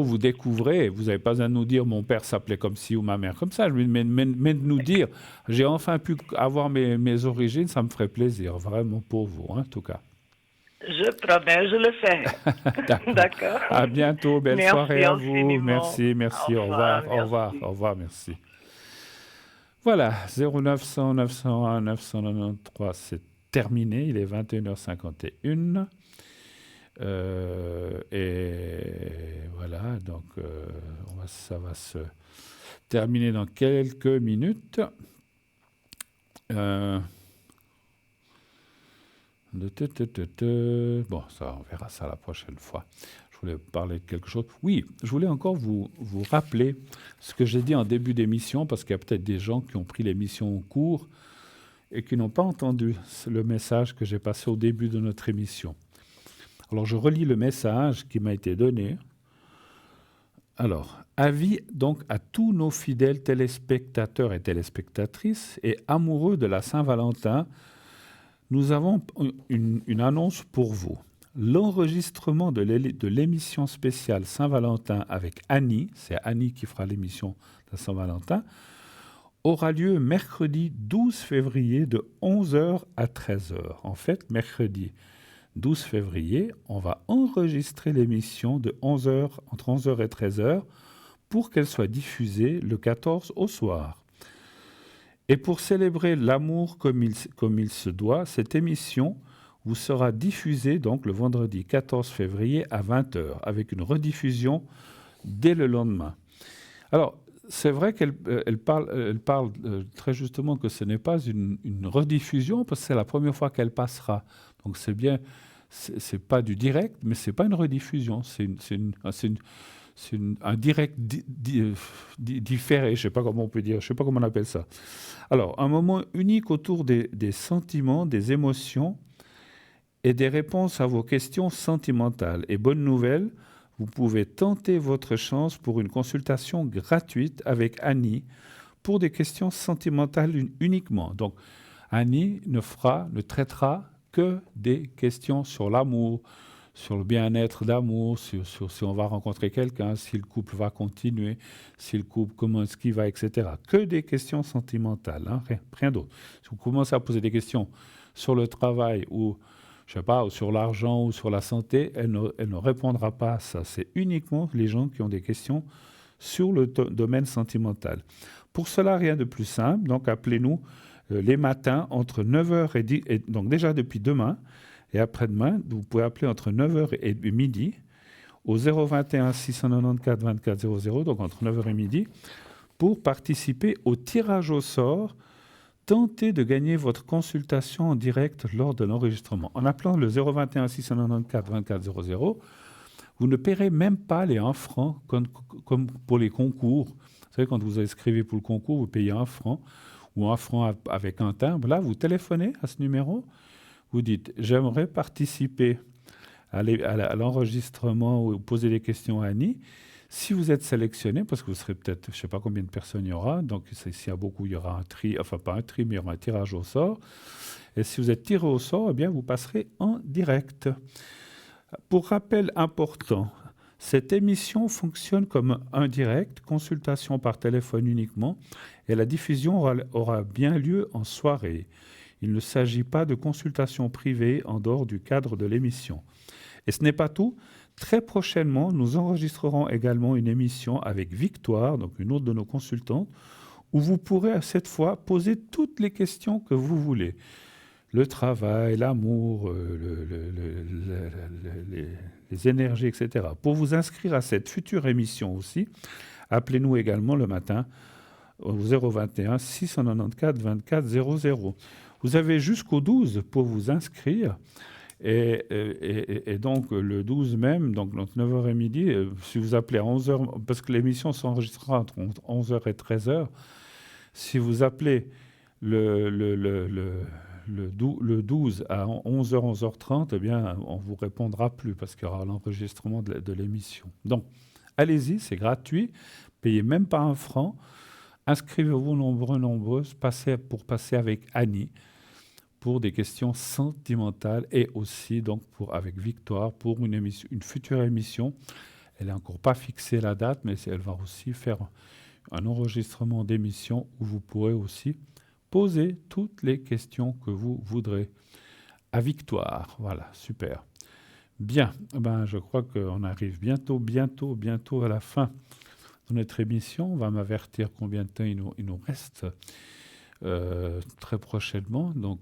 vous découvrez, vous n'avez pas à nous dire mon père s'appelait comme ci ou ma mère comme ça, mais de nous dire j'ai enfin pu avoir mes origines, ça me ferait plaisir, vraiment pour vous, hein, en tout cas. Je promets, je le ferai. D'accord. À bientôt, belle soirée à vous. Merci, au revoir, merci. Voilà, 0900 901 993, c'est terminé, il est 21h51. Et voilà, donc ça va se terminer dans quelques minutes. Bon, ça, on verra ça la prochaine fois. Je voulais parler de quelque chose. Oui, je voulais encore vous rappeler ce que j'ai dit en début d'émission, parce qu'il y a peut-être des gens qui ont pris l'émission en cours et qui n'ont pas entendu le message que j'ai passé au début de notre émission. Alors, je relis le message qui m'a été donné. Alors, avis donc à tous nos fidèles téléspectateurs et téléspectatrices et amoureux de la Saint-Valentin, nous avons une annonce pour vous. L'enregistrement de l'émission spéciale Saint-Valentin avec Annie, c'est Annie qui fera l'émission de Saint-Valentin, aura lieu mercredi 12 février de 11h à 13h. En fait, mercredi 12 février, on va enregistrer l'émission de 11h, entre 11h et 13h pour qu'elle soit diffusée le 14 au soir. Et pour célébrer l'amour comme il se doit, cette émission vous sera diffusée donc le vendredi 14 février à 20h avec une rediffusion dès le lendemain. Alors, c'est vrai qu'elle parle très justement que ce n'est pas une rediffusion parce que c'est la première fois qu'elle passera. Donc c'est bien, c'est pas du direct, mais c'est pas une rediffusion, c'est un direct différé, je sais pas comment on peut dire, je sais pas comment on appelle ça. Alors, un moment unique autour des sentiments, des émotions et des réponses à vos questions sentimentales. Et bonne nouvelle, vous pouvez tenter votre chance pour une consultation gratuite avec Annie pour des questions sentimentales uniquement. Donc, Annie ne traitera que des questions sur l'amour, sur le bien-être d'amour, sur si on va rencontrer quelqu'un, si le couple va continuer, si le couple, comment est-ce qu'il va, etc. Que des questions sentimentales, hein, rien d'autre. Si vous commencez à poser des questions sur le travail ou, je sais pas, ou sur l'argent ou sur la santé, elle ne répondra pas à ça. C'est uniquement les gens qui ont des questions sur le domaine sentimental. Pour cela, rien de plus simple. Donc, appelez-nous les matins entre 9h et 10, et donc déjà depuis demain et après-demain, vous pouvez appeler entre 9h et midi au 021 694 24 00, donc entre 9h et midi, pour participer au tirage au sort. Tentez de gagner votre consultation en direct lors de l'enregistrement. En appelant le 021 694 24 00, vous ne paierez même pas les 1 franc comme pour les concours. Vous savez, quand vous inscrivez pour le concours, vous payez 1 franc ou 1 franc avec un timbre. Là, vous téléphonez à ce numéro, vous dites « J'aimerais participer à l'enregistrement ou poser des questions à Annie ». Si vous êtes sélectionné, parce que vous serez peut-être, je ne sais pas combien de personnes il y aura, donc s'il y a beaucoup, il y aura un tri, enfin pas un tri, mais il y aura un tirage au sort. Et si vous êtes tiré au sort, eh bien, vous passerez en direct. Pour rappel important, cette émission fonctionne comme un direct, consultation par téléphone uniquement, et la diffusion aura bien lieu en soirée. Il ne s'agit pas de consultation privée en dehors du cadre de l'émission. Et ce n'est pas tout. Très prochainement, nous enregistrerons également une émission avec Victoire, donc une autre de nos consultantes, où vous pourrez cette fois poser toutes les questions que vous voulez. Le travail, l'amour, les énergies, etc. Pour vous inscrire à cette future émission aussi, appelez-nous également le matin au 021 694 24 00. Vous avez jusqu'au 12 pour vous inscrire. Et donc, le 12 même, donc entre 9h et midi, si vous appelez à 11h, parce que l'émission s'enregistrera entre 11h et 13h, si vous appelez le 12 à 11h, 11h30, eh bien, on ne vous répondra plus parce qu'il y aura l'enregistrement de l'émission. Donc, allez-y, c'est gratuit, payez même pas un franc. Inscrivez-vous nombreuses, pour passer avec Annie pour des questions sentimentales et aussi donc avec Victoire pour une future émission. Elle n'est encore pas fixée la date, mais elle va aussi faire un enregistrement d'émission où vous pourrez aussi poser toutes les questions que vous voudrez à Victoire. Voilà, super. Bien, je crois qu'on arrive bientôt à la fin de notre émission. On va m'avertir combien de temps il nous reste très prochainement. Donc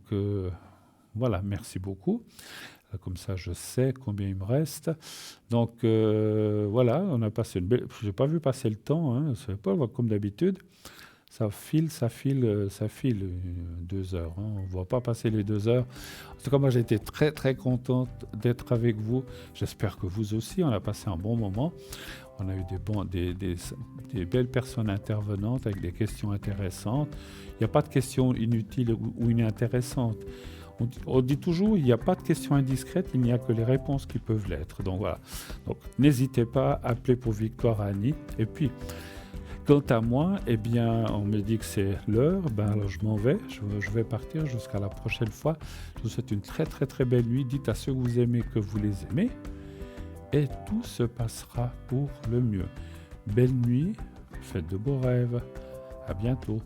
voilà, merci beaucoup. Comme ça, je sais combien il me reste. Donc voilà, on a passé une belle... Je n'ai pas vu passer le temps, hein, c'est pas comme d'habitude. Ça file 2 heures. Hein. On ne voit pas passer les 2 heures. En tout cas, moi, j'ai été très, très contente d'être avec vous. J'espère que vous aussi. On a passé un bon moment. On a eu des belles personnes intervenantes avec des questions intéressantes. Il n'y a pas de questions inutiles ou inintéressantes. On dit toujours, il n'y a pas de questions indiscrètes, il n'y a que les réponses qui peuvent l'être. Donc voilà. Donc n'hésitez pas à appeler pour Victoire Annie. Et puis, quant à moi, eh bien, on me dit que c'est l'heure. Alors je m'en vais. Je vais partir jusqu'à la prochaine fois. Je vous souhaite une très, très, très belle nuit. Dites à ceux que vous aimez que vous les aimez. Et tout se passera pour le mieux. Belle nuit, faites de beaux rêves. À bientôt.